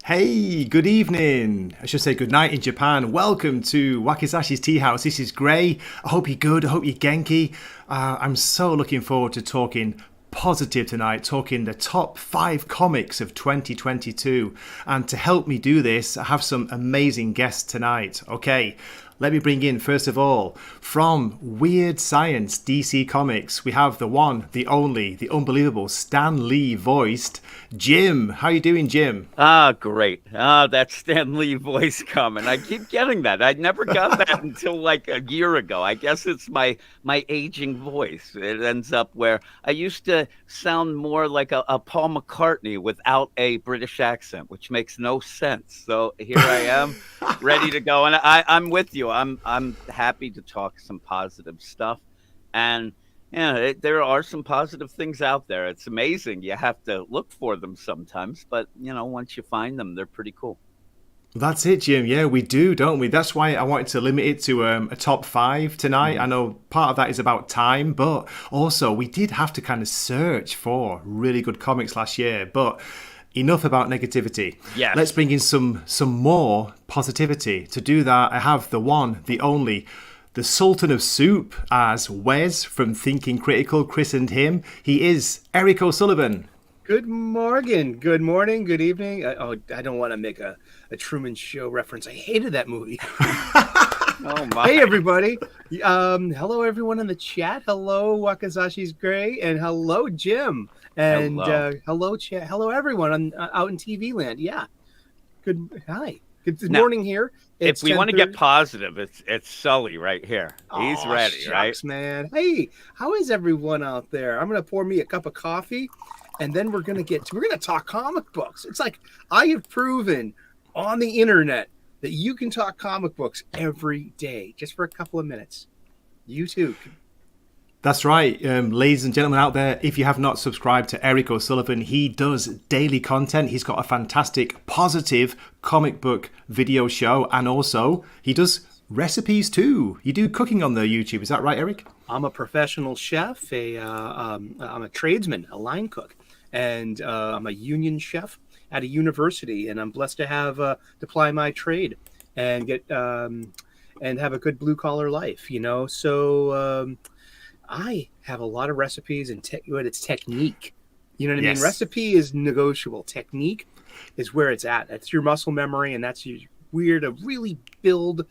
Hey, good evening. I should say good night in Japan. Welcome to Wakizashi's Tea House. This is Gray. I hope you're good. I hope you're genki. I'm so looking forward to talking positive tonight, talking the top 5 comics of 2022. And to help me do this, I have some amazing guests tonight. Okay, let me bring in, first of all, from Weird Science DC Comics, we have the one, the only, the unbelievable Stan Lee voiced Jim. How you doing, Jim? Great. That Stan Lee voice coming. I keep getting that. I never got that until like a year ago. I guess it's my aging voice. It ends up where I used to sound more like a Paul McCartney without a British accent, which makes no sense. So here I am, ready to go. And I'm with you. I'm happy to talk some positive stuff. And yeah, there are some positive things out there. It's amazing. You have to look for them sometimes, but once you find them, they're pretty cool. That's it, Jim. Yeah, we do, don't we? That's why I wanted to limit it to a top 5 tonight. I know part of that is about time, but also we did have to kind of search for really good comics last year. But enough about negativity. Yes. Let's bring in some more positivity. To do that, I have the one, the only, the Sultan of Soup, as Wes from Thinking Critical christened him. He is Eric O'Sullivan. Good morning, good morning, good evening. I don't want to make a Truman Show reference. I hated that movie. Oh my! Hey everybody! Hello everyone in the chat. Hello Wakizashi's Gray, and hello Jim, and hello everyone out in TV land. Yeah, hi. Good morning here. If we want to get positive, it's Sully right here. He's ready, shucks, right? Man. Hey, how is everyone out there? I'm gonna pour me a cup of coffee, and then we're gonna talk comic books. It's like I have proven on the internet that you can talk comic books every day, just for a couple of minutes. You too. That's right, ladies and gentlemen out there, if you have not subscribed to Eric O'Sullivan, he does daily content. He's got a fantastic, positive comic book video show, and also he does recipes too. You do cooking on the YouTube, is that right, Eric? I'm a professional chef, I'm a tradesman, a line cook, and I'm a union chef at a university, and I'm blessed to have to ply my trade and get and have a good blue collar life, So I have a lot of recipes, and it's technique. You know what I mean? Recipe is negotiable. Technique is where it's at. That's your muscle memory, and that's where to really build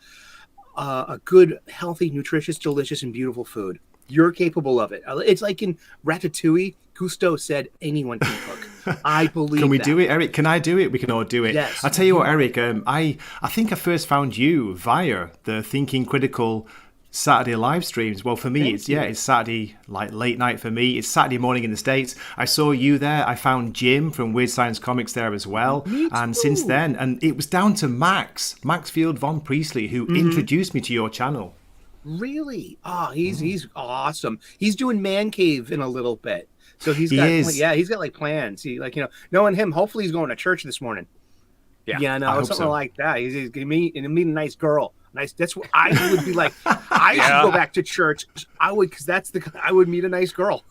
a good, healthy, nutritious, delicious, and beautiful food. You're capable of it. It's like in Ratatouille, Cousteau said anyone can cook. I believe Can we do it, Eric? Can I do it? We can all do it. Yes. I'll tell you what, Eric, I think I first found you via the Thinking Critical Saturday live streams. Well, for me, it's Saturday, like late night for me. It's Saturday morning in the States. I saw you there. I found Jim from Weird Science Comics there as well. Me too. And since then, and it was down to Maxfield Von Priestley, who introduced me to your channel. Really? He's awesome. He's doing Man Cave in a little bit. So he's got like plans. Knowing him, hopefully he's going to church this morning. Yeah, something like that. He's gonna meet a nice girl. Nice. That's what I would be like. I should go back to church. I would, because I would meet a nice girl.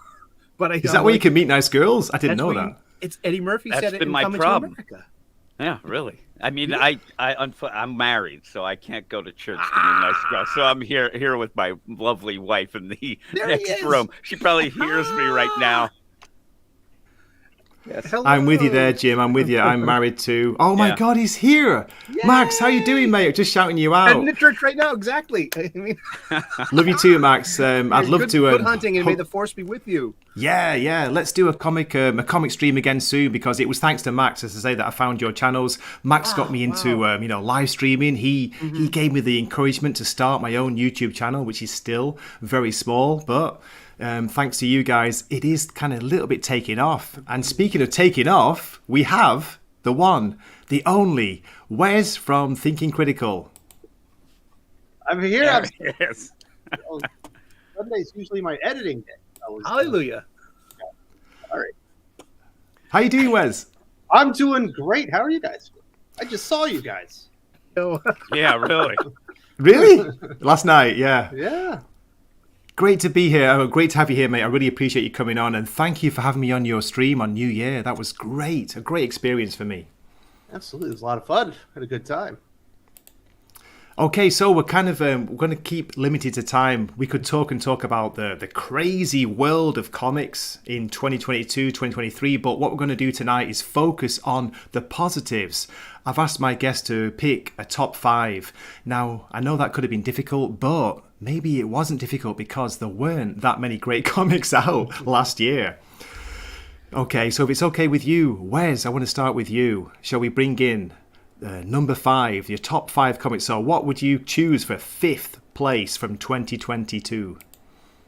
But is that where you can meet nice girls? I didn't know that. It's Eddie Murphy said it. That's been my problem. Yeah, really. I mean, I'm married, so I can't go to church to be a nice girl. So I'm here with my lovely wife in the next room. She probably hears me right now. Yes. Hello. I'm with you there, Jim. I'm with you. I'm married too. Oh my Yeah. God, he's here. Max, how you doing, mate? Just shouting you out. Heading to church right now, exactly. I mean, Love you too, Max. I'd love to. Good hunting, and may the force be with you. Yeah. Let's do a comic stream again soon, because it was thanks to Max, as I say, that I found your channels. Max got me into live streaming. He gave me the encouragement to start my own YouTube channel, which is still very small, but thanks to you guys, it is kind of a little bit taking off. And speaking of taking off, we have the one, the only Wes from Thinking Critical. I'm here. Yes. Sunday's usually my editing day. Hallelujah. All right. How you doing, Wes? I'm doing great. How are you guys? I just saw you guys. Yeah, really. Really? Last night, yeah. Yeah. Great to be here. Great to have you here, mate. I really appreciate you coming on, and thank you for having me on your stream on New Year. That was great. A great experience for me. Absolutely. It was a lot of fun. Had a good time. Okay, so we're kind of we're going to keep limited to time. We could talk about the crazy world of comics in 2022, 2023, but what we're going to do tonight is focus on the positives. I've asked my guests to pick a top 5. Now, I know that could have been difficult, but maybe it wasn't difficult because there weren't that many great comics out last year. Okay, so if it's okay with you, Wes, I want to start with you. Shall we bring in number 5, your top 5 comics? So what would you choose for 5th place from 2022?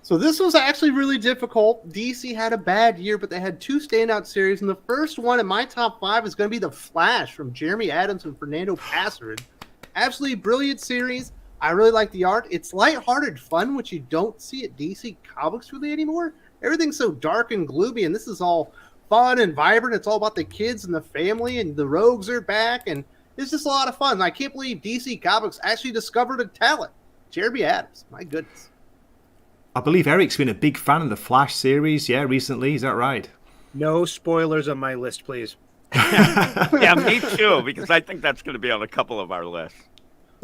So this was actually really difficult. DC had a bad year, but they had 2 standout series. And the first one in my top 5 is going to be The Flash from Jeremy Adams and Fernando Passarin. Absolutely brilliant series. I really like the art. It's lighthearted fun, which you don't see at DC Comics really anymore. Everything's so dark and gloomy, and this is all fun and vibrant. It's all about the kids and the family, and the rogues are back, and it's just a lot of fun. I can't believe DC Comics actually discovered a talent. Jeremy Adams, my goodness. I believe Eric's been a big fan of the Flash series, recently. Is that right? No spoilers on my list, please. Yeah, me too, because I think that's going to be on a couple of our lists.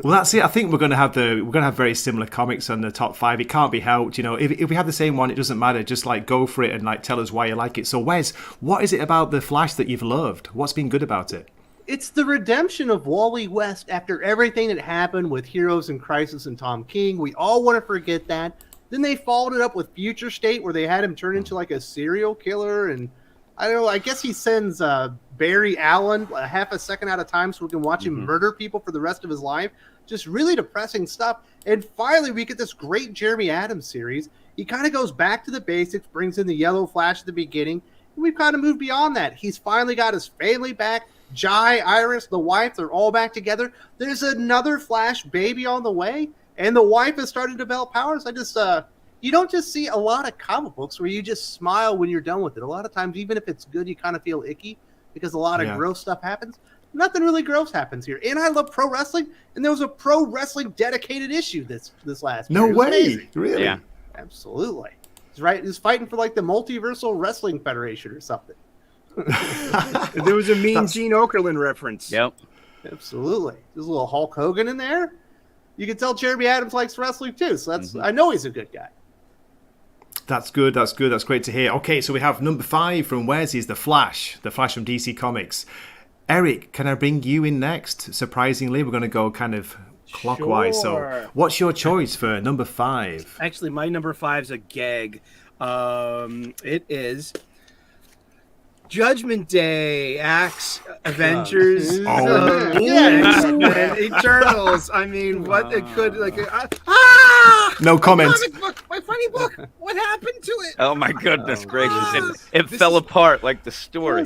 Well, that's it. I think we're going to have very similar comics on the top 5. It can't be helped. If we have the same one, it doesn't matter. Just go for it and tell us why you like it. So, Wes, what is it about the Flash that you've loved? What's been good about it? It's the redemption of Wally West after everything that happened with Heroes in Crisis and Tom King. We all want to forget that. Then they followed it up with Future State, where they had him turn into a serial killer. And I don't know, I guess he sends Barry Allen a half a second at a time so we can watch him murder people for the rest of his life. Just really depressing stuff. And finally, we get this great Jeremy Adams series. He kind of goes back to the basics, brings in the Yellow Flash at the beginning. And we've kind of moved beyond that. He's finally got his family back. Jai, Iris, the wife, they're all back together. There's another Flash baby on the way. And the wife has started to develop powers. You don't just see a lot of comic books where you just smile when you're done with it. A lot of times, even if it's good, you kind of feel icky because a lot of gross stuff happens. Nothing really gross happens here. And I love pro wrestling, and there was a pro wrestling dedicated issue this last year. No It was way. amazing. Really? Yeah. Absolutely. He's right. He's fighting for the Multiversal Wrestling Federation or something. There was a Mean Gene Okerlund reference. Yep. Absolutely. There's a little Hulk Hogan in there. You can tell Jeremy Adams likes wrestling too, so I know he's a good guy. That's good. That's great to hear. Okay, so we have number 5 from Wes is The Flash from DC Comics. Eric, can I bring you in next? Surprisingly, we're going to go kind of clockwise. Sure. So what's your choice for number 5? Actually, my number 5 is a gag. It is Judgment Day, Axe, Avengers, X-Men, Eternals. I mean, what it could No comments. Comic book, my funny book. What happened to it? Oh my goodness gracious! It fell apart like the story.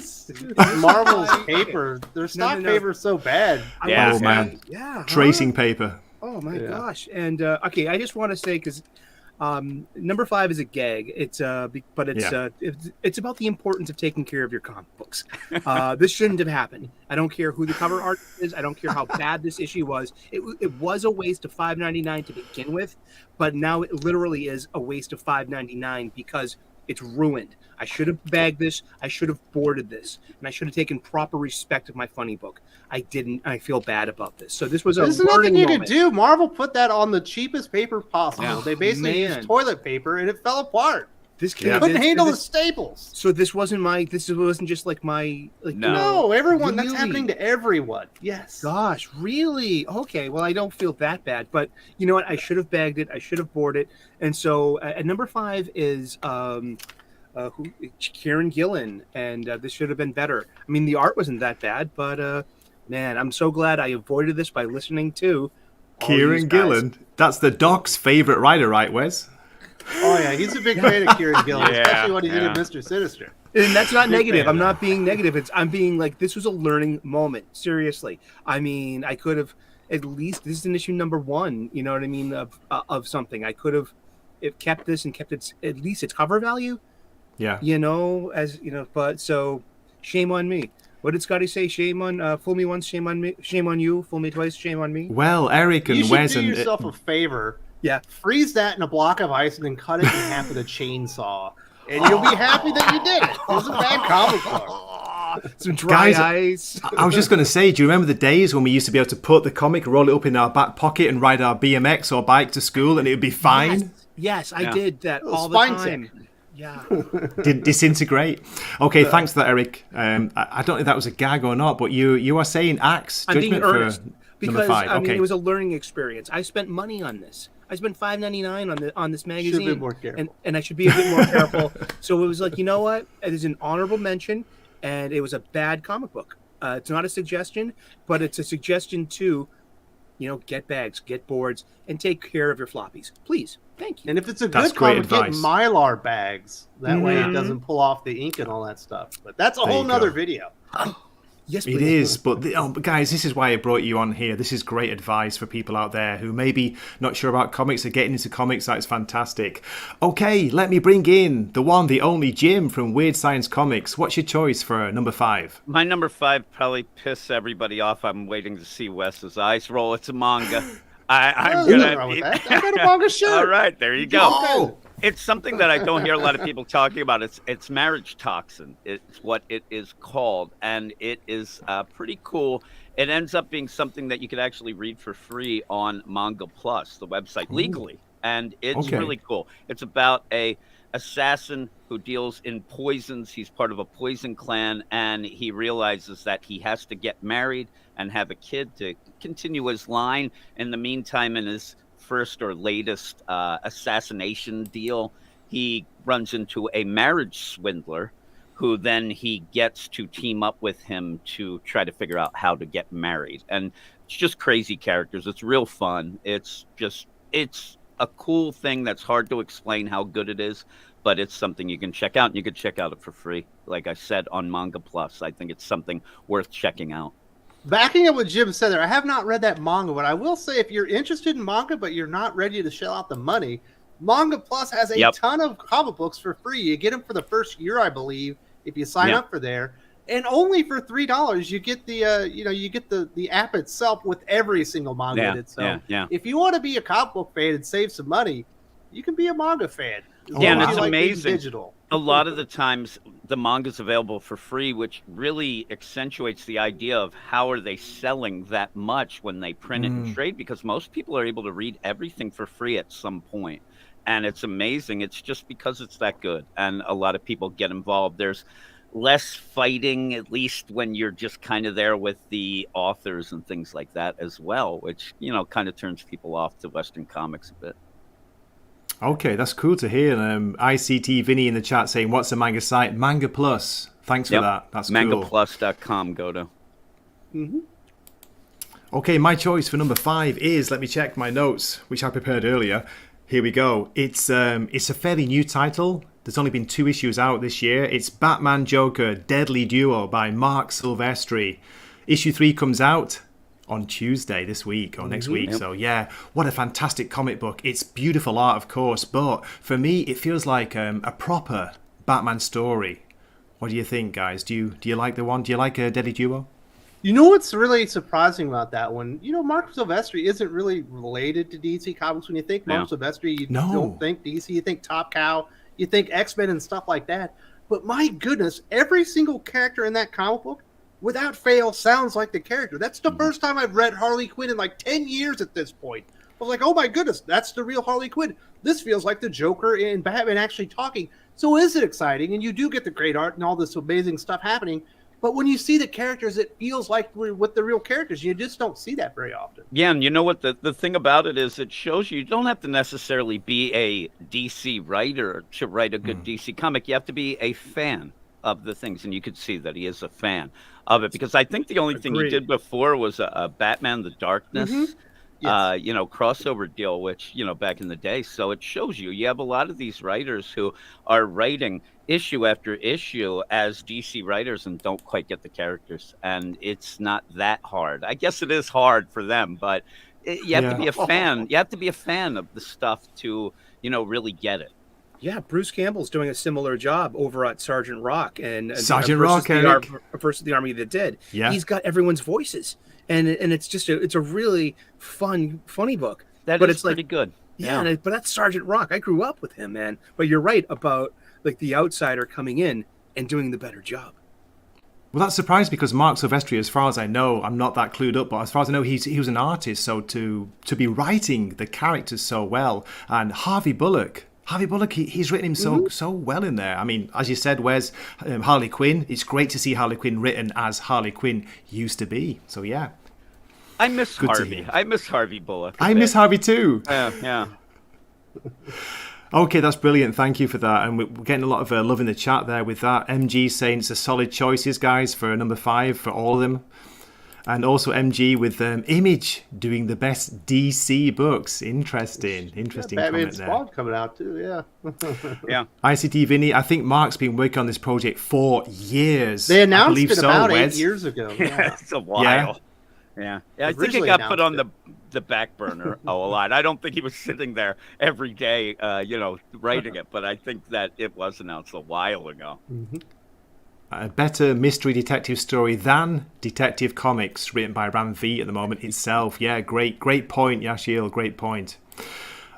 Marvel's paper. Their stock paper's so bad. Yeah, Oh man. Yeah. Tracing paper. Oh my gosh! And okay, I just want to say because number 5 is a gag. It's it's about the importance of taking care of your comic books. This shouldn't have happened. I don't care who the cover art is. I don't care how bad this issue was. It was a waste of $5.99 to begin with, but now it literally is a waste of $5.99 because it's ruined. I should have bagged this. I should have boarded this, and I should have taken proper respect of my funny book. I didn't. I feel bad about this. So this was a There's learning nothing you moment. could do. Marvel put that on the cheapest paper possible. Yeah. They basically Man. used toilet paper, and it fell apart. This Yeah. Couldn't handle the this, staples. so this wasn't just like my like No. No, everyone. That's Really? happening to everyone. Yes. Gosh, really? Okay, well, I don't feel that bad, but you know what? I should have bagged it. I should have bought it. And so at number 5 is Kieran Gillen, and this should have been better. I mean, the art wasn't that bad, but man, I'm so glad I avoided this by listening to all these Kieran guys. Gillen. That's the Doc's favorite writer, right, Wes? Oh yeah, he's a big fan of Kieran Gillen, Yeah, especially when he did yeah. Mr. Sinister. And that's not Big negative. fan. I'm not being negative. I'm being like, this was a learning moment. Seriously. I mean, I could have at least, this is an issue number 1, you know what I mean, of something. I could have kept this and kept its, at least its cover value, Yeah. you know, as, you know, but so shame on me. What did Scotty say? Shame on, fool me once, shame on me, shame on you, fool me twice, shame on me. Well, Eric You and should Wes do and yourself a favor. Yeah. Freeze that in a block of ice and then cut it in half with a chainsaw. And you'll be happy that you did it. It was a bad comic book. Some dry Guys, ice. I was just going to say, do you remember the days when we used to be able to put the comic, roll it up in our back pocket, and ride our BMX or bike to school, and it would be fine? Yes, I Yeah. did that Little all the spine time. tick. Yeah. Did disintegrate. Okay, thanks for that, Eric. I don't know if that was a gag or not, but you are saying Axe I'm being Judgment earnest for because number 5. I mean Okay. it was a learning experience. I spent money on this. I spent $5.99 on this magazine, more careful. and I should be a bit more careful. So it was like, you know what? It is an honorable mention, and it was a bad comic book. It's not a suggestion, but it's a suggestion to, you know, get bags, get boards, and take care of your floppies, please. Thank you. And if it's a That's good great comic, get advice. Mylar bags. That way it Mhm. doesn't pull off the ink and all that stuff. But that's a There whole you nother go. video. Yes, It please. is, but but guys, this is why I brought you on here. This is great advice for people out there who maybe not sure about comics or getting into comics. That's fantastic. Okay, let me bring in the one, the only Jim from Weird Science Comics. What's your choice for number 5? My number 5 probably piss everybody off. I'm waiting to see Wes's eyes roll. It's a manga. I'm There's nothing gonna. wrong with that. I got a manga shirt. All right, there you go. Oh, It's something that I don't hear a lot of people talking about. It's marriage toxin. It's what it is called, and it is pretty cool. It ends up being something that you could actually read for free on Manga Plus, the website, legally, and it's Okay. really cool. It's about a assassin who deals in poisons. He's part of a poison clan, and he realizes that he has to get married and have a kid to continue his line. In the meantime, in his first or latest assassination deal, he runs into a marriage swindler who then he gets to team up with him to try to figure out how to get married. And it's just crazy characters. It's real fun. It's a cool thing that's hard to explain how good it is, but it's something you can check out, and you can check out it for free. Like I said, on Manga Plus. I think it's something worth checking out. backing up what Jim said there, I have not read that manga, but I will say if you're interested in manga but you're not ready to shell out the money, Manga Plus has a ton of comic books for free. You get them for the first year, I believe, if you sign up for there. And only for $3, you get the the app itself with every single manga in it. So if you want to be a comic book fan and save some money, you can be a manga fan. And it's amazing. Digital. A lot of the times the manga's available for free, which really accentuates the idea of how are they selling that much when they print it and trade, because most people are able to read everything for free at some point. And it's amazing. It's just because it's that good. And a lot of people get involved. There's less fighting, at least when you're just kind of there with the authors and things like that as well, which, kind of turns people off to Western comics a bit. Okay, that's cool to hear. ICT Vinny in the chat saying, what's the manga site? Manga Plus. Thanks for that. That's cool. MangaPlus.com, go to. Okay, my choice for number 5 is, let me check my notes, which I prepared earlier. Here we go. It's a fairly new title. There's only been 2 issues out this year. It's Batman Joker Deadly Duo by Mark Silvestri. Issue 3 comes out on Tuesday this week or next week. So yeah, what a fantastic comic book. It's beautiful art, of course, but for me it feels like a proper Batman story. What do you think, guys? Do you like the one? Do you like a Deadly Duo? You know what's really surprising about that one? Mark Silvestri isn't really related to DC Comics. When you think Mark Silvestri, you don't think DC, you think Top Cow, you think X-Men and stuff like that. But my goodness, every single character in that comic book, without fail, sounds like the character. That's the first time I've read Harley Quinn in like 10 years at this point. I was like, oh my goodness, that's the real Harley Quinn. This feels like the Joker and Batman actually talking. So is it exciting? And you do get the great art and all this amazing stuff happening. But when you see the characters, it feels like we're with the real characters. You just don't see that very often. Yeah, and you know what? The thing about it is it shows you don't have to necessarily be a DC writer to write a good DC comic. You have to be a fan of the things, and you could see that he is a fan of it, because I think the only thing he Agreed. did before was a Batman the Darkness Yes. crossover deal, which, back in the day. So it shows you have a lot of these writers who are writing issue after issue as DC writers and don't quite get the characters. And it's not that hard. I guess it is hard for them, but you have to be a fan. You have to be a fan of the stuff to, really get it. Yeah, Bruce Campbell's doing a similar job over at Sergeant Rock and Sergeant Rock, Eric. versus the Army that Did. Yeah. He's got everyone's voices, and it's just it's a really funny book. But But it's it's like- pretty good. Yeah, but that's Sergeant Rock. I grew up with him, man. But you're right about like the outsider coming in and doing the better job. Well, that surprised me because Mark Silvestri, as far as I know, I'm not that clued up, but as far as I know, he was an artist. So to be writing the characters so well, and Harvey Bullock, he's written him so well in there. I mean, as you said, Wes, Harley Quinn. It's great to see Harley Quinn written as Harley Quinn used to be. So yeah, I miss Good to Harvey. hear. I miss Harvey Bullock. I miss Harvey too. Yeah. Okay, that's brilliant. Thank you for that. And we're getting a lot of love in the chat there with that. MG saying it's a solid choices, guys, for number 5 for all of them. And also MG with Image doing the best DC books. Interesting Batman comment there. Spawn coming out too. Yeah. Yeah. ICT Vinny, I think Mark's been working on this project for years. They I announced believe it so, about Wes. 8 years ago. Yeah. It's a while. Yeah. I think it Originally got put on announced the back burner a lot. I don't think he was sitting there every day, writing it, but I think that it was announced a while ago. A better mystery detective story than Detective Comics, written by Ram V at the moment itself. Yeah, great point, Yashiel, great point.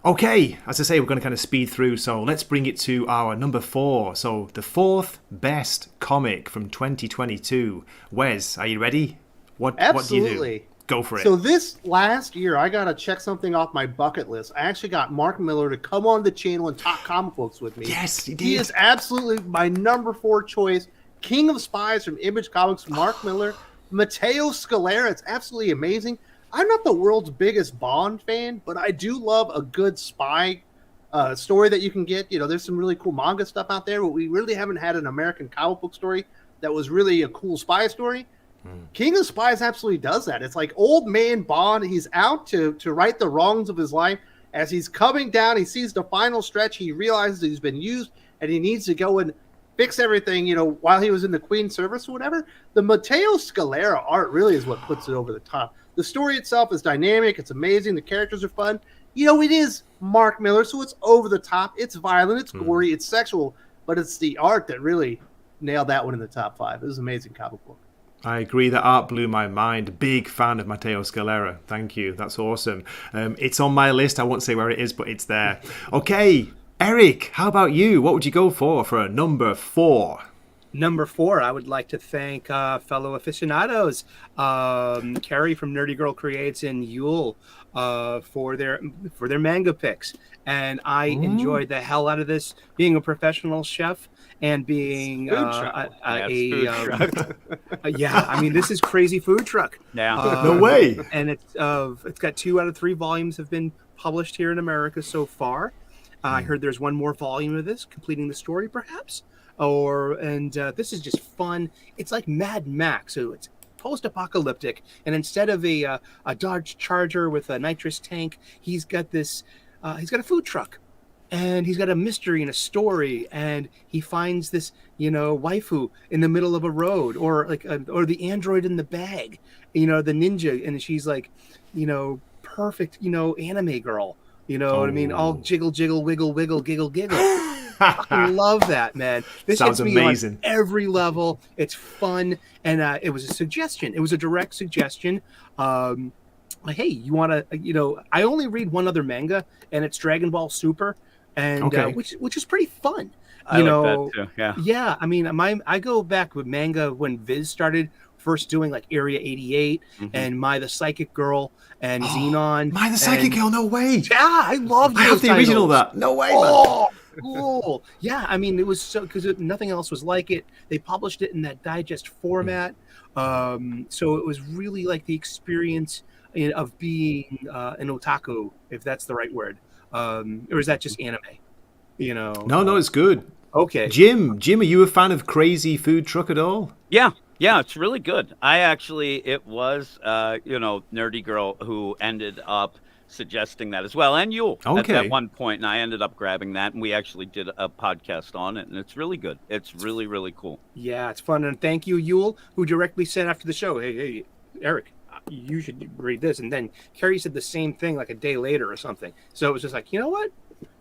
Okay, as I say, we're going to kind of speed through, so let's bring it to our number 4. So, the 4th best comic from 2022. Wes, are you ready? What do you do? Absolutely. Go for it. So this last year, I got to check something off my bucket list. I actually got Mark Miller to come on the channel and talk comic books with me. Yes, he did. He is absolutely my number 4 choice. King of Spies from Image Comics, Mark Miller. Matteo Scalera, it's absolutely amazing. I'm not the world's biggest Bond fan, but I do love a good spy story that you can get. There's some really cool manga stuff out there, but we really haven't had an American comic book story that was really a cool spy story. King of Spies absolutely does that. It's like old man Bond. He's out to right the wrongs of his life. As he's coming down, he sees the final stretch. He realizes he's been used, and he needs to go and fix everything, while he was in the Queen's service or whatever. The Matteo Scalera art really is what puts it over the top. The story itself is dynamic. It's amazing. The characters are fun. It is Mark Miller, so it's over the top. It's violent. It's gory. It's sexual. But it's the art that really nailed that one in the top 5. It was an amazing comic book. I agree. That art blew my mind. Big fan of Matteo Scalera. Thank you. That's awesome. It's on my list. I won't say where it is, but it's there. Okay, Eric, how about you? What would you go for a number 4? Number 4, I would like to thank fellow aficionados, Carrie from Nerdy Girl Creates and Yule for their manga picks. And I enjoyed the hell out of this, being a professional chef and being this is crazy food truck. Yeah. No way. And it's got 2 out of 3 volumes have been published here in America so far. I heard there's one more volume of this, completing the story, perhaps. This is just fun. It's like Mad Max, so it's post-apocalyptic, and instead of a Dodge Charger with a nitrous tank, he's got this. He's got a food truck, and he's got a mystery and a story, and he finds this, waifu in the middle of a road, or the android in the bag, the ninja, and she's like, perfect, anime girl. You know what I mean? All jiggle, jiggle, wiggle, wiggle, giggle, giggle. I love that, man. This Sounds hits me amazing. on every level. It's fun, and it was a suggestion. It was a direct suggestion. Hey, you want to? I only read one other manga, and it's Dragon Ball Super, and which is pretty fun. I like that too. Yeah. Yeah. I mean, I go back with manga when Viz started first doing like Area 88 and My the Psychic Girl and Xenon. My the Psychic Girl, no way. Yeah, I love those I have the original of titles. that. No way, Oh, cool. Yeah, I mean, it was so because nothing else was like it. They published it in that digest format, so it was really like the experience of being an otaku, if that's the right word, or is that just anime? No, it's good. Okay. Jim, are you a fan of Crazy Food Truck at all? Yeah, it's really good. It was, Nerdy Girl who ended up suggesting that as well, and you at that Okay. one point, and I ended up grabbing that, and we actually did a podcast on it, and it's really good. It's really, really cool. Yeah, it's fun, and thank you, Yule, who directly said after the show, "Hey, Eric, you should read this," and then Carrie said the same thing like a day later or something. So it was just like, you know what?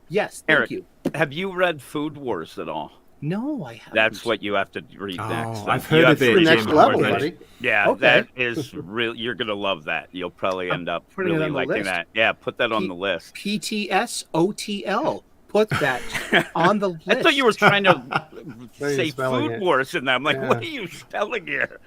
Yes, thank Eric, you. have you read Food Wars at all? No, I haven't. That's what you have to read next. Oh, I've You heard have of it. to The read next Jim. Food level, Wars. buddy. Yeah, Okay. that is real. You're gonna love that. You'll probably end up putting it really on the liking list. that. Yeah, put that on the list. PTSOTL. Put that on the list. I thought you were trying to Are you say spelling Food it? Wars, and I'm like, Yeah. what are you spelling here?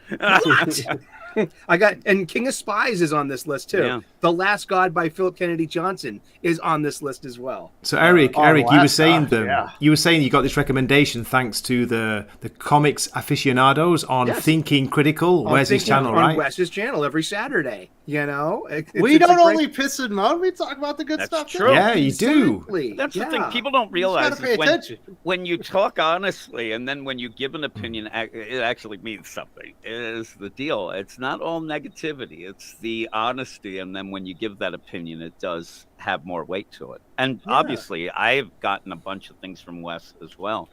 I got, and King of Spies is on this list too. Yeah. The Last God by Philip Kennedy Johnson is on this list as well. So Eric, Oh, you were last saying time, yeah. you were saying you got this recommendation thanks to the comics aficionados on Yes. Thinking Critical, Wes's Thinking channel, on right? Wes's channel every Saturday. We It's a don't great- only piss and moan, we talk about the good That's stuff. true. too. Yeah, you do. Exactly. That's the Yeah. thing. People don't You realize just gotta is pay attention. when you talk honestly, and then when you give an opinion, it actually means something. It is the deal. It's not all negativity. It's the honesty, and then when you give that opinion, it does have more weight to it. And Yeah. obviously, I've gotten a bunch of things from Wes as well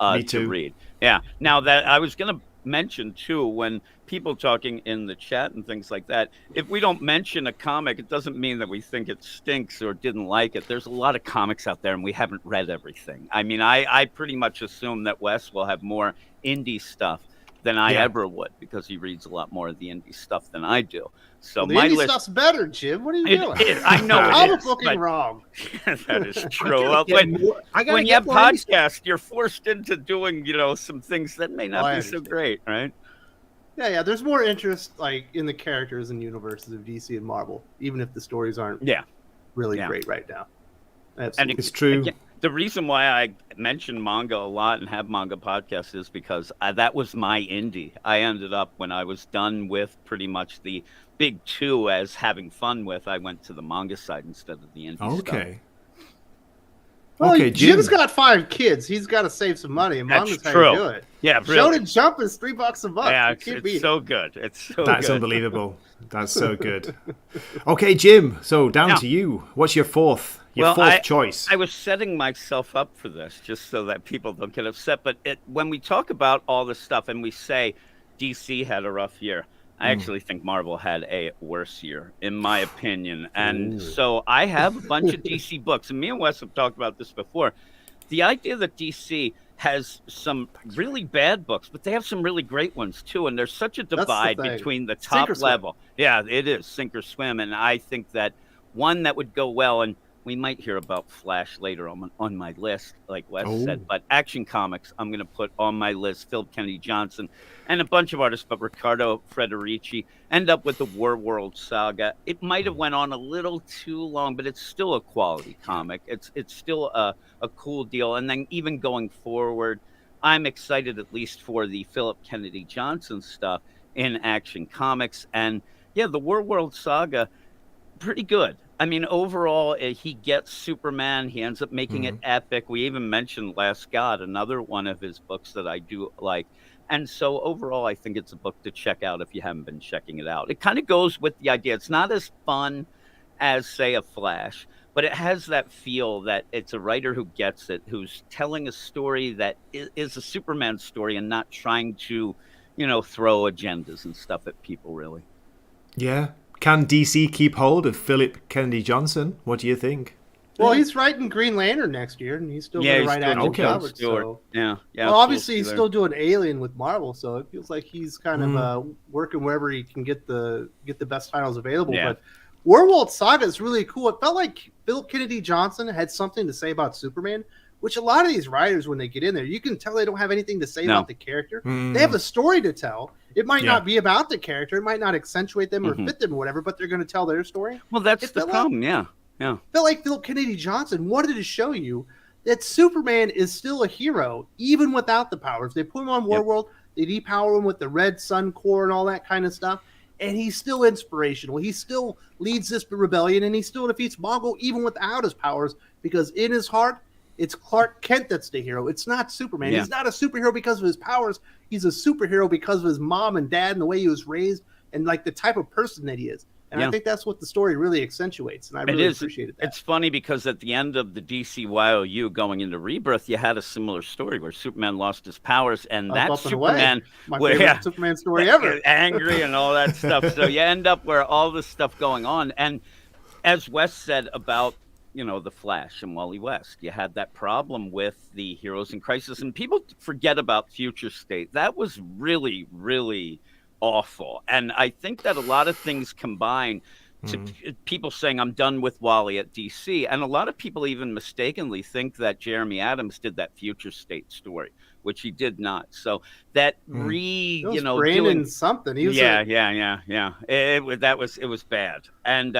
Me to too. read. Yeah. Now that I was going to mention too, when people talking in the chat and things like that, if we don't mention a comic, it doesn't mean that we think it stinks or didn't like it. There's a lot of comics out there, and we haven't read everything. I mean, I pretty much assume that Wes will have more indie stuff than I Yeah. ever would, because he reads a lot more of the indie stuff than I do. So The my indie list, stuff's better, Jim. What are you doing? I know I'm it is, looking but wrong. that is I true. gotta Well, get more- I gotta when you get have more indie stuff. podcasts, you're forced into doing, some things that may not I be so understand. great, right? Yeah. There's more interest like in the characters and universes of DC and Marvel, even if the stories aren't Yeah. really Yeah. great right now. And Absolutely. It's true. Again, the reason why I mention manga a lot and have manga podcasts is because that was my indie. I ended up, when I was done with pretty much the big two as having fun with, I went to the manga side instead of the indie stuff. Okay. Well, Okay, Jim. Jim's got 5 kids. He's got to save some money, and That's manga's how true. you do it. Yeah, really. Shonen Jump is $3 a month. Yeah, You it's, can't beat it. so good. It's so That's good. unbelievable. That's so good. Okay, Jim. So down Now- to you. What's your fourth Well, choice? I was setting myself up for this just so that people don't get upset. But when we talk about all this stuff and we say DC had a rough year, I actually think Marvel had a worse year, in my opinion. And so I have a bunch of DC books, and me and Wes have talked about this before. The idea that DC has some really bad books, but they have some really great ones too. And there's such a the divide thing. between the Sink top or swim. level. Yeah, it is sink or swim. And I think that one that would go well, and we might hear about Flash later on my list, like Wes said, but Action Comics, I'm going to put on my list. Philip Kennedy Johnson and a bunch of artists, but Riccardo Federici. End up with the War World Saga. It might have went on a little too long, but it's still a quality comic. It's still a cool deal. And then even going forward, I'm excited at least for the Philip Kennedy Johnson stuff in Action Comics. And yeah, the War World Saga, pretty good. I mean, overall, he gets Superman. He ends up making it epic. We even mentioned Last God, another one of his books that I do like. And so overall, I think it's a book to check out if you haven't been checking it out. It kind of goes with the idea. It's not as fun as, say, a Flash, but it has that feel that it's a writer who gets it, who's telling a story that is a Superman story and not trying to, throw agendas and stuff at people, really. Yeah. Can DC keep hold of Philip Kennedy Johnson? What do you think? Well, he's writing Green Lantern next year, and he's still going to write Action okay. Comics. So. Yeah. Well, obviously, he's still doing Alien with Marvel, so it feels like he's kind of working wherever he can get the best titles available. Yeah. But War World Saga is really cool. It felt like Philip Kennedy Johnson had something to say about Superman, which a lot of these writers, when they get in there, you can tell they don't have anything to say about the character. They have a story to tell. It might not be about the character. It might not accentuate them or fit them or whatever, but they're going to tell their story. Well, that's the felt problem, yeah. Felt like Philip Kennedy Johnson wanted to show you that Superman is still a hero even without the powers. They put him on Warworld, they depower him with the Red Sun Core and all that kind of stuff, and he's still inspirational. He still leads this rebellion, and he still defeats Mongol even without his powers, because in his heart, it's Clark Kent that's the hero. It's not Superman. He's not a superhero because of his powers. He's a superhero because of his mom and dad and the way he was raised and like the type of person that he is. And I think that's what the story really accentuates, and I really appreciated that. It's funny because at the end of the DC YOU going into Rebirth, you had a similar story where Superman lost his powers, and that Superman, my favorite Superman story ever, angry and all that stuff. So you end up where all this stuff going on, and as Wes said about the Flash and Wally West, you had that problem with the Heroes in Crisis, and people forget about Future State. That was really, really awful. And I think that a lot of things combine to people saying I'm done with Wally at DC, and a lot of people even mistakenly think that Jeremy Adams did that Future State story, which he did not. So that Brandon something. He was it was bad. And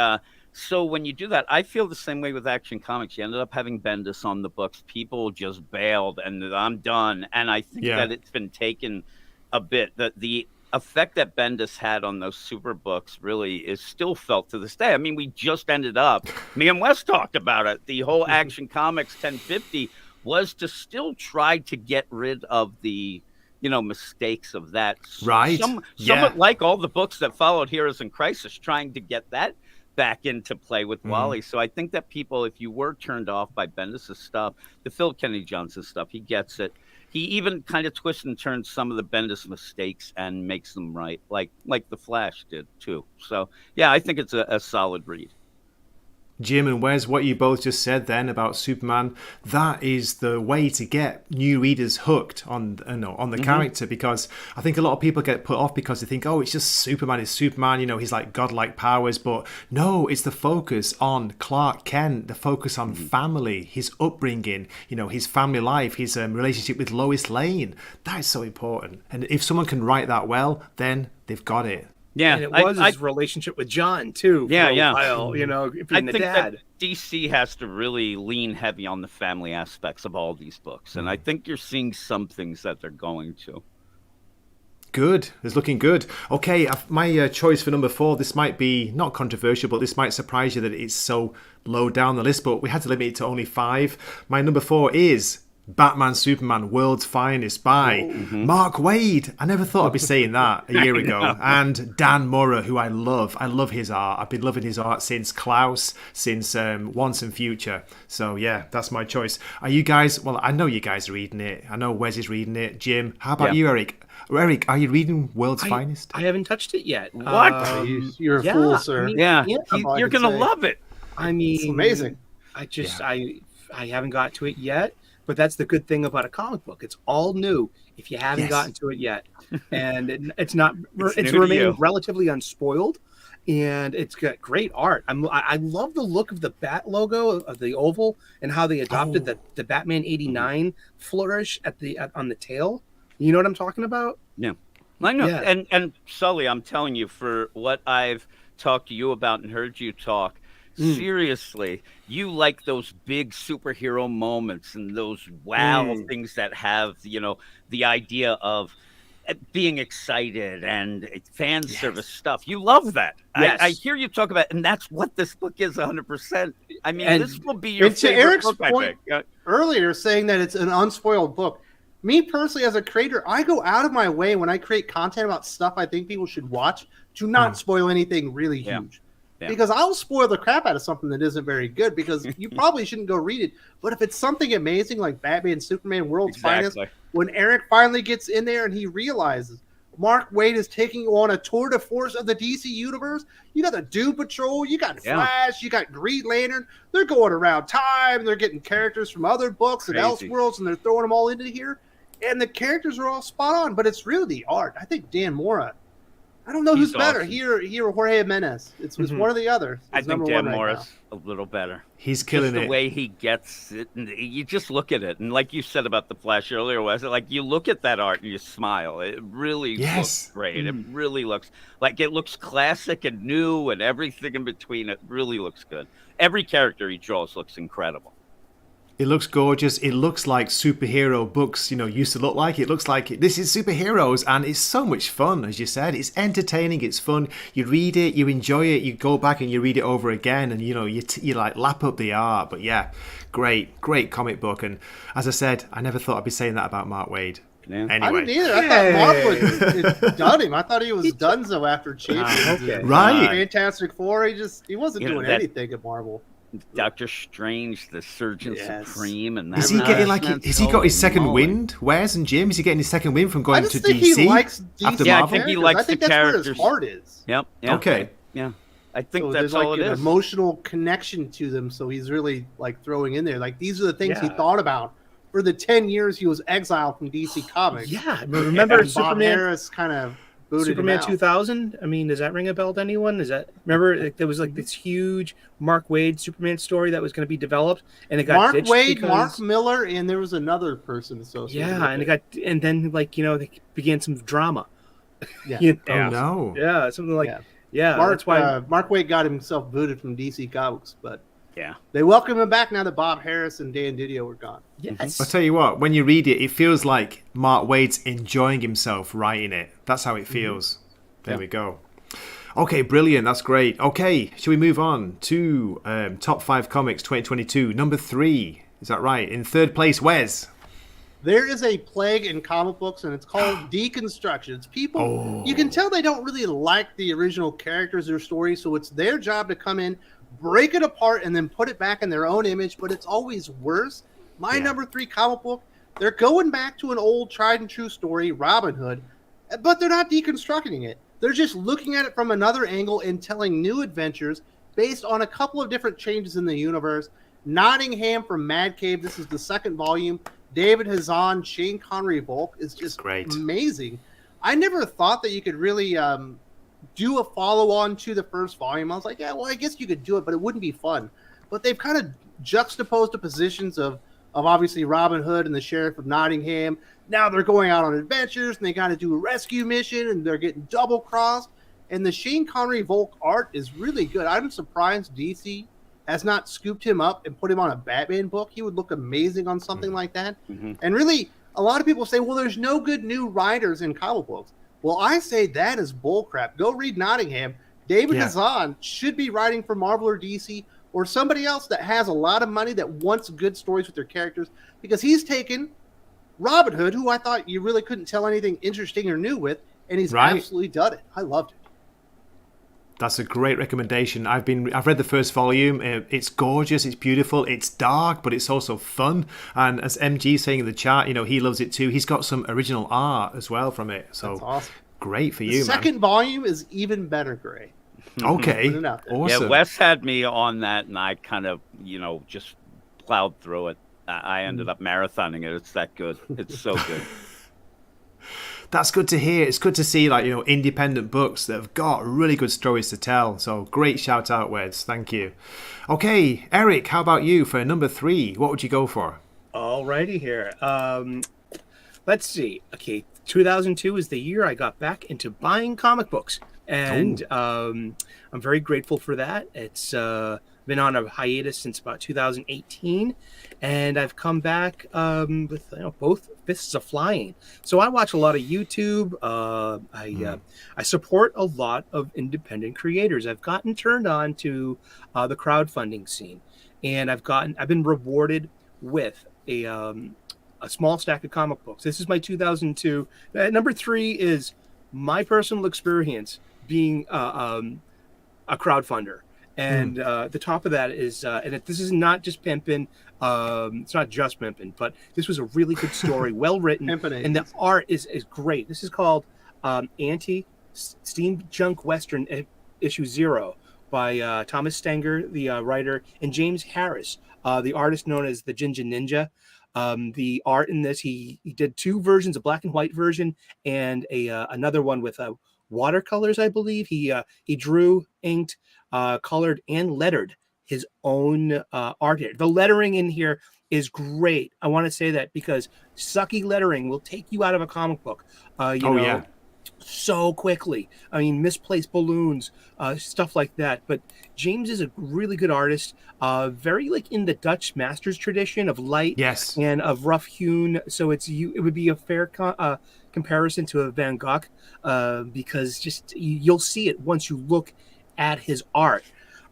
so when you do that, I feel the same way with Action Comics. You ended up having Bendis on the books. People just bailed, and I'm done. And I think that it's been taken a bit. The effect that Bendis had on those super books really is still felt to this day. I mean, we just ended up, me and Wes talked about it. The whole Action Comics 1050 was to still try to get rid of the, mistakes of that. Right. Somewhat like all the books that followed Heroes in Crisis, trying to get that back into play with Wally. So I think that people, if you were turned off by Bendis' stuff, the Phil Kennedy Johnson stuff, he gets it. He even kind of twists and turns some of the Bendis mistakes and makes them right, like the Flash did too. So yeah, I think it's a solid read. Jim and Wes, what you both just said then about Superman, that is the way to get new readers hooked on the character, because I think a lot of people get put off because they think, oh, it's just Superman, it's Superman, he's like godlike powers. But no, it's the focus on Clark Kent, the focus on family, his upbringing, his family life, his relationship with Lois Lane. That is so important. And if someone can write that well, then they've got it. Yeah, and it was his relationship with John too. For a while, being the dad. That DC has to really lean heavy on the family aspects of all these books, and I think you're seeing some things that they're going to. Good. It's looking good. Okay, my choice for number 4, this might be not controversial, but this might surprise you that it's so low down the list, but we had to limit it to only 5. My number 4 is Batman Superman World's Finest by Mark Waid. I never thought I'd be saying that a year ago. And Dan Murrah, who I love. I love his art. I've been loving his art since Klaus, since Once and Future. So yeah, that's my choice. Are you guys, well, I know you guys are reading it. I know Wes is reading it. Jim, how about you, Eric? Eric, are you reading World's Finest? I haven't touched it yet. What? You're a fool, sir. You're going to love it. I mean, it's amazing. I haven't got to it yet. But that's the good thing about a comic book. It's all new if you haven't gotten to it yet. And it's remaining relatively unspoiled. And it's got great art. I love the look of the bat logo of the oval and how they adopted the Batman 89 flourish on the tail. You know what I'm talking about? Yeah. I know. Yeah. And Sully, I'm telling you, for what I've talked to you about and heard you talk, seriously, you like those big superhero moments and those things that have, the idea of being excited and fan service stuff. You love that. Yes. I hear you talk about it, and that's what this book is 100%. I mean, this will be your favorite Eric's book, point I think. Earlier, saying that it's an unspoiled book. Me personally, as a creator, I go out of my way when I create content about stuff I think people should watch to not spoil anything really huge. Yeah. Because I'll spoil the crap out of something that isn't very good, because you probably shouldn't go read it. But if it's something amazing like Batman, Superman, World's Finest, when Eric finally gets in there and he realizes Mark Waid is taking on a tour de force of the DC universe, you got the Doom Patrol, you got Flash, you got Green Lantern. They're going around time. They're getting characters from other books and Elseworlds, and they're throwing them all into here. And the characters are all spot on, but it's really the art. I think Dan Mora. I don't know who's better, here or Jorge Jimenez. It's one or the other. I think Dan Morris a little better. He's killing the way he gets it. And you just look at it. And like you said about the Flash earlier, was it like you look at that art and you smile. It really looks great. It really looks like it looks classic and new, and everything in between. It really looks good. Every character he draws looks incredible. It looks gorgeous. It looks like superhero books, used to look like. It looks like this is superheroes, and it's so much fun, as you said. It's entertaining. It's fun. You read it, you enjoy it. You go back and you read it over again, and you like lap up the art. But yeah, great comic book. And as I said, I never thought I'd be saying that about Mark Waid. Yeah. Anyway. I didn't either. I thought Mark had done him. I thought he was donezo after Champions. Okay. Right. Fantastic Four. He wasn't doing that- anything at Marvel. Doctor Strange, the Surgeon Yes. Supreme, and that Is he getting has he got his second moly. wind? Wes and Jim, is he getting his second wind from I going just to think DC? he likes DC after Yeah, I Marvel? think he characters. likes I think the that's where characters. his heart is. Yep. Okay. Yeah. I think So that's there's like all it an is. emotional connection to them, so he's really like throwing in there. Like these are the things he Yeah. thought about for the 10 years he was exiled from DC Comics. Yeah, remember And Bob Superman? Harris kind of booted Superman him out. 2000. I mean, does that ring a bell to anyone? Remember there was like this huge Mark Waid Superman story that was going to be developed, and it got Mark ditched Waid, because- Mark Miller, and there was another person associated. Yeah, and with and then they began some drama. Yeah. You Oh know? no. Yeah, something like Yeah. Mark, that's why. Mark Waid got himself booted from DC Comics, but Yeah. they welcome him back now that Bob Harris and Dan Didio were gone. Yes. I'll tell you what, when you read it, it feels like Mark Waid's enjoying himself writing it. That's how it feels. There we go. Okay, brilliant. That's great. Okay, shall we move on to Top 5 Comics 2022, number 3. Is that right? In third place, Wes. There is a plague in comic books, and it's called deconstruction. It's people, you can tell they don't really like the original characters or stories, so it's their job to come in, break it apart, and then put it back in their own image, but it's always worse. My number 3 comic book, they're going back to an old tried and true story, Robin Hood, but they're not deconstructing it. They're just looking at it from another angle and telling new adventures based on a couple of different changes in the universe. Nottingham from Mad Cave, this is the second volume. David Hazan, Shane Connery Volk is just Great. amazing. I never thought that you could really do a follow-on to the first volume. I was like, yeah, well, I guess you could do it, but it wouldn't be fun. But they've kind of juxtaposed the positions of obviously Robin Hood and the Sheriff of Nottingham. Now they're going out on adventures, and they got to do a rescue mission, and they're getting double-crossed. And the Shane Connery Volk art is really good. I'm surprised DC has not scooped him up and put him on a Batman book. He would look amazing on something like that. Mm-hmm. And really, a lot of people say, well, there's no good new writers in comic books. Well, I say that is bullcrap. Go read Nottingham. David Hazan should be writing for Marvel or DC or somebody else that has a lot of money that wants good stories with their characters, because he's taken Robin Hood, who I thought you really couldn't tell anything interesting or new with, and he's absolutely done it. I loved it. That's a great recommendation. I've read the first volume. It's gorgeous. It's beautiful. It's dark, but it's also fun. And as MG saying in the chat, he loves it too. He's got some original art as well from it. So That's awesome. Great for The you, second volume is even better, Gray. Okay. Put it out there. Awesome. Yeah, Wes had me on that, and I kind of, just plowed through it. I ended up marathoning it. It's that good. It's so good. That's good to hear. It's good to see, independent books that have got really good stories to tell. So great shout out, Wes. Thank you. Okay, Eric, how about you for number 3? What would you go for? Alrighty here. Let's see. Okay, 2002 is the year I got back into buying comic books, and I'm very grateful for that. It's been on a hiatus since about 2018, and I've come back with both fists of flying. So I watch a lot of YouTube. I support a lot of independent creators. I've gotten turned on to the crowdfunding scene, and I've been rewarded with a small stack of comic books. This is my 2002. Number 3 is my personal experience being a crowdfunder. And the top of that is, this is not just pimping. It's not just pimping, but this was a really good story, well written, and the art is great. This is called Anti-Steampunk Western Issue 0 by Thomas Stenger, the writer, and James Harris, the artist known as the Ginger Ninja. The art in this, he did 2 versions, a black and white version and another one with watercolors, I believe. He drew, inked, colored, and lettered his own art here. The lettering in here is great. I want to say that because sucky lettering will take you out of a comic book. so quickly. I mean, misplaced balloons, stuff like that. But James is a really good artist, very like in the Dutch masters tradition of light Yes. and of rough hewn. So it would be a fair comparison to a Van Gogh, because just you'll see it once you look at his art.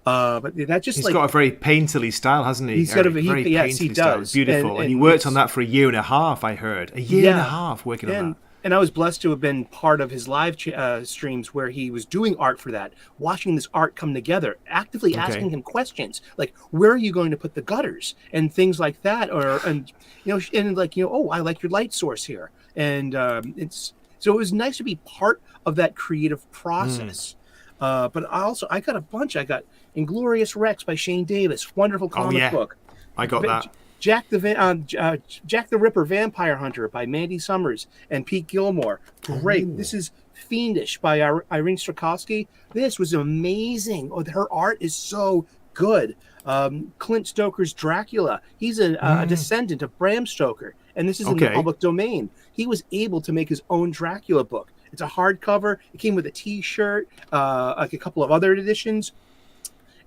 But that just He's got a very painterly style, hasn't he? He's got a very yes, he painterly style. does. Beautiful. And he worked on that for a year and a half, I heard. A year and a half working on that. And I was blessed to have been part of his live streams where he was doing art for that, watching this art come together, actively asking him questions like, "Where are you going to put the gutters?" and things like that, and oh, I like your light source here, and it was nice to be part of that creative process. But I got a bunch. I got Inglorious Rex by Shane Davis, wonderful comic book. I got that. Jack the Ripper Vampire Hunter by Mandy Summers and Pete Gilmore. Great. Ooh. This is Fiendish by Irene Strakowski. This was amazing. Oh, her art is so good. Clint Stoker's Dracula. He's a descendant of Bram Stoker, and this is in the public domain. He was able to make his own Dracula book. It's a hardcover. It came with a T-shirt, like a couple of other editions.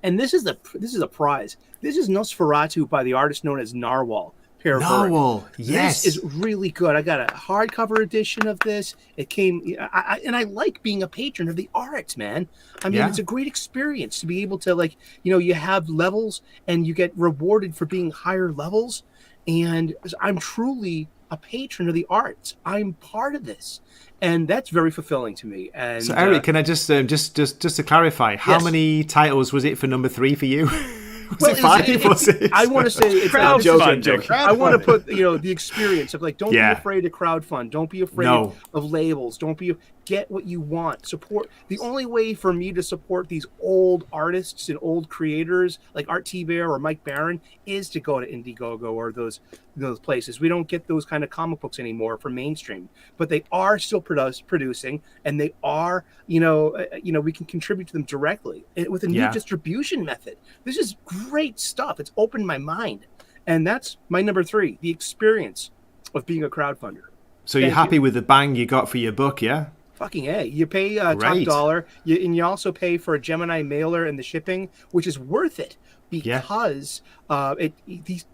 And this is a prize. This is Nosferatu by the artist known as Narwhal. Narwhal, yes. This is really good. I got a hardcover edition of this. It came, and I like being a patron of the arts, man. I mean, it's a great experience to be able to, like, you have levels and you get rewarded for being higher levels. And I'm truly a patron of the arts. I'm part of this. And that's very fulfilling to me. And so, Eric, can I just to clarify, how many titles was it for number 3 for you? Was it 5 or 6? I want to say it's crowdfunding. I want to put the experience of, like, don't be afraid to crowdfund. Don't be afraid of labels. Don't be get what you want. Support. The only way for me to support these old artists and old creators like Art T. Bear or Mike Barron is to go to Indiegogo or those places. We don't get those kind of comic books anymore for mainstream, but they are still producing, and they are, we can contribute to them directly with a new distribution method. This is great stuff. It's opened my mind, and that's my number 3, the experience of being a crowdfunder. So you're happy with the bang you got for your book, yeah? Fucking A. You pay top dollar, and you also pay for a Gemini mailer and the shipping, which is worth it because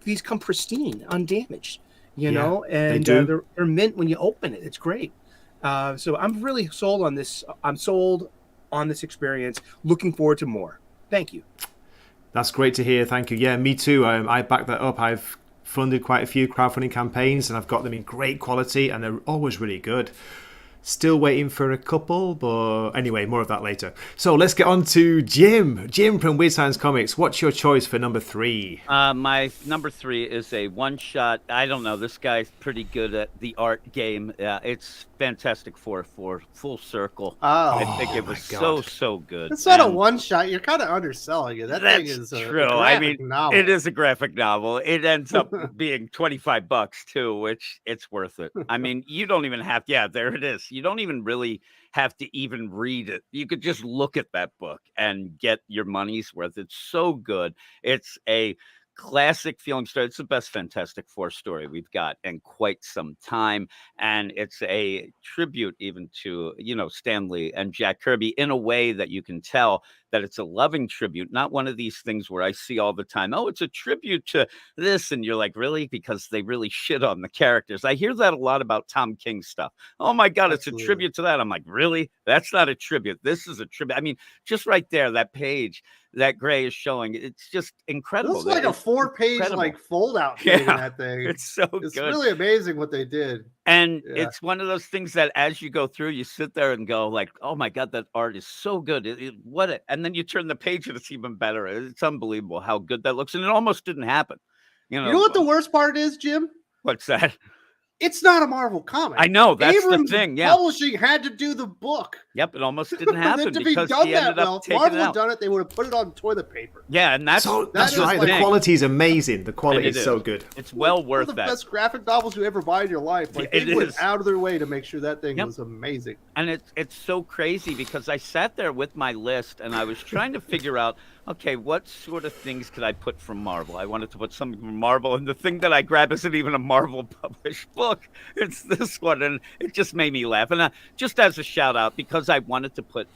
these come pristine, undamaged, and they're mint when you open it. It's great. So I'm really sold on this. I'm sold on this experience. Looking forward to more. Thank you. That's great to hear. Thank you. Yeah, me too. I back that up. I've funded quite a few crowdfunding campaigns, and I've got them in great quality, and they're always really good. Still waiting for a couple, but anyway, more of that later. So let's get on to Jim. Jim from Weird Science Comics. What's your choice for number 3? My number 3 is a one-shot. I don't know. This guy's pretty good at the art game. It's Fantastic Four Full Circle. Oh, I think it was so good. It's not a one-shot. You're kind of underselling it. That thing is true. A graphic novel. It is a graphic novel. It ends up being $25 too, which it's worth it. I mean, you don't even have. Yeah, there it is. You don't even really have to even read it. You could just look at that book and get your money's worth. It's so good. It's a classic feeling story. It's the best Fantastic Four story we've got in quite some time, and it's a tribute even to Stan Lee and Jack Kirby in a way that you can tell that it's a loving tribute, not one of these things where I see all the time, oh, it's a tribute to this, and you're like, really? Because they really shit on the characters. I hear that a lot about Tom King stuff. Oh my God, Absolutely. It's a tribute to that. I'm like, really? That's not a tribute. This is a tribute. I mean, just right there, that page that Gray is showing, it's just incredible. It's like a 4-page like fold-out thing in that thing. It's so good. It's really amazing what they did. And it's one of those things that as you go through, you sit there and go like, oh my God, that art is so good. And then you turn the page and it's even better. It's unbelievable how good that looks. And it almost didn't happen. You know what the worst part is, Jim? What's that? It's not a Marvel comic. I know, that's Abrams the thing. Yeah, publishing had to do the book. Yep, it almost didn't happen to because be done he that ended well. up taking Marvel it out. had done it; they would have put it on toilet paper. Yeah, and that's right. the The quality is amazing. The quality is so good. It's well worth one that. of the best graphic novels you ever buy in your life. Like they went out of their way to make sure that thing was amazing. And it's so crazy because I sat there with my list and I was trying to figure out okay, what sort of things could I put from Marvel? I wanted to put something from Marvel, and the thing that I grab isn't even a Marvel published book. It's this one, and it just made me laugh. And just as a shout out, because I wanted to put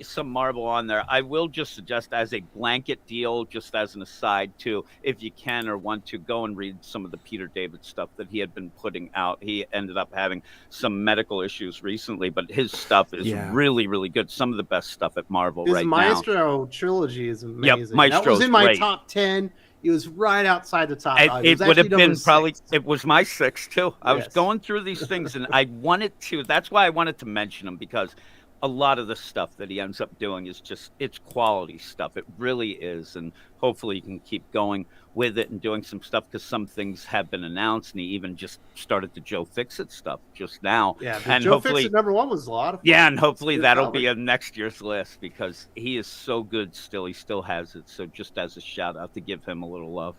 some Marvel on there, I will just suggest as a blanket deal, just as an aside, too, if you can or want to go and read some of the Peter David stuff that he had been putting out. He ended up having some medical issues recently, but his stuff is Yeah. really, really good. Some of the best stuff at Marvel His right now. Maestro trilogy is amazing. That Maestro's was in my great. top 10. It was right outside the top 5. It would have been probably, 6. it was my 6 too. I was Yes. going through these things and I wanted to, that's why I wanted to mention them, because a lot of the stuff that he ends up doing is just, it's quality stuff. It really is. And hopefully you can keep going with it and doing some stuff, because some things have been announced, and he even just started the Joe Fixit stuff just now. Yeah, and Joe hopefully, Fixit #1 was a lot of fun. yeah, and hopefully Good that'll cover. be on next year's list, because he is so good still. He still has it. So just as a shout out to give him a little love.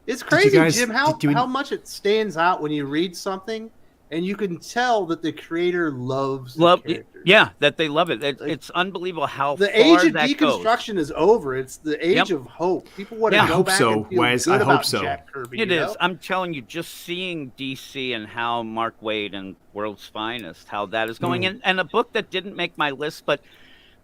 It's you crazy, guys- Jim, how did you- how much it stands out when you read something and you can tell that the creator loves the character. Yeah, that they love it. It's unbelievable how The far age of that deconstruction is over. It's the age Yep. of hope. People want to Yeah. I go hope back so, and feel Wes. good I hope about so. Jack Kirby. It you is. know? I'm telling you, just seeing DC and how Mark Waid and World's Finest, how that is going. And a book that didn't make my list, but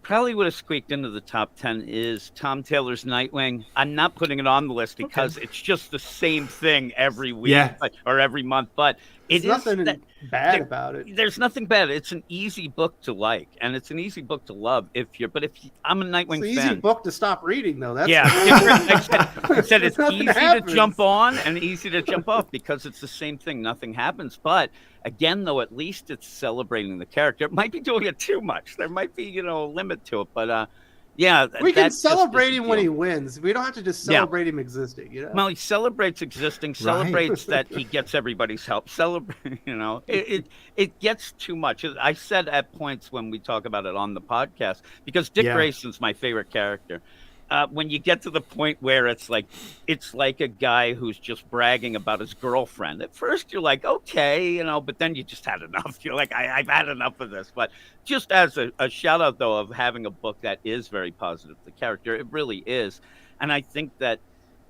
probably would have squeaked into the top 10 is Tom Taylor's Nightwing. I'm not putting it on the list because it's just the same thing every week Yeah. or every month. But There's it is nothing that, bad about it. there's nothing bad. It's an easy book to like, and it's an easy book to love. I'm a Nightwing It's an fan. easy book to stop reading, though. That's Yeah, I said it's Nothing easy happens. to jump on and easy to jump off because it's the same thing. Nothing happens. But again, though, at least it's celebrating the character. It might be doing it too much. There might be, a limit to it. But yeah, we can that just celebrate is him the when he deal. wins. We don't have to just Yeah. celebrate him existing. You know. Well, he celebrates existing, celebrates that he gets everybody's help. Celebrate, it gets too much. I said at points when we talk about it on the podcast, because Dick Yeah. Grayson's my favorite character. When you get to the point where it's like a guy who's just bragging about his girlfriend. At first, you're like, okay, but then you just had enough. You're like, I've had enough of this. But just as a shout out, though, of having a book that is very positive, the character, it really is. And I think that,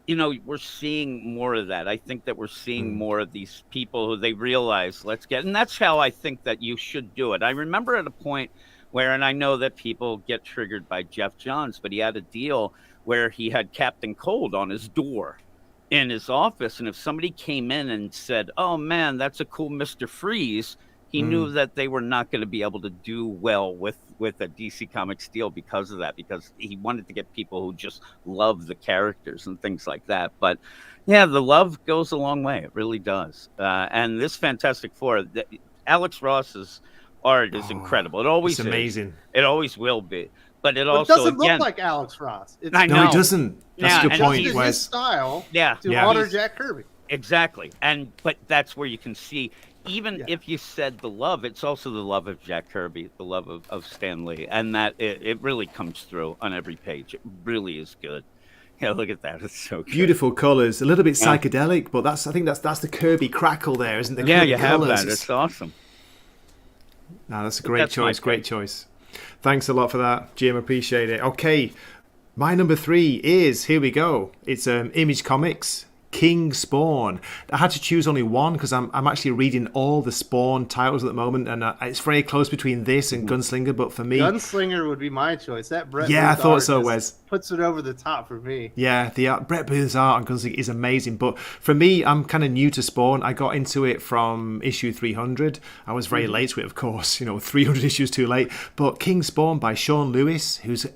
we're seeing more of that. I think that we're seeing more of these people who they realize, and that's how I think that you should do it. I remember at a point where, and I know that people get triggered by Jeff Johns, but he had a deal where he had Captain Cold on his door in his office. And if somebody came in and said, oh man, that's a cool Mr. Freeze, he knew that they were not going to be able to do well with a DC Comics deal because of that, because he wanted to get people who just love the characters and things like that. But yeah, the love goes a long way. It really does. And this Fantastic Four, Alex Ross's art is incredible. It always It's amazing. is. It always will be. But it But it also, doesn't again, look like Alex Ross. It's I No, know. it doesn't. That's Yeah, a good and point, he's- his Wes. style yeah, to Yeah. honor he's- Jack Kirby. exactly. But that's where you can see, even Yeah. if you said the love, it's also the love of Jack Kirby, the love of Stan Lee, and that it really comes through on every page. It really is good. Yeah, look at that. It's so good. Beautiful colours, a little bit Yeah. psychedelic, but I think that's the Kirby crackle there, isn't it? Yeah, Kirby you have colours. that. It's awesome. No, that's a great That's my choice. Great pick. choice. Thanks a lot for that, Jim. Appreciate it. Okay, my number 3 is, here we go. It's Image Comics, King Spawn. I had to choose only one because I'm actually reading all the Spawn titles at the moment, and it's very close between this and Gunslinger. But for me, Gunslinger would be my choice. That Brett Yeah, I Booth thought art so, just Wes. puts it over the top for me. yeah, the Brett Booth's art on Gunslinger is amazing. But for me, I'm kind of new to Spawn. I got into it from issue 300. I was very late to it, of course. 300 issues too late. But King Spawn by Sean Lewis, who's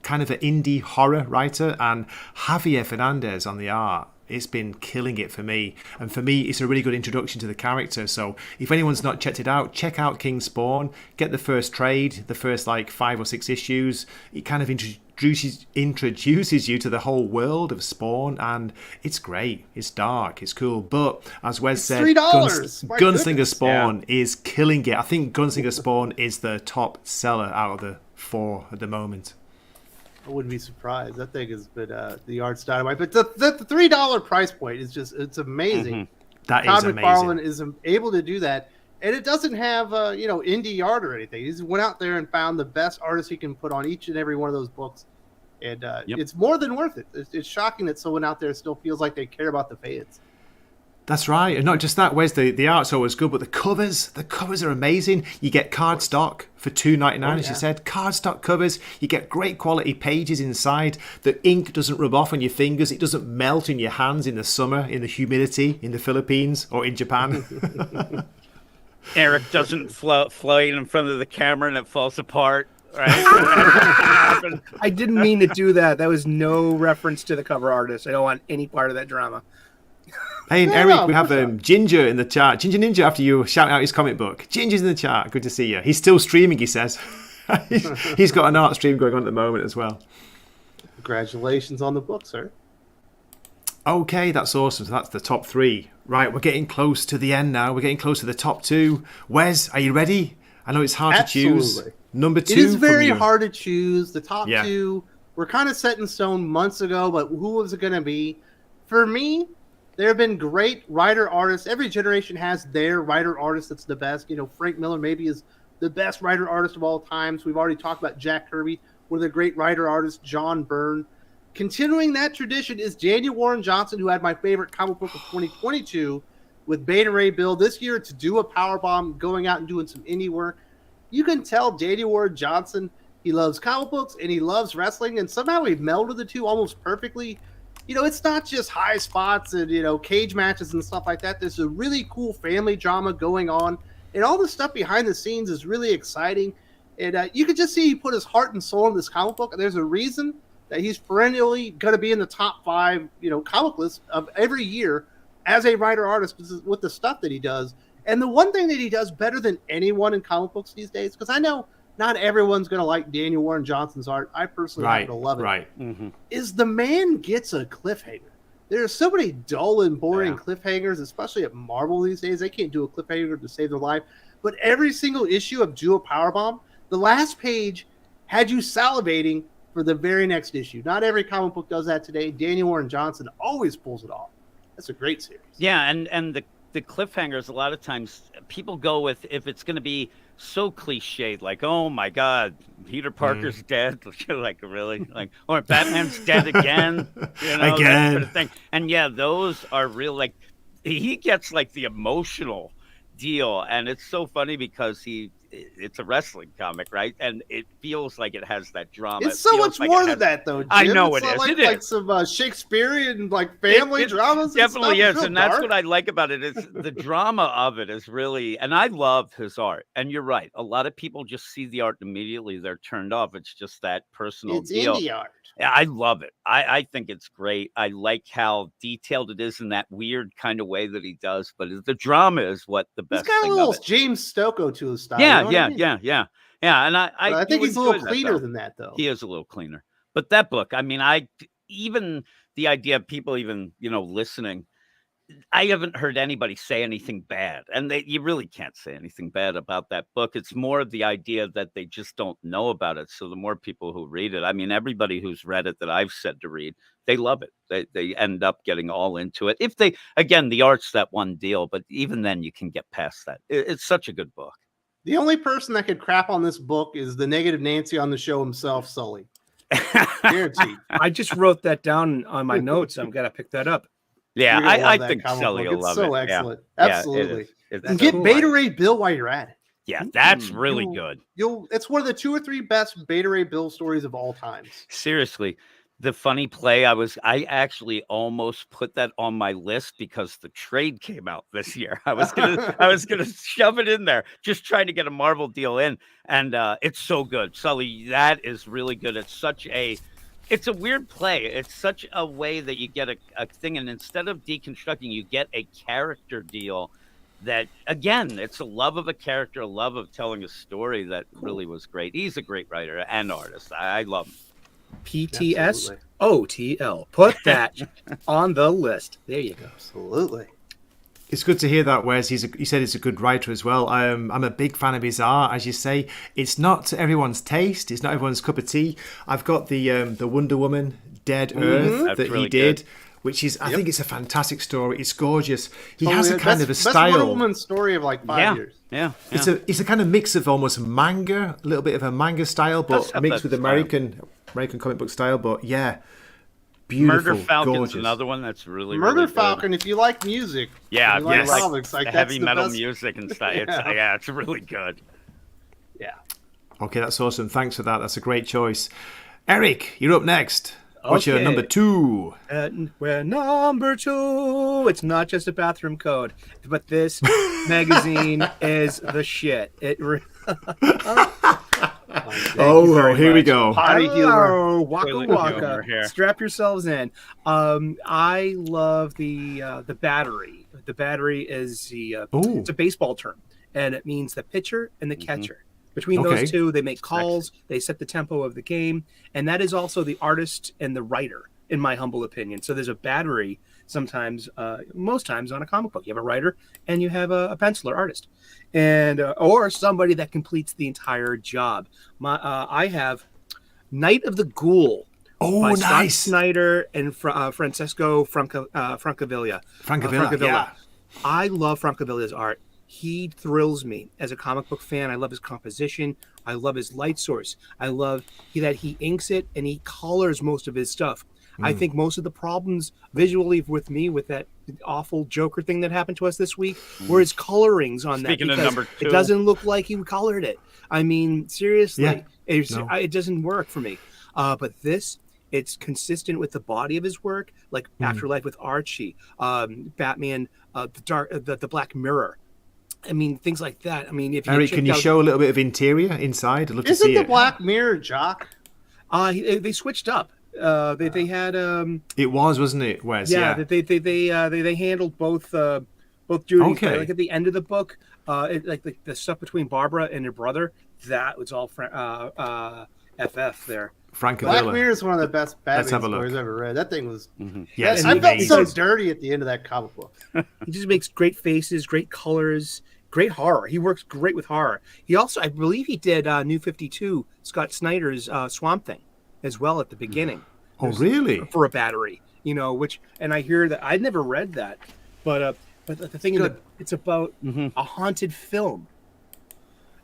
kind of an indie horror writer, and Javier Fernandez on the art. It's been killing it for me. And for me, it's a really good introduction to the character. So if anyone's not checked it out, check out King Spawn. Get the first trade, the first 5 or 6 issues. It kind of introduces you to the whole world of Spawn, and it's great. It's dark. It's cool. But as Wes said, $3. My Gunslinger goodness. Spawn is killing it. I think Gunslinger Spawn is the top seller out of the 4 at the moment. I wouldn't be surprised. That thing has been the art's dynamite. But the $3 price point is it's amazing. That Todd is amazing. McFarlane is able to do that. And it doesn't have indie art or anything. He's went out there and found the best artists he can put on each and every one of those books And Yep. it's more than worth it. It's shocking that someone out there still feels like they care about the fans. That's right, and not just that. Where's the art's always good, but the covers are amazing. You get cardstock for $2.99, as you said. Cardstock covers. You get great quality pages inside. The ink doesn't rub off on your fingers. It doesn't melt in your hands in the summer, in the humidity, in the Philippines or in Japan. Eric doesn't float in front of the camera and it falls apart. Right? I didn't mean to do that. That was no reference to the cover artist. I don't want any part of that drama. Hey, and No, Eric, no, we have of course not. Ginger in the chat. Ginger Ninja, after you shout out his comic book. Ginger's in the chat. Good to see you. He's still streaming, he says. He's got an art stream going on at the moment as well. Congratulations on the book, sir. Okay, that's awesome. So that's the top 3. Right, we're getting close to the end now. We're getting close to the top 2. Wes, are you ready? I know it's hard to choose. Absolutely. Number 2. It is very from you. hard to choose. The top Yeah. 2 were kind of set in stone months ago, but who was it going to be? For me, there have been great writer-artists. Every generation has their writer-artist that's the best. Frank Miller maybe is the best writer-artist of all times. We've already talked about Jack Kirby, one of the great writer-artists, John Byrne. Continuing that tradition is Daniel Warren Johnson, who had my favorite comic book of 2022 with Beta Ray Bill. This year, to do a powerbomb, going out and doing some indie work. You can tell Daniel Warren Johnson, he loves comic books and he loves wrestling, and somehow we've melded the two almost perfectly. It's not just high spots and, cage matches and stuff like that. There's a really cool family drama going on, and all the stuff behind the scenes is really exciting. And you can just see he put his heart and soul in this comic book. And there's a reason that he's perennially going to be in the top 5, comic list of every year as a writer-artist with the stuff that he does. And the one thing that he does better than anyone in comic books these days, because I know not everyone's going to like Daniel Warren Johnson's art. I personally happen to love it. Right. Mm-hmm. Is the man gets a cliffhanger. There are so many dull and boring cliffhangers, especially at Marvel these days. They can't do a cliffhanger to save their life. But every single issue of Do a Powerbomb, the last page had you salivating for the very next issue. Not every comic book does that today. Daniel Warren Johnson always pulls it off. That's a great series. Yeah, and the cliffhangers, a lot of times people go with, if it's going to be so cliched, like, oh my God, Peter Parker's dead. Like, really? Like, or Batman's dead again. That sort of thing. And yeah, those are real. Like, he gets like the emotional deal, and it's so funny because it's a wrestling comic, right? And it feels like it has that drama. It's so much more than that, though, Jim. I know it's it is. Like, It like is. some Shakespearean family dramas. Definitely and is, stuff. and that's what I like about it. Is the drama of it is really, and I love his art. And you're right, a lot of people just see the art immediately; they're turned off. It's just that personal It's deal. indie art. Yeah, I love it. I think it's great. I like how detailed it is in that weird kind of way that he does. But the drama is what the best He's got a thing little of it. James Stocco to his style. Yeah, you know what I mean? yeah. And But I think do he's a little enjoy that, cleaner though. than that, though. He is a little cleaner. But that book, I mean, even the idea of people even, listening, I haven't heard anybody say anything bad. And you really can't say anything bad about that book. It's more of the idea that they just don't know about it. So the more people who read it, I mean, everybody who's read it that I've said to read, they love it. They end up getting all into it. Again, the art's that one deal, but even then you can get past that. It's such a good book. The only person that could crap on this book is the negative Nancy on the show himself, Sully. Guaranteed. I just wrote that down on my notes. I'm gonna pick that up. Yeah, You're gonna love I that think comic Sully book. will It's love so it. Yeah. excellent. Yeah, it Absolutely. is. It's And so get cool. Beta Ray Bill while you're at it. Yeah, that's really good. It's one of the 2 or 3 best Beta Ray Bill stories of all times. Seriously, the funny play, I actually almost put that on my list because the trade came out this year. I was gonna shove it in there, just trying to get a Marvel deal in, and it's so good. Sully, that is really good. It's a weird play. It's such a way that you get a thing, and instead of deconstructing, you get a character deal that, again, it's a love of a character, a love of telling a story that really was great. He's a great writer and artist. I love him. PTS OTL. Put that on the list. There you go. Absolutely. It's good to hear that, Wes. He said he's a good writer as well. I'm a big fan of his art, as you say. It's not everyone's taste. It's not everyone's cup of tea. I've got the Wonder Woman Dead Earth That's that really he did. good. which is, I think it's a fantastic story. It's gorgeous. He Oh, has yeah, a kind best- of a best style. Wonder Woman story of like 5 years. Yeah. It's a kind of mix of almost manga, a little bit of a manga style, Does but have mixed that with American comic book style. But yeah, beautiful, Murder Falcon's gorgeous. another one that's really Murder really good. Falcon, if you like music, Yeah, if you like if you like comics, like the that's heavy the metal best. music and stuff. Yeah. It's really good. Okay, that's awesome. Thanks for that. That's a great choice. Eric, you're up next. What's your Okay. number 2? We're number 2. It's not just a bathroom code, but this magazine is the shit. Oh, here we go. Potty humor. Waka Toilet waka. humor here. Strap yourselves in. I love the battery. The battery is it's a baseball term, and it means the pitcher and the catcher. Between Okay. those two, they make calls, they set the tempo of the game, and that is also the artist and the writer, in my humble opinion. So there's a battery sometimes, most times on a comic book. You have a writer and you have a penciler artist, and or somebody that completes the entire job. I have Night of the Ghoul. Oh, By Scott nice. Snyder and Francesco Francavilla. Francavilla, yeah. I love Francavilla's art. He thrills me as a comic book fan. I love his composition. I love his light source. I love that he inks it and he colors most of his stuff. I think most of the problems visually with me with that awful Joker thing that happened to us this week were his colorings on Speaking that. of because number 2. it doesn't look like he colored it. I mean, seriously, Yeah. no. It doesn't work for me. But this, it's consistent with the body of his work, like Afterlife with Archie, Batman, the Black Mirror. I mean, things like that. I mean, if you Eric, can you checked out- show a little bit of interior inside? I'd love to Isn't see the it. Black Mirror Jock? they switched up. They had It was, wasn't it, Wes? yeah. They handled both duties. Okay. Like at the end of the book, like the stuff between Barbara and her brother, that was all FF there. Francavilla. Black Mirror is one of the best Let's have Batman a look. stories I've ever read. That thing was. Yes, And I he felt amazing. so dirty at the end of that comic book. He just makes great faces, great colors, great horror. He works great with horror. He also, I believe, he did New 52, Scott Snyder's Swamp Thing, as well at the beginning. Oh, really? For a battery, which, and I hear that I'd never read that, but the thing is, it's about a haunted film,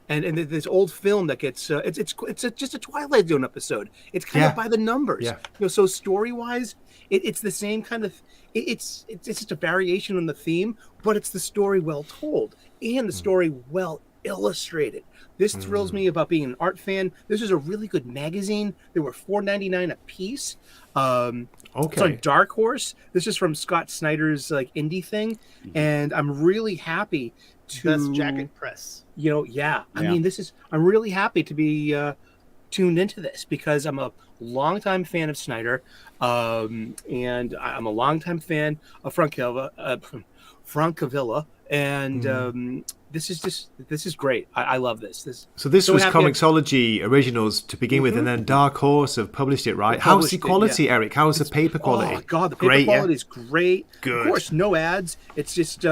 and this old film that gets it's just a Twilight Zone episode. It's kind of by the numbers, Yeah. So story wise, it's the same kind of. It's just a variation on the theme, but it's the story well told and the story well illustrated. This thrills me about being an art fan. This is a really good magazine. They were $4.99 a piece. It's on Dark Horse. This is from Scott Snyder's like indie thing, and I'm really happy to Best jacket press. I mean, I'm really happy to be tuned into this because I'm a longtime fan of Snyder, and I'm a longtime fan of Francavilla, and this is great. I love this. So this was happy Comixology Originals to begin with, and then Dark Horse have published it, right? How's the quality, Eric? How's the paper quality? Oh God, the paper quality is great. Good. Of course, no ads. It's just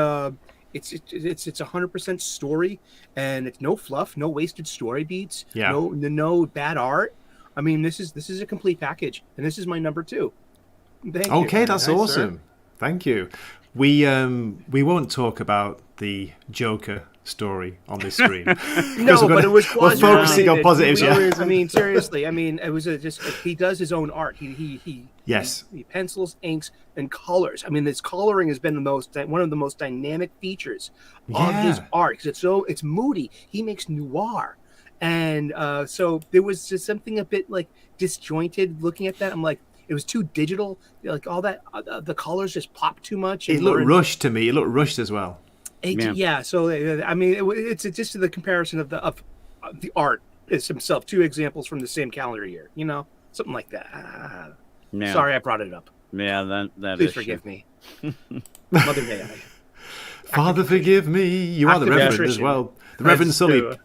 it's 100% story, and it's no fluff, no wasted story beats, no bad art. I mean, this is a complete package, and this is my number 2. Thank you. Okay, that's Nice, awesome. sir. Thank you. We won't talk about the Joker story on this stream. No, but it was we're focusing on quasi-related. positives. Yeah. I mean, seriously. I mean, it was just he does his own art. He pencils, inks, and colors. I mean, this coloring has been one of the most dynamic features of his art because it's moody. He makes noir, and so there was just something a bit like disjointed looking at that. I'm like, it was too digital. Like all that, the colors just popped too much. It looked rushed to me. It looked rushed as well. So I mean, it's just the comparison of the art is himself. 2 examples from the same calendar year, something like that. Sorry, I brought it up. Yeah, that Please is forgive me, Mother May I. Father, forgive me. You are the Reverend as well. The Reverend Sully.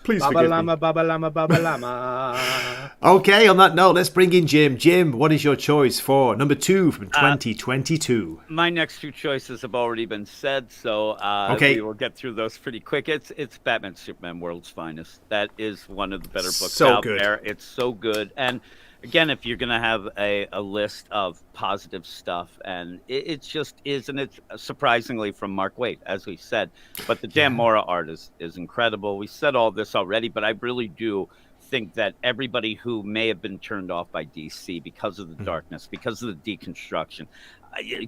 Please Baba forgive Lama, me. Baba Lama, Baba Lama. Okay, on that note, let's bring in Jim. Jim, what is your choice for number 2 from 2022? My next 2 choices have already been said, so we will get through those pretty quick. It's Batman Superman World's Finest. That is one of the better books out there. It's so good. And again, if you're going to have a list of positive stuff, and it just is, and it's surprisingly from Mark Waid, as we said, but the Dan Mora art is incredible. We said all this already, but I really do think that everybody who may have been turned off by DC because of the darkness, because of the deconstruction,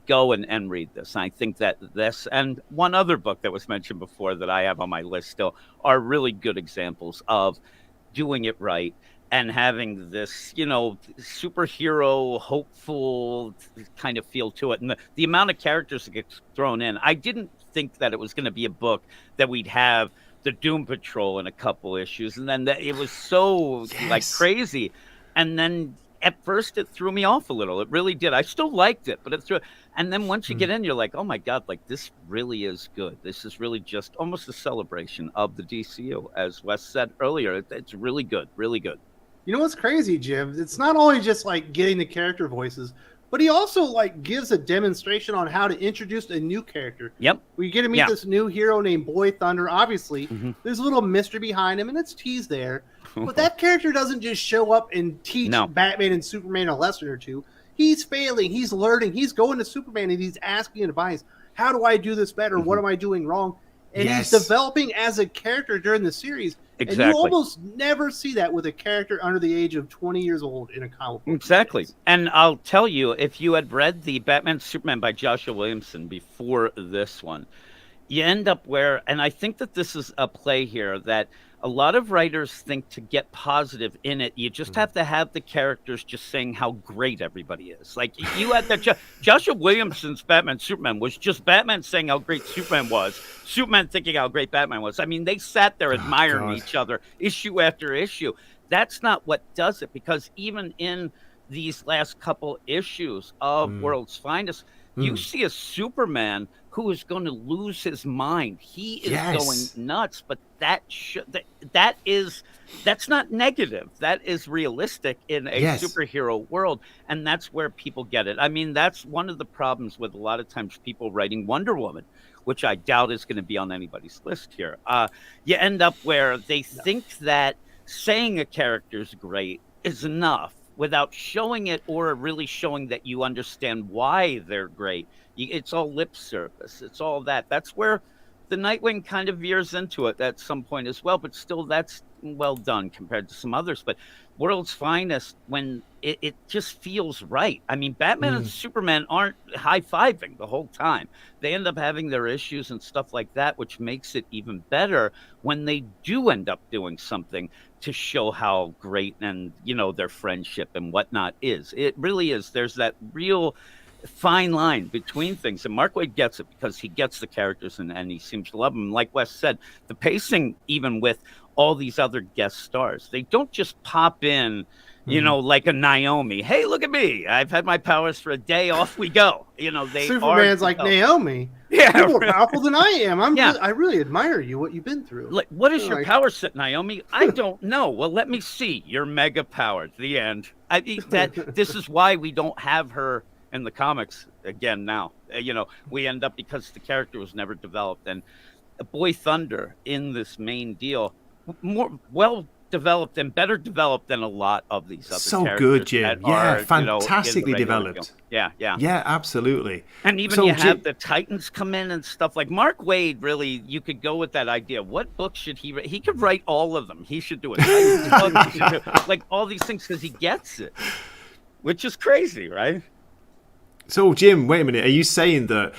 go and read this. And I think that this and one other book that was mentioned before that I have on my list still are really good examples of doing it right and having this, superhero, hopeful kind of feel to it. And the amount of characters that gets thrown in, I didn't think that it was going to be a book that we'd have the Doom Patrol in a couple issues, and then it was so like crazy, and then at first it threw me off a little. It really did. I still liked it, but it threw. And then once you get in, you're like, oh my god, like this really is good. This is really just almost a celebration of the DCU, as Wes said earlier. It's really good, really good. You know what's crazy, Jim? It's not only just like getting the character voices, but he also like gives a demonstration on how to introduce a new character. Yep. We get to meet this new hero named Boy Thunder. Obviously, there's a little mystery behind him, and it's teased there. But that character doesn't just show up and teach Batman and Superman a lesson or two. He's failing. He's learning. He's going to Superman, and he's asking advice. How do I do this better? What am I doing wrong? And he's developing as a character during the series. Exactly. And you almost never see that with a character under the age of 20 years old in a comic book. Exactly. And I'll tell you, if you had read the Batman Superman by Joshua Williamson before this one, you end up where, and I think that this is a play here, that a lot of writers think to get positive in it, you just have to have the characters just saying how great everybody is. Like you had that Joshua Williamson's Batman Superman was just Batman saying how great Superman was, Superman thinking how great Batman was. I mean, they sat there admiring each other issue after issue. That's not what does it, because even in these last couple issues of World's Finest, you see a Superman who is going to lose his mind. He is going nuts, but that's not negative. That is realistic in a superhero world, and that's where people get it. I mean, that's one of the problems with a lot of times people writing Wonder Woman, which I doubt is going to be on anybody's list here. You end up where they think that saying a character's great is enough without showing it or really showing that you understand why they're great. It's all lip service. It's all that. That's where the Nightwing kind of veers into it at some point as well, but still that's well done compared to some others. But World's Finest, when it just feels right. I mean, Batman and Superman aren't high-fiving the whole time. They end up having their issues and stuff like that, which makes it even better when they do end up doing something to show how great and, their friendship and whatnot is. It really is. There's that real fine line between things, and Mark Waid gets it because he gets the characters and he seems to love them. Like Wes said, the pacing, even with all these other guest stars, they don't just pop in, like a Naomi. Hey, look at me! I've had my powers for a day. Off we go. Superman's like Naomi. Yeah, you're more powerful than I am. I really admire you. What you've been through. Like, what is your power set, Naomi? I don't know. Well, let me see. You're mega powered. The end. I think that this is why we don't have her in the comics again now. We end up because the character was never developed, and Boy Thunder in this main deal more well developed and better developed than a lot of these other characters. So good, Jim. Fantastically developed. Yeah, absolutely. And even you have the Titans come in and stuff. Like Mark Waid, really, you could go with that idea. What book should he write? He could write all of them. He should do it. He should do, like all these things, because he gets it, which is crazy, right? So, Jim, wait a minute. Are you saying that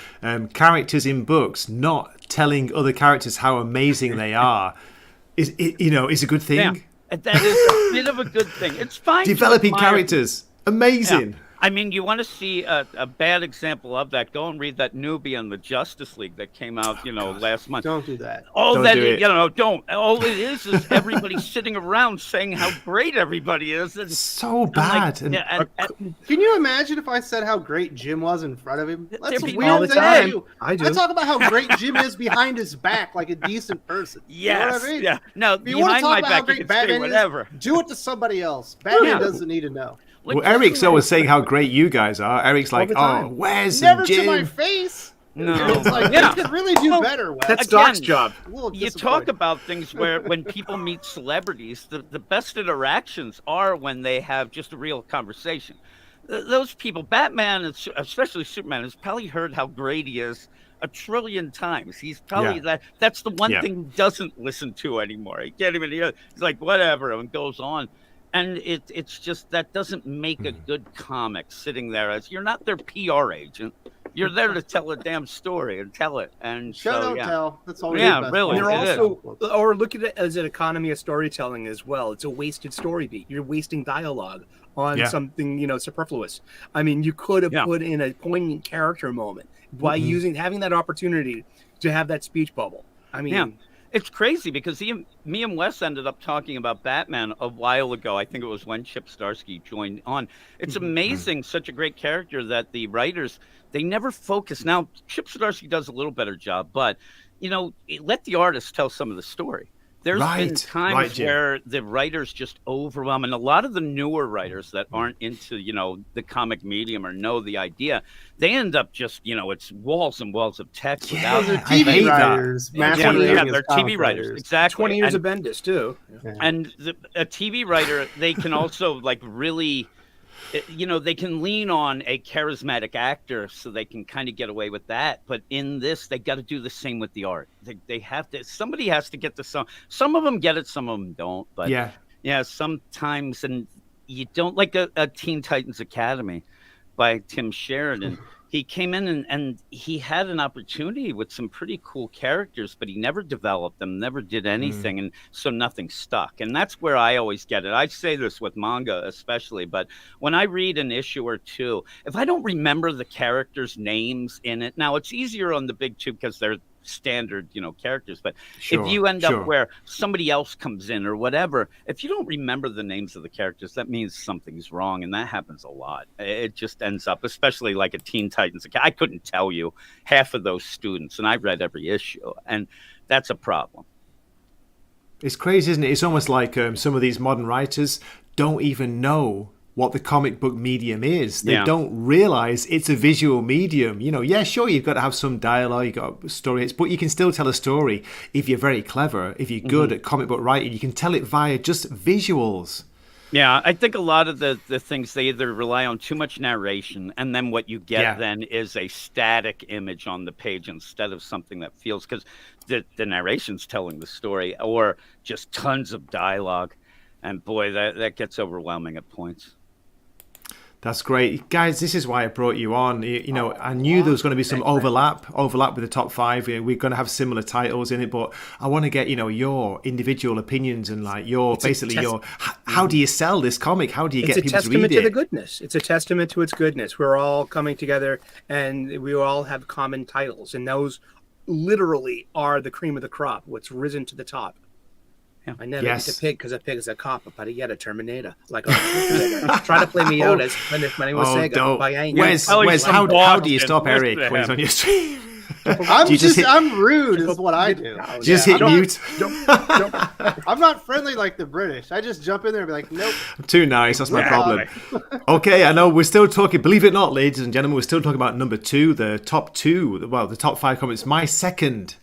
characters in books not telling other characters how amazing they are is a good thing? Yeah, that is a bit of a good thing. It's fine. Developing characters. Amazing. Yeah. I mean, you want to see a bad example of that? Go and read that newbie on the Justice League that came out, last month. Don't do that. Don't. All it is everybody sitting around saying how great everybody is. And, so bad. Can you imagine if I said how great Jim was in front of him? That's a be weird thing time. to do. I do. I talk about how great Jim is behind his back, like a decent person. Yes. You know what I mean? Yeah. No, if you want to behind talk my about how back, you great can Batman say whatever. is, do it to somebody else. Batman doesn't need to know. Well, Eric's always saying how great you guys are. Eric's like, oh, where's Never Jim? to my face. No. It's like Yeah. they could really do Well, better. Wes. That's Again, Doc's job. A little You talk disappointing. about things where when people meet celebrities, the best interactions are when they have just a real conversation. Those people, Batman, and especially Superman, has probably heard how great he is a trillion times. He's probably that's the one Yeah. thing he doesn't listen to anymore. He can't even hear. He's like, whatever, and goes on. And it's just that doesn't make a good comic sitting there as you're not their PR agent. You're there to tell a damn story and tell it. And Show so, don't yeah. tell. That's always Yeah, the best really, And part. they're it also, or look at it as an economy of storytelling as well. It's a wasted story beat. You're wasting dialogue on something, superfluous. I mean, you could have put in a poignant character moment by having that opportunity to have that speech bubble. I mean, it's crazy because me and Wes ended up talking about Batman a while ago. I think it was when Chip Zdarsky joined on. It's amazing, such a great character that the writers, they never focus. Now, Chip Zdarsky does a little better job, but, let the artist tell some of the story. There's been times where the writers just overwhelm, and a lot of the newer writers that aren't into, the comic medium or know the idea, they end up just, it's walls and walls of text. Those are TV writers. They're TV writers. Exactly. 20 years of Bendis, too. Yeah. And a TV writer, they can also, really... they can lean on a charismatic actor so they can kind of get away with that. But in this, they got to do the same with the art. They have to, somebody has to get the song. Some of them get it, some of them don't. But sometimes, and you don't like a Teen Titans Academy by Tim Sheridan. He came in and he had an opportunity with some pretty cool characters, but he never developed them, never did anything. And so nothing stuck. And that's where I always get it. I say this with manga especially, but when I read an issue or two, if I don't remember the characters' names in it, now it's easier on the big two because they're standard, characters. But if you end up where somebody else comes in or whatever, if you don't remember the names of the characters, that means something's wrong. And that happens a lot. It just ends up, especially like a Teen Titans. I couldn't tell you half of those students, and I've read every issue, and that's a problem. It's crazy, isn't it? It's almost like some of these modern writers don't even know what the comic book medium is. They don't realize it's a visual medium. Sure, you've got to have some dialogue, you've got stories, but you can still tell a story if you're very clever, if you're good at comic book writing. You can tell it via just visuals. Yeah, I think a lot of the things, they either rely on too much narration, and then what you get then is a static image on the page instead of something that feels, because the narration's telling the story, or just tons of dialogue. And boy, that gets overwhelming at points. That's great. Guys, this is why I brought you on. I knew there was going to be some overlap with the top five. We're going to have similar titles in it, but I want to get, your individual opinions and how do you sell this comic? How do you get people to read it? It's a testament to the goodness. It's a testament to its goodness. We're all coming together and we all have common titles, and those literally are the cream of the crop, what's risen to the top. Yeah. I never get a pig because a pig is a cop, but yet a Terminator. Like, try to play me out as my name was Sega. But I ain't. Wes, how do you stop Eric when he's on your stream? I'm rude is what I do. Just hit mute. I'm not friendly like the British. I just jump in there and be like, nope. I'm too nice. That's my problem. Okay, I know we're still talking, believe it or not, ladies and gentlemen, we're still talking about number two, the top two, the top five comments. My second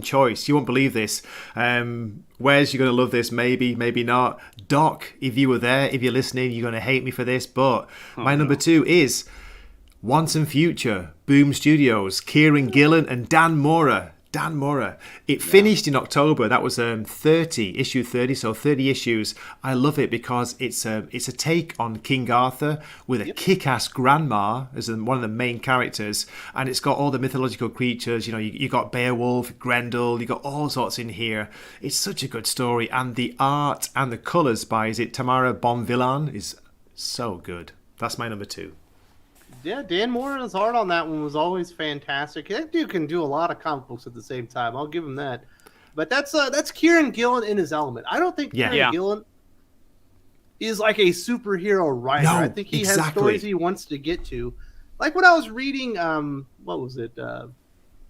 choice. You won't believe this. Wes, you're going to love this, maybe not. Doc, if you were there, if you're listening, you're going to hate me for this, but my number two is Once and Future, Boom Studios, Kieran Gillen and Dan Mora. It finished in October. That was issue 30, so 30 issues. I love it because it's a take on King Arthur with a kick-ass grandma as one of the main characters, and it's got all the mythological creatures. You got Beowulf, Grendel, you got all sorts in here. It's such a good story, and the art and the colours by Tamara Bonvillain is so good. That's my number two. Yeah, Dan Mora's art on that one was always fantastic. That dude can do a lot of comic books at the same time. I'll give him that. But that's Kieran Gillen in his element. I don't think Kieran Gillen is like a superhero writer. I think he has stories he wants to get to. Like when I was reading, what was it? The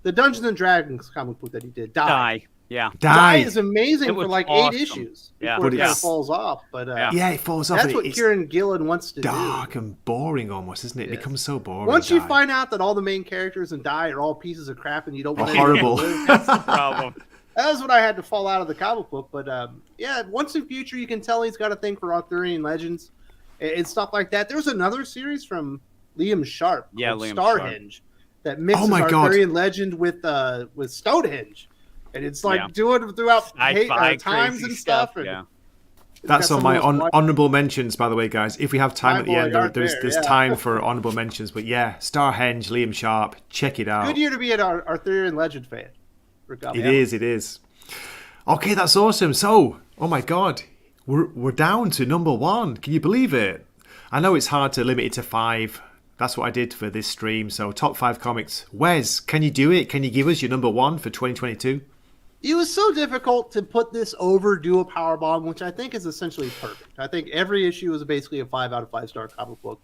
Dungeons and Dragons comic book that he did. Die. Yeah. Die Die. is amazing It for was like awesome. 8 issues Yeah. before But it kind of it's- falls off. But Yeah, it falls off. that's and what it's Kieran Gillen wants to dark do. and boring almost, isn't it? It Yes. becomes so boring. Once you Die. find out that all the main characters in Die are all pieces of crap and you don't want to horrible. live, That's the problem. that was what I had to fall out of the comic book. But yeah, once in future, you can tell he's got a thing for Arthurian legends and stuff like that. There's another series from Liam Sharp called Liam Starhenge that mixes Oh my God. Arthurian legend with Stonehenge. And it's like Yeah. doing it throughout Sci-fi, times crazy and stuff. And Yeah. That's got on some my of those honorable mentions, by the way, guys. If we have time at the end, Cyborg there's art there, yeah. time for honorable mentions. But yeah, Starhenge, Liam Sharp, check it out. good year to be an Arthurian legend fan. It is. Okay, that's awesome. So, oh my God, we're down to number 1. Can you believe it? I know it's hard to limit it to 5. That's what I did for this stream. So, top 5 comics. Wes, can you do it? Can you give us your number 1 for 2022? It was so difficult to put this over, do a power bomb, which I think is essentially perfect. I think every issue is basically a 5 out of 5 star comic book.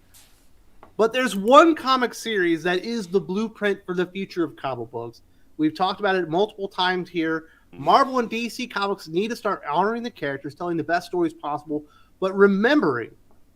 But there's one comic series that is the blueprint for the future of comic books. We've talked about it multiple times here. Marvel and DC Comics need to start honoring the characters, telling the best stories possible, but remembering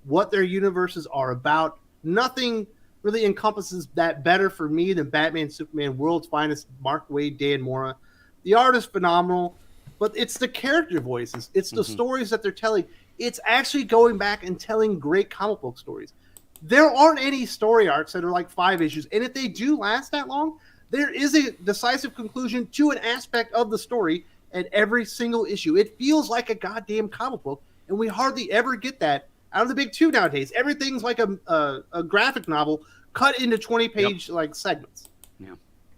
what their universes are about. Nothing really encompasses that better for me than Batman, Superman, World's Finest, Mark Waid, Dan Mora. The art is phenomenal, but it's the character voices. It's the stories that they're telling. It's actually going back and telling great comic book stories. There aren't any story arcs that are like 5 issues, and if they do last that long, there is a decisive conclusion to an aspect of the story at every single issue. It feels like a goddamn comic book, and we hardly ever get that out of the big 2 nowadays. Everything's like a graphic novel cut into 20-page like segments. Yeah.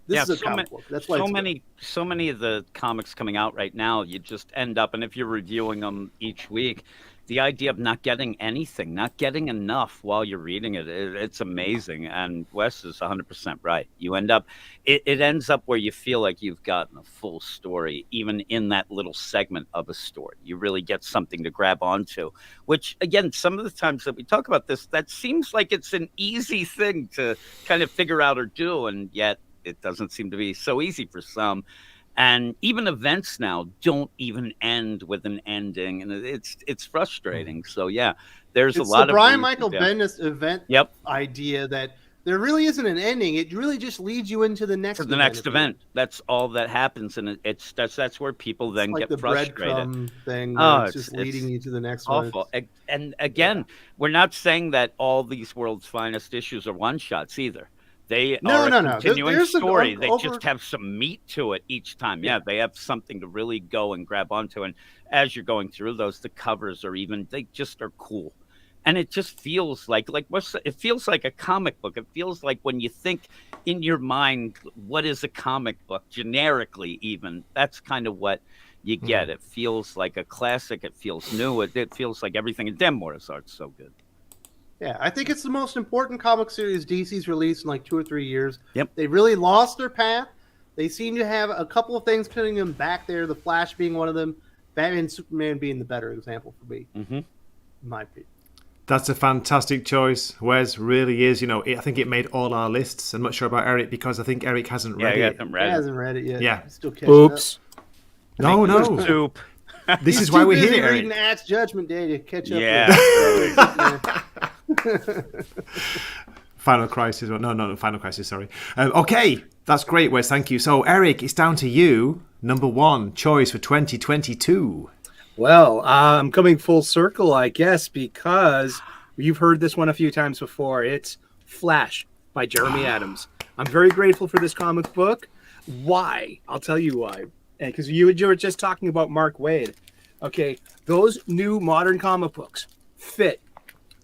This is a comic book. That's why so many of the comics coming out right now, you just end up, and if you're reviewing them each week, the idea of not getting anything, not getting enough while you're reading it's amazing. And Wes is 100% right. You end up, it ends up where you feel like you've gotten a full story, even in that little segment of a story. You really get something to grab onto, which, again, some of the times that we talk about this, that seems like it's an easy thing to kind of figure out or do, and yet it doesn't seem to be so easy for some. And even events now don't even end with an ending, and it's frustrating. So yeah, there's a lot the of Brian Michael Bendis event Yep. idea that there really isn't an ending. It really just leads you into the next for the next event. That's all that happens, and that's where people then like get the frustrated. breadcrumb thing. Oh, It's just leading you to the next Awful. one. And again, we're not saying that all these World's Finest issues are one shots either. They are a continuing There's story. They just have some meat to it each time. Yeah, they have something to really go and grab onto. And as you're going through those, the covers they just are cool. And it just feels it feels like a comic book. It feels like when you think in your mind, what is a comic book, generically even, that's kind of what you get. It feels like a classic. It feels new. It feels like everything. And Dan Mora's art's so good. Yeah, I think it's the most important comic series DC's released in like 2 or 3 years. Yep. They really lost their path. They seem to have a couple of things putting them back there, the Flash being one of them, Batman and Superman being the better example for me, in my opinion. That's a fantastic choice. Wes really is. I think it made all our lists. I'm not sure about Eric because I think Eric hasn't read it. He hasn't read it yet. Yeah. He's still catching up. No. Soup. This is why we're busy here, Eric. reading Axe Judgment Day to catch up. Yeah. Final Crisis. No, not Final Crisis, sorry. Okay, that's great, Wes. Thank you. So, Eric, it's down to you. Number 1 choice for 2022. Well, I'm coming full circle, I guess, because you've heard this one a few times before. It's Flash by Jeremy Adams. I'm very grateful for this comic book. Why? I'll tell you why. Because you were just talking about Mark Waid. Okay, those new modern comic books fit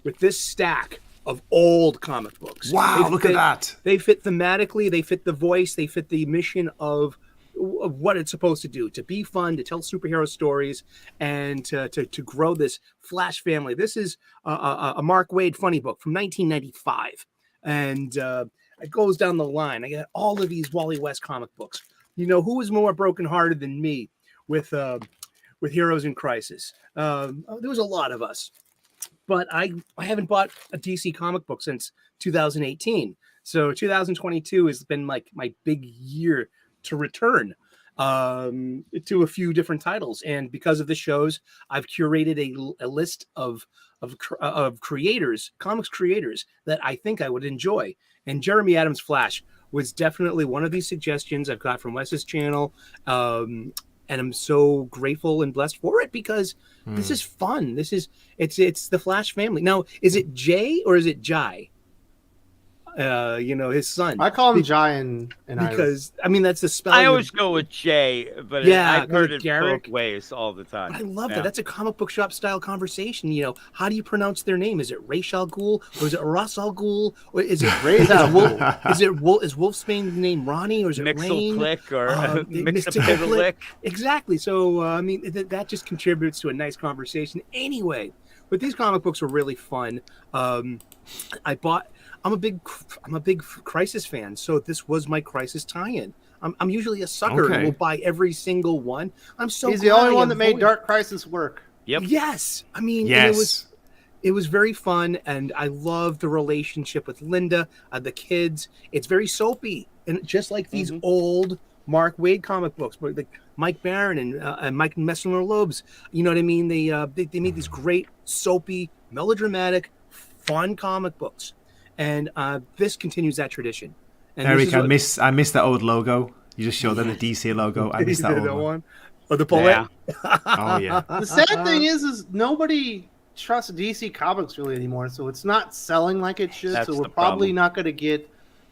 with this stack of old comic books. Wow, look at that. They fit thematically, they fit the voice, they fit the mission of what it's supposed to do, to be fun, to tell superhero stories, and to grow this Flash family. This is a Mark Waid funny book from 1995. And it goes down the line. I got all of these Wally West comic books. Who is more brokenhearted than me with Heroes in Crisis? There was a lot of us. But I haven't bought a DC comic book since 2018. So 2022 has been like my big year to return. to a few different titles. And because of the shows, I've curated a list of creators, comics creators that I think I would enjoy. And Jeremy Adams' Flash was definitely one of these suggestions I've got from Wes's channel. And I'm so grateful and blessed for it because this is fun. It's the Flash family. Now, is it Jay or is it Jai? His son. I call him Jai and because I mean that's the spelling. I always go with Jay, but I've heard it both ways all the time. But I love that. That's a comic book shop style conversation. How do you pronounce their name? Is it Ra's al Ghul or is it Ra's al Ghul or is it Ra's al Ghul? Is Wolfsbane's name Ronnie or is it Rain? Mixel-Click or Mixel-Click? Exactly. So that just contributes to a nice conversation. Anyway, but these comic books were really fun. I'm a big Crisis fan, so this was my Crisis tie-in. I'm usually a sucker and will buy every single one. He's the only one that made Dark Crisis work. Yep. Yes. I mean, it was very fun, and I love the relationship with Linda, the kids. It's very soapy, and just like these old Mark Waid comic books, like Mike Barron and Mike Messner-Loebs. You know what I mean? They made these great soapy, melodramatic, fun comic books. And this continues that tradition. And Eric, I miss that old logo. You just showed them the DC logo. I miss that old one. Oh, the Paulette. Yeah. Oh yeah. The sad thing is nobody trusts DC Comics really anymore, so it's not selling like it should. That's so we're probably not going to get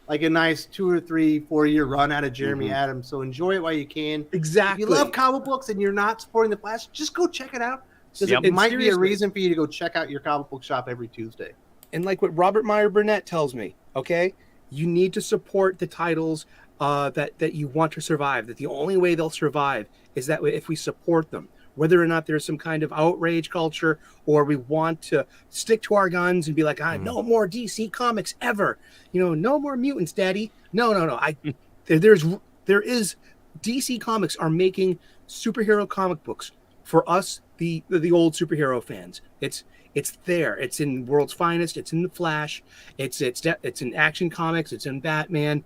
like a nice 2 or 3, 4 year run out of Jeremy Adams. So enjoy it while you can. Exactly. If you love comic books and you're not supporting the Flash, just go check it out. It might be a reason for you to go check out your comic book shop every Tuesday. And like what Robert Meyer Burnett tells me, okay, you need to support the titles that you want to survive. That the only way they'll survive is that if we support them, whether or not there's some kind of outrage culture or we want to stick to our guns and be like, no more DC comics ever. No more mutants, Daddy. No. There is DC Comics are making superhero comic books for us, the old superhero fans. It's there. It's in World's Finest. It's in The Flash. It's in Action Comics. It's in Batman.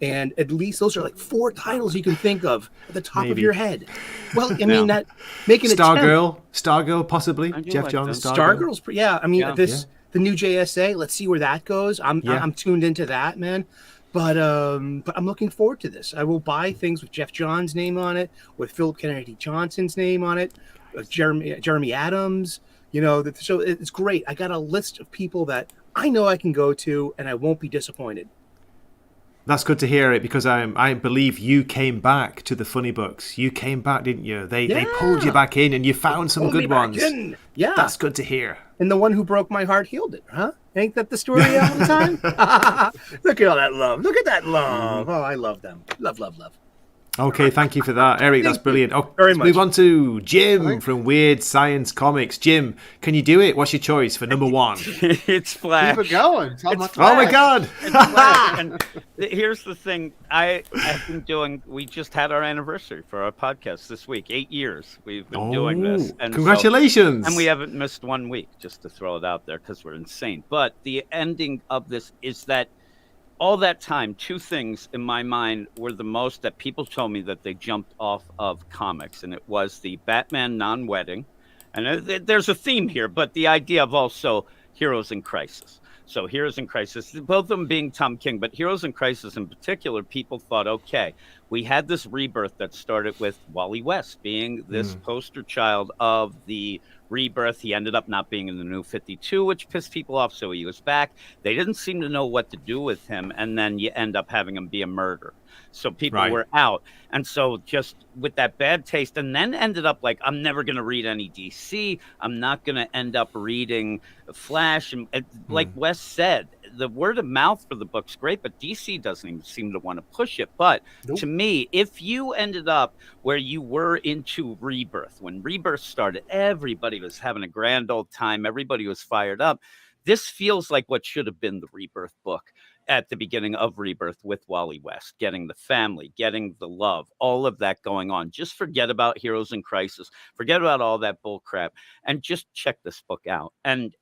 And at least those are like 4 titles you can think of at the top of your head. Well, I mean, that making Stargirl, possibly. Jeff like Johns. Stargirl's, yeah. I mean, the new JSA. Let's see where that goes. I'm tuned into that, man. But I'm looking forward to this. I will buy things with Jeff Johns' name on it, with Philip Kennedy Johnson's name on it, Jeremy Adams. So it's great. I got a list of people that I know I can go to, and I won't be disappointed. That's good to hear it because I believe you came back to the funny books. You came back, didn't you? They pulled you back in, and you found some good ones. Yeah, that's good to hear. And the one who broke my heart healed it, huh? Ain't that the story all the time? Look at all that love. Look at that love. Oh, I love them. Love. Okay, thank you for that, Eric. That's brilliant. Oh, very let's much. Move on to Jim from Weird Science Comics. Jim, can you do it? What's your choice for number 1? It's Flash. Keep it going. Oh my God! And here's the thing: I have been doing. We just had our anniversary for our podcast this week. 8 years we've been doing this. And congratulations! And we haven't missed 1 week, just to throw it out there, because we're insane. But the ending of this is that. All that time, 2 things in my mind were the most that people told me that they jumped off of comics, and it was the Batman non-wedding, and there's a theme here, but the idea of also Heroes in Crisis. So Heroes in Crisis, both of them being Tom King, but Heroes in Crisis in particular, people thought, okay, we had this rebirth that started with Wally West being this poster child of the rebirth. He ended up not being in the New 52, which pissed people off, so he was back. They didn't seem to know what to do with him, and then you end up having him be a murderer. So people were out. And so just with that bad taste, and then ended up like, I'm never going to read any DC. I'm not going to end up reading Flash. And like Wes said, the word of mouth for the book's great, but DC doesn't even seem to want to push it. But to me, if you ended up where you were into Rebirth, when Rebirth started, everybody was having a grand old time. Everybody was fired up. This feels like what should have been the Rebirth book. at the beginning of Rebirth with Wally West, getting the family, getting the love, all of that going on. Just forget about Heroes in Crisis, forget about all that bull crap, and just check this book out. And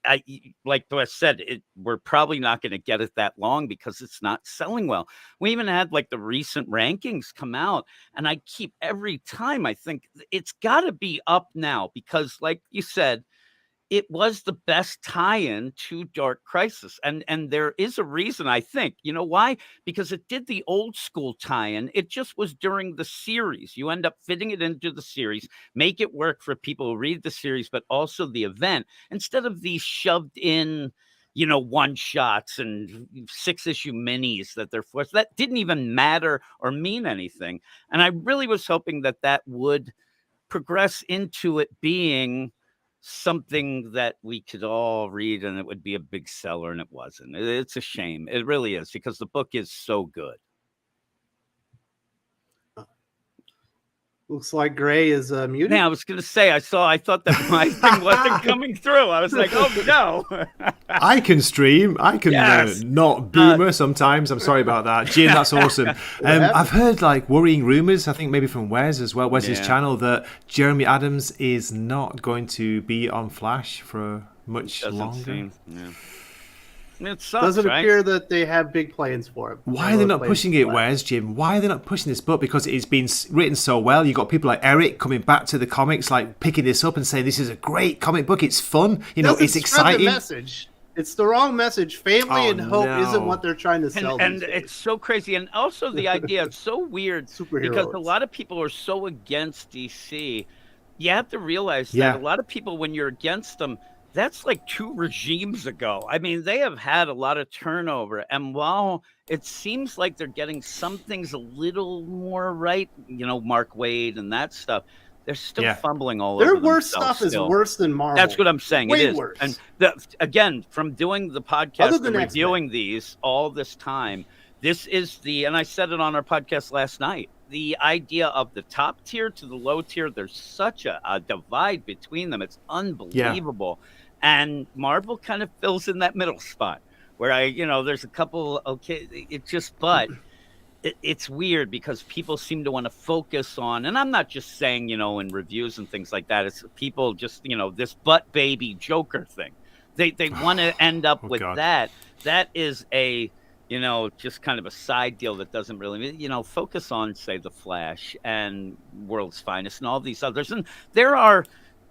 like I said, we're probably not going to get it that long because it's not selling well. We even had like the recent rankings come out, and I keep every time I think it's got to be up now because, like you said, it was the best tie-in to Dark Crisis. And there is a reason, I think. You know why? Because it did the old school tie-in. It just was during the series. You end up fitting it into the series, make it work for people who read the series, but also the event, instead of these shoved in, one shots and 6-issue minis that they're forced. That didn't even matter or mean anything. And I really was hoping that would progress into it being something that we could all read and it would be a big seller, and it wasn't. It's a shame. It really is, because the book is so good. Looks like Gray is muted. Yeah, I was going to say, I thought that my thing wasn't coming through. I was like, oh no. I can stream. I can Yes. not boomer sometimes. I'm sorry about that. Jim, that's awesome. I've heard like worrying rumors, I think maybe from Wes as well, Wes's channel, that Jeremy Adams is not going to be on Flash for much longer. It sucks, Doesn't right? appear that they have big plans for him. Why are they not pushing it, Wes, Jim? Why are they not pushing this book? Because it's been written so well. You've got people like Eric coming back to the comics, like picking this up and saying this is a great comic book. It's fun. It's exciting. The message. It's the wrong message. Family and hope isn't what they're trying to sell. And it's so crazy. And also the idea, it's so weird because a lot of people are so against DC. You have to realize that a lot of people, when you're against them, that's like 2 regimes ago. I mean, they have had a lot of turnover. And while it seems like they're getting some things a little more right, Mark Waid and that stuff, they're still fumbling all over Their themselves. worst stuff is worse than Marvel. That's what I'm saying. Way it is. Worse. And again, from doing the podcast and reviewing these all this time, this is and I said it on our podcast last night, the idea of the top tier to the low tier, there's such a divide between them. It's unbelievable. Yeah. And Marvel kind of fills in that middle spot where there's a couple, it's weird because people seem to want to focus on, and I'm not just saying, in reviews and things like that, it's people just, this butt baby Joker thing. They want to end up with God. That is a, just kind of a side deal that doesn't really, focus on, say, The Flash and World's Finest and all these others. And there are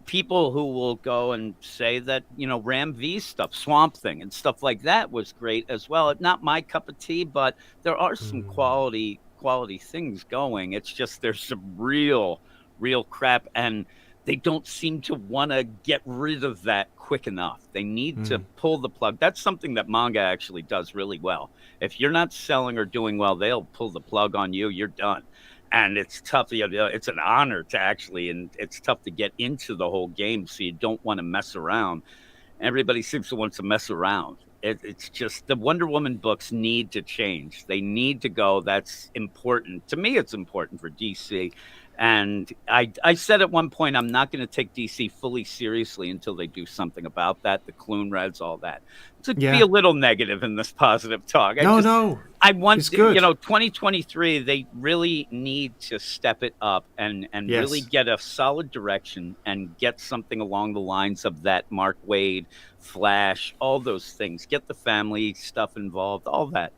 people who will go and say that, Ram V stuff, Swamp Thing and stuff like that was great as well. Not my cup of tea, but there are some quality things going. It's just there's some real crap, and they don't seem to want to get rid of that quick enough. They need to pull the plug. That's something that manga actually does really well. If you're not selling or doing well, they'll pull the plug on you. You're done. And it's tough. It's an honor to actually, and it's tough to get into the whole game. So you don't want to mess around. Everybody seems to want to mess around. It's just the Wonder Woman books need to change. They need to go. That's important. To me, it's important for DC. And I said at one point, I'm not going to take DC fully seriously until they do something about that. The Clune Reds, all that. To be a little negative in this positive talk. I want, 2023, they really need to step it up and really get a solid direction and get something along the lines of that Mark Waid, Flash, all those things. Get the family stuff involved, all that.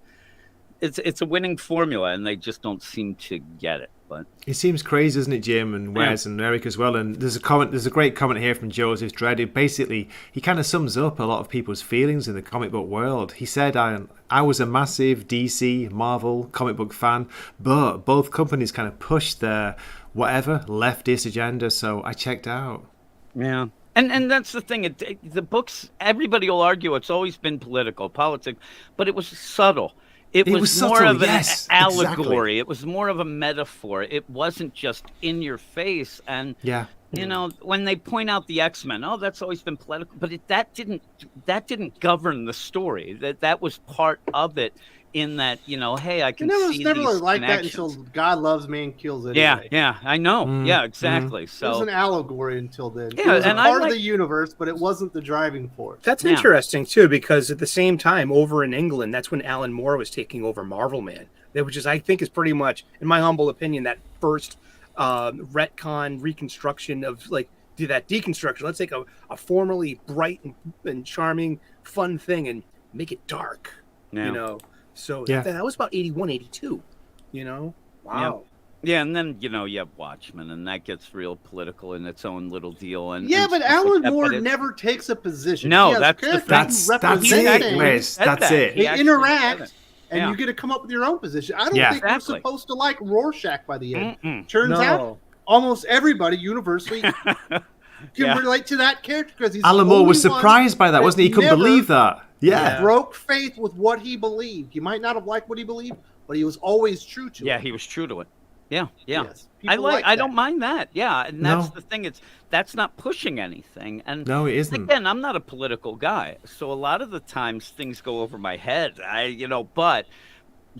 It's a winning formula, and they just don't seem to get it. But it seems crazy, doesn't it, Jim and Wes and Eric as well? And there's a great comment here from Joseph Dredd, who basically he kind of sums up a lot of people's feelings in the comic book world. He said, I was a massive DC, Marvel comic book fan, but both companies kind of pushed their whatever leftist agenda, so I checked out. Yeah. And that's the thing. The books, everybody will argue it's always been politics, but it was subtle. It was more of an allegory. Exactly. It was more of a metaphor. It wasn't just in your face. And when they point out the X-Men, that's always been political, but that didn't govern the story. That was part of it. in that, hey, I can And it was see never these like that connections. until God loves, man kills Yeah, anyway. yeah, I know. Yeah, exactly. It was So an allegory until then. Yeah, It was a and I part of like- the universe, but it wasn't the driving force. That's Yeah. interesting too, because at the same time, over in England, that's when Alan Moore was taking over Marvel Man, which is, I think, is pretty much, in my humble opinion, that first retcon reconstruction of do that deconstruction. Let's take a formerly bright and charming, fun thing and make it dark. Yeah. So Yeah. that was about 81, 82. Wow. Yeah, and then you have Watchmen, and that gets real political in its own little deal. And Yeah, and but stuff like Alan that, Moore but it's- never takes a position. No, He has that's the characters thing. who That's represent it, things. Wes. said That's that. it. He They actually said interact, it. and Yeah. you get to come up with your own position. I don't Yeah. think Exactly. we're supposed to like Rorschach by the end. Mm-mm. Turns out, almost everybody universally can Yeah. relate to that character because he's Alan the Moore was only one surprised by that, wasn't he? He couldn't never believe that. Yeah. broke faith with what he believed. He might not have liked what he believed, but he was always true to Yeah, it. he was true to it. Yeah, yeah. Yes. I People like I that. don't mind that. Yeah, and that's No. the thing. That's not pushing anything. And No, it isn't. again, I'm not a political guy, so a lot of the times things go over my head. But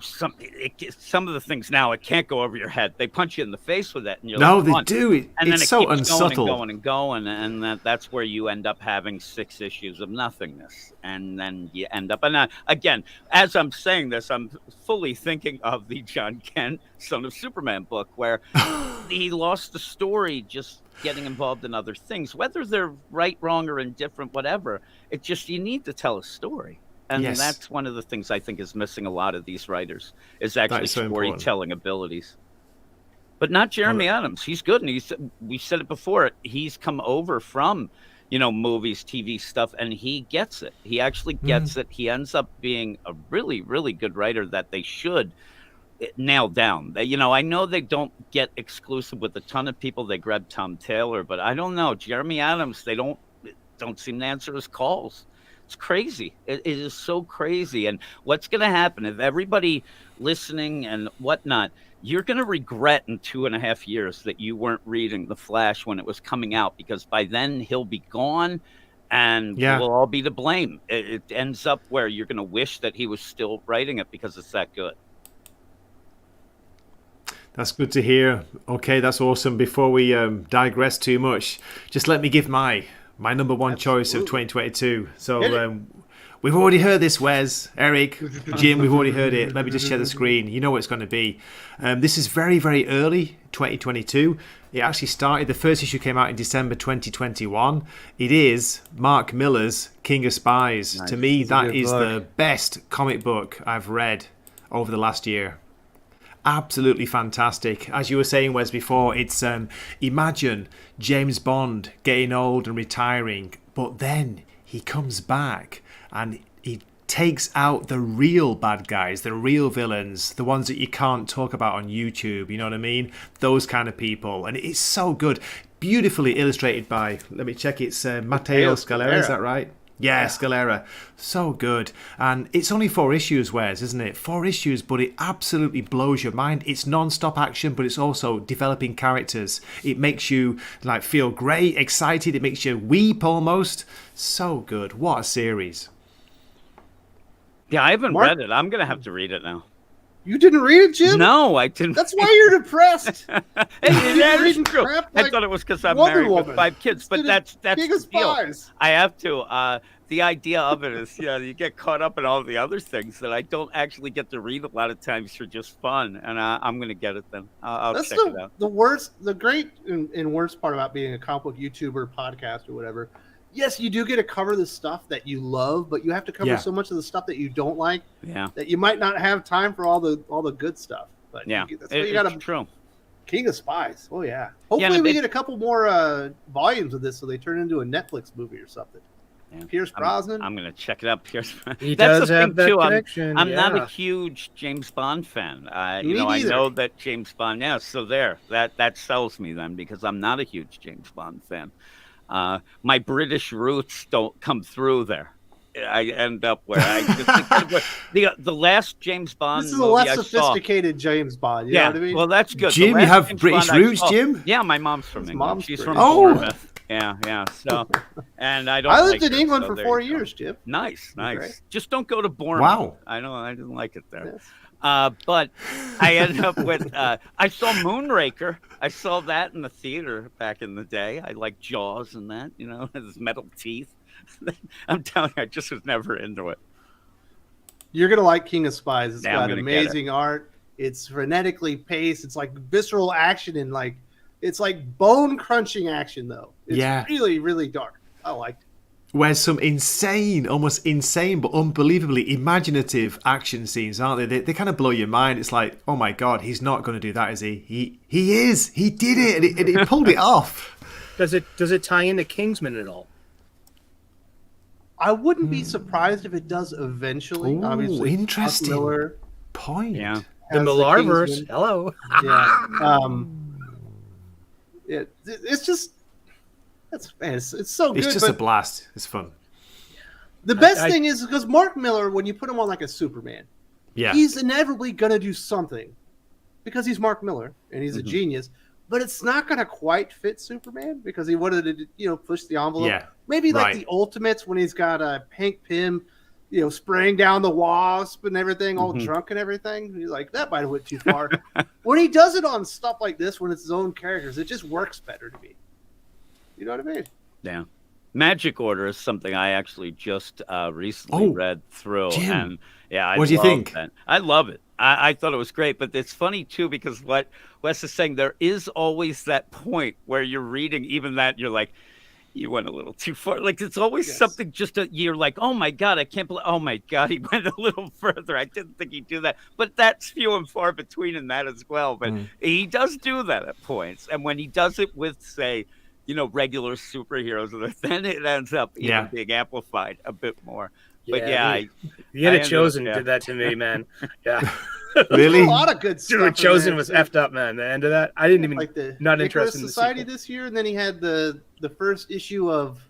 some of the things now it can't go over your head. They punch you in the face with it, and you're No, like, they "Come on." do. And then It's it so keeps unsubtle. going and going, and that's where you end up having 6 issues of nothingness, and then you end up. And again, as I'm saying this, I'm fully thinking of the John Kent Son of Superman book, where he lost the story just getting involved in other things, whether they're right, wrong, or indifferent, whatever. It's just you need to tell a story. And Yes. that's one of the things I think is missing a lot of these writers is actually is so important. storytelling abilities. But not Jeremy Adams. He's good, and we said it before. He's come over from, movies, TV stuff, and he gets it. He actually gets it. He ends up being a really, really good writer that they should nail down. I know they don't get exclusive with a ton of people. They grab Tom Taylor, but I don't know. Jeremy Adams, they don't seem to answer his calls. It's crazy. It is so crazy. And what's going to happen if everybody listening and whatnot, you're going to regret in 2.5 years that you weren't reading The Flash when it was coming out, because by then he'll be gone and we'll all be to blame. It ends up where you're going to wish that he was still writing it because it's that good. That's good to hear. Okay, that's awesome. Before we digress too much, just let me give my number one choice of 2022. So we've already heard this, Wes, Eric, Jim, we've already heard it. Let me just share the screen. You know what it's going to be. This is very, very early 2022. It actually started, the first issue came out in December 2021. It is Mark Millar's King of Spies. Nice. To me, that good is book. the best comic book I've read over the last year. Absolutely fantastic. As you were saying, Wes, before, it's imagine James Bond getting old and retiring, but then he comes back and he takes out the real bad guys, the real villains, the ones that you can't talk about on YouTube, you know what I mean? Those kind of people. And it's so good. Beautifully illustrated by, let me check, it's Matteo Scalera, is that right? Yeah, Scalera. So good. And it's only 4 issues, Wes, isn't it? 4 issues, but it absolutely blows your mind. It's non-stop action, but it's also developing characters. It makes you feel great, excited. It makes you weep almost. So good. What a series. Yeah, I haven't Mark- read it. I'm going to have to read it now. You didn't read it, Jim? No, I didn't. That's why you're depressed. Hey, that is reading true. crap I like thought it was because I'm Wonder married Woman. with 5 kids, but Instead of that's King of the deal. Spies. I have to. The idea of it is, you get caught up in all the other things that I don't actually get to read a lot of times for just fun, and I'm going to get it then. I'll That's check it out. the worst, the great and worst part about being a comic book YouTuber, podcast, or whatever. Yes, you do get to cover the stuff that you love, but you have to cover so much of the stuff that you don't like Yeah, that you might not have time for all the good stuff. But yeah, that's why you got it's true. King of Spies. Oh yeah. Hopefully and we it- get a couple more volumes of this, so they turn into a Netflix movie or something. Yeah. Pierce Brosnan. I'm going to check it out. Pierce. He That's does the have thing that too. connection. I'm not a yeah. huge James Bond fan. Me I neither. know that James Bond. Yeah, so that sells me then, because I'm not a huge James Bond fan. My British roots don't come through there. I end up where I just the last James Bond This is a movie less I saw. sophisticated James Bond. You know Yeah, what I mean? well, that's good. The Jim, you last have James British Bond I roots, saw- Jim? Yeah, my mom's from His England. mom's She's British. from Oh. Bournemouth. Yeah. So, and I don't. I lived like in her, England so for there 4 you go. years, Jim. Nice. Great. Just don't go to Bournemouth. Wow. I know I didn't like it there. Yes. But I ended up with I saw Moonraker. I saw that in the theater back in the day. I like Jaws and that, his metal teeth. I'm telling you, I just was never into it. You're gonna like King of Spies. It's Yeah, I'm got gonna get it. amazing art. It's frenetically paced. It's like visceral action and it's like bone crunching action though. It's Yeah. really, really dark. I liked it. Where's some almost insane, but unbelievably imaginative action scenes, aren't they? They kind of blow your mind. It's like, oh my God, he's not going to do that, is he? He is. He did it, and he pulled it off. Does it tie into Kingsman at all? I wouldn't be surprised if it does eventually. Ooh, Obviously, interesting. Mark Miller Point. Yeah. The has Millarverse. Kingsman. Hello. Yeah. It's just it's so good. It's just a but blast. It's fun. the best thing is because Mark Miller, when you put him on like a Superman, Yeah. he's inevitably gonna do something because he's Mark Miller and he's a genius. But it's not gonna quite fit Superman because he wanted to, push the envelope. Yeah. Maybe like Right. the Ultimates when he's got Hank Pym, spraying down the Wasp and everything, all drunk and everything. He's like, that might have went too far. When he does it on stuff like this, when it's his own characters, it just works better to me. You know what I mean? Yeah. Magic Order is something I actually just recently read through. Jim, And yeah, what do you think? That. I love it. I thought it was great, but it's funny too because what Wes is saying, there is always that point where you're reading even that you're like, you went a little too far. Like it's always something you're like, oh my God, I can't believe, oh my God, he went a little further. I didn't think he'd do that. But that's few and far between in that as well. But he does do that at points. And when he does it with, say, regular superheroes, then it ends up even being amplified a bit more. But The Chosen did that to me, man. Yeah. Really? A lot of good stuff. Dude, Chosen was effed up, man. The end of that, I didn't even like the not Icarus interested in the Society sequel. this year, and then he had the first issue of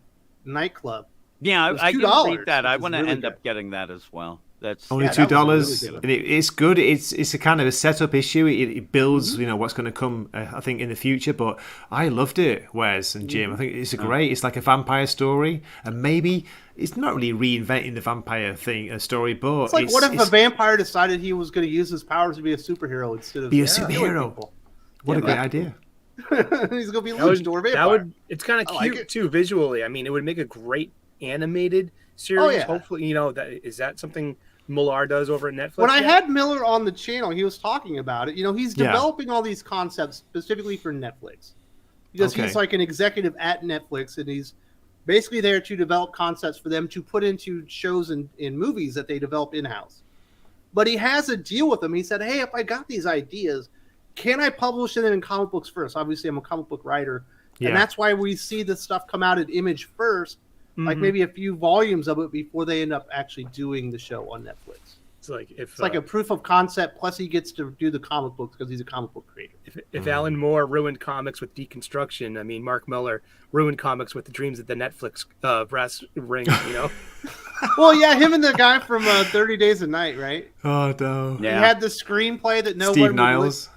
Nightclub. Yeah, was I didn't $2, read that. I which is want to really end good. up getting that as well. That's Only that was $2, really good. and it's good. It's a kind of a setup issue. It builds, what's going to come. I think in the future. But I loved it, Wes and Jim. I think it's great. It's like a vampire story, and maybe it's not really reinventing the vampire story, but It's like, what if a vampire decided he was going to use his powers to be a superhero instead of be a killing superhero? people? What a great idea! He's going to be a luchador vampire. It's kind of I like cute it. too visually. I mean, it would make a great animated series. yeah. Hopefully, is that something Millar does over at Netflix? When I yet? had Miller on the channel, he was talking about it. He's developing all these concepts specifically for Netflix because Okay. he's like an executive at Netflix, and he's basically there to develop concepts for them to put into shows and in movies that they develop in-house. But he has a deal with them. He said, hey, if I got these ideas, can I publish them in comic books first? Obviously, I'm a comic book writer. Yeah. And that's why we see this stuff come out at Image first, like maybe a few volumes of it before they end up actually doing the show on Netflix. It's like It's like a proof of concept, plus he gets to do the comic books because he's a comic book creator. if Alan Moore ruined comics with deconstruction, I mean, Mark Miller ruined comics with the dreams at the Netflix brass ring. Well, yeah, him and the guy from 30 Days a Night, right? Oh no! He Yeah. had the screenplay that no Steve one Niles.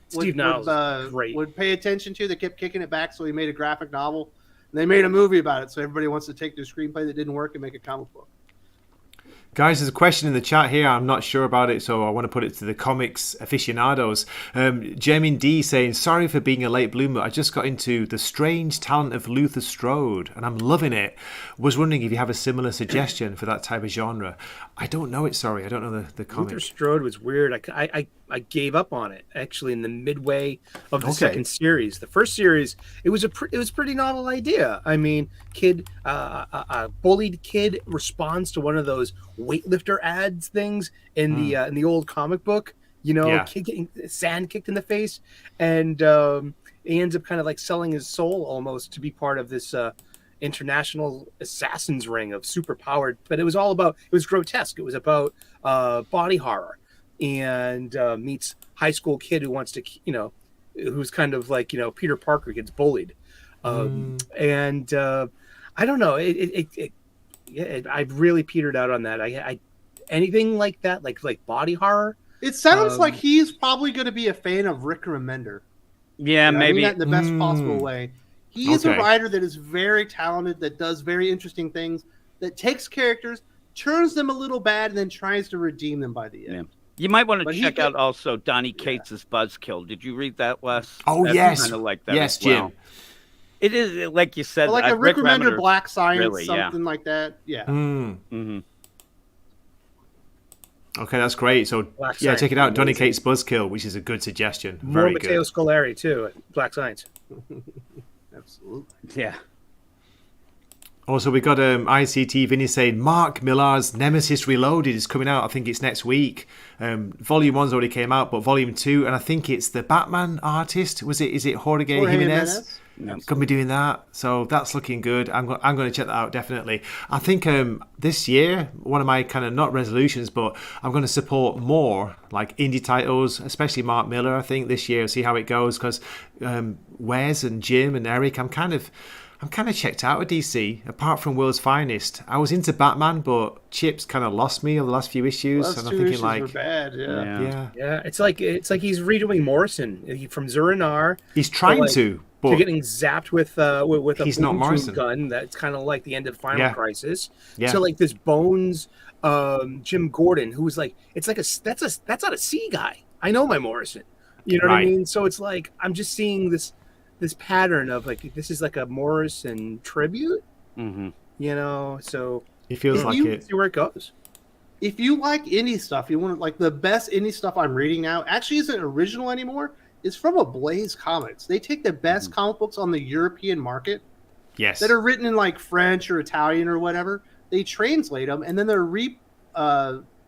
Steve Niles is great. would pay attention to. They kept kicking it back, so he made a graphic novel. And they made a movie about it, so everybody wants to take their screenplay that didn't work and make a comic book. Guys, there's a question in the chat here. I'm not sure about it, so I want to put it to the comics aficionados. Jamin D saying, sorry for being a late bloomer. I just got into The Strange Talent of Luther Strode, and I'm loving it. Was wondering if you have a similar suggestion for that type of genre. I don't know it, sorry. I don't know the comic. Luther Strode was weird. I gave up on it actually in the midway of the second series. The first series, it was a pretty novel idea. I mean, a bullied kid responds to one of those weightlifter ads things in the old comic book. Kid getting sand kicked in the face, and he ends up kind of like selling his soul almost to be part of this international assassins ring of superpowered. But it was grotesque. It was about body horror. And meets high school kid who wants to, who's kind of like, Peter Parker gets bullied. And I don't know, Yeah, I've really petered out on that. I anything like that, like body horror. It sounds like Um, he's probably going to be a fan of Rick Remender. Yeah, I mean maybe. that in the best possible way. He's a Okay. writer that is very talented, that does very interesting things, that takes characters, turns them a little bad, and then tries to redeem them by the end. Yeah. You might want to But he check did- out also Donny Cates' Buzzkill. Did you read that, Wes? Oh, That's yes. kind of like that Yes, as well. Jim. It is like you said, But like a Rick Remender Black Science, really, yeah. something like that. Yeah. Hmm. Okay, that's great. So, Black yeah, Science check it out. is Donny amazing. Cates' Buzzkill, which is a good suggestion. More Very Matteo good. Scolari too at Black Science. Absolutely. Yeah. Also, we got ICT Vinny saying Mark Millar's Nemesis Reloaded is coming out. I think it's next week. Volume 1's already came out, but Volume 2, and I think it's the Batman artist. Is it Jorge Jimenez? Going to be doing that, so that's looking good. I'm going to check that out definitely. I think this year, one of my kind of not resolutions, but I'm going to support more like indie titles, especially Mark Millar. I think this year, see how it goes, because Wes and Jim and Eric, I'm kind of checked out of DC. Apart from World's Finest, I was into Batman, but Chip's kind of lost me over the last few issues, Last and I'm two thinking issues like, were bad. Yeah. yeah, Yeah, it's like he's redoing Morrison from Zurinar he's trying like, to, to but getting zapped with a He's not boom Morrison. tube gun. That's kind of like the end of Final Yeah. Crisis. Yeah. So like this Bones, Jim Gordon, who's like that's not a C guy. I know my Morrison. You know what I Right. mean? So it's like I'm just seeing this pattern of like this is like a Morrison tribute. Hmm. You know, so it feels If like you- it. see where it goes. If you like indie stuff, you want like the best indie stuff I'm reading now actually isn't original anymore. It's from a Blaze Comics. They take the best comic books on the European market Yes, that are written in like French or Italian or whatever. They translate them and then they're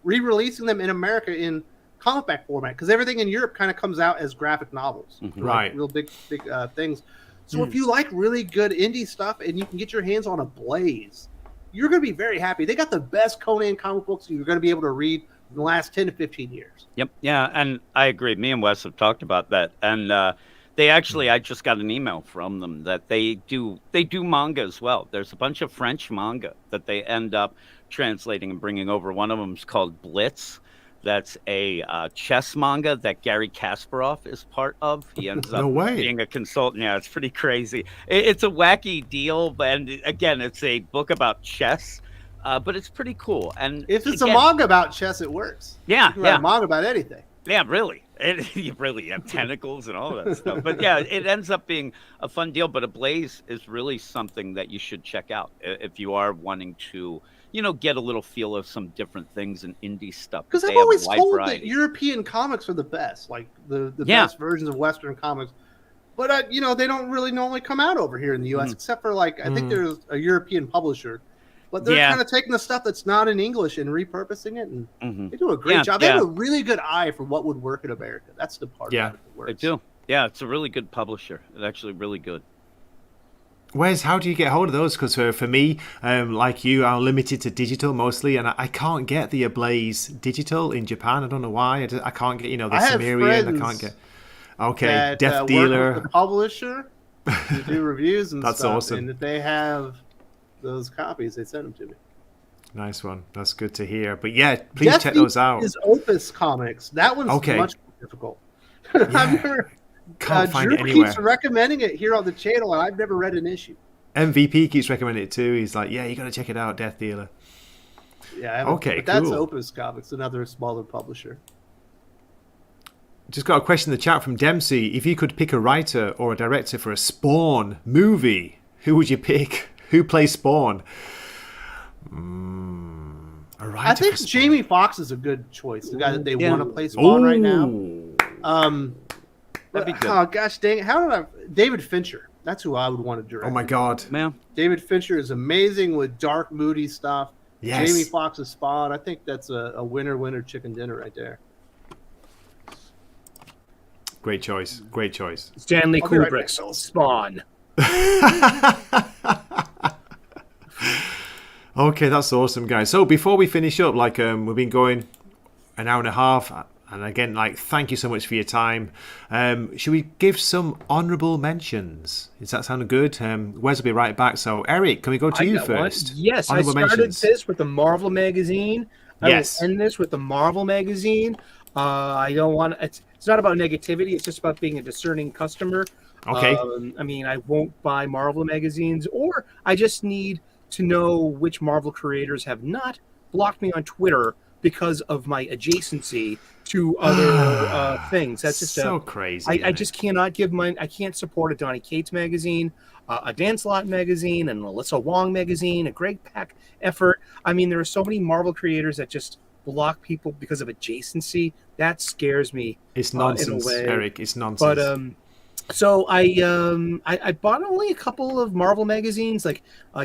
re-releasing them in America in comic back format because everything in Europe kind of comes out as graphic novels, Mhm. like Right. real big things. So if you like really good indie stuff and you can get your hands on a Blaze, you're going to be very happy. They got the best Conan comic books you're going to be able to read in the last 10 to 15 years. Yep. Yeah, and I agree. Me and Wes have talked about that, and they actually, I just got an email from them that they do manga as well. There's a bunch of French manga that they end up translating and bringing over. One of them is called Blitz. That's a chess manga that Gary Kasparov is part of. He ends No up way. being a consultant. Yeah, it's pretty crazy. It's a wacky deal, and again, it's a book about chess, but it's pretty cool. And If it's again, a manga about chess, it works. yeah, You can write yeah. a manga about anything. Yeah, really. You really have tentacles and all that stuff. But yeah, it ends up being a fun deal. But Ablaze is really something that you should check out if you are wanting to, get a little feel of some different things and indie stuff. Because They I've have a always wide told variety. that European comics are the best, like the Yeah. best versions of Western comics. But they don't really normally come out over here in the U.S. except for like I think there's a European publisher, but they're Yeah. kind of taking the stuff that's not in English and repurposing it, and Mhm. they do a great Yeah, job. They yeah. have a really good eye for what would work in America. That's the part Yeah. about it that works. They do. Yeah, it's a really good publisher. It's actually really good. Wes, how do you get hold of those? Because for me, like you, I'm limited to digital mostly, and I can't get the Ablaze digital in Japan. I don't know why. I can't get, the I have Sumerian. I friends can't get. Okay, That Death work Dealer. with the publisher to do reviews and That's stuff. awesome. And if they have those copies, they send them to me. Nice one. That's good to hear. But yeah, please Death check Dealer those out. is Opus Comics. That one's Okay. much more difficult. I've never, Can't find Drew it anywhere. keeps recommending it here on the channel, and I've never read an issue. MVP keeps recommending it too. He's like, yeah, you got to check it out, Death Dealer. Yeah, I haven't, Okay, but that's cool. Opus Comics, another smaller publisher. Just got a question in the chat from Dempsey. If you could pick a writer or a director for a Spawn movie, who would you pick? Who plays Spawn? A writer I think for Spawn. Jamie Foxx is a good choice, the guy that they Yeah. want to play Spawn right now. Ooh. That'd be good. Oh gosh, dang it! David Fincher. That's who I would want to direct. Oh my God. Man, David Fincher is amazing with dark, moody stuff. Yes. Jamie Foxx's Spawn. I think that's a winner chicken dinner right there. Great choice. Great choice. Stanley I'll be right Kubrick's back. Spawn. Okay, that's awesome, guys. So before we finish up, we've been going an hour and a half. And again, like, thank you so much for your time. Should we give some honourable mentions? Is that sounding good? Wes will be right back. So, Eric, can we go to I you got one. first? Yes, I Honourable started mentions. this with the Marvel magazine. I will Yes. end this with the Marvel magazine. I don't want it's not about negativity. It's just about being a discerning customer. Okay. I mean, I won't buy Marvel magazines, or I just need to know which Marvel creators have not blocked me on Twitter because of my adjacency to other things. That's just So crazy, I isn't just it? cannot give my I can't support a Donny Cates magazine, a Dan Slott magazine, an Alyssa Wong magazine, a Greg Pak effort. I mean, there are so many Marvel creators that just block people because of adjacency. That scares me It's in a nonsense, way. Eric. It's But nonsense. so I bought only a couple of Marvel magazines, like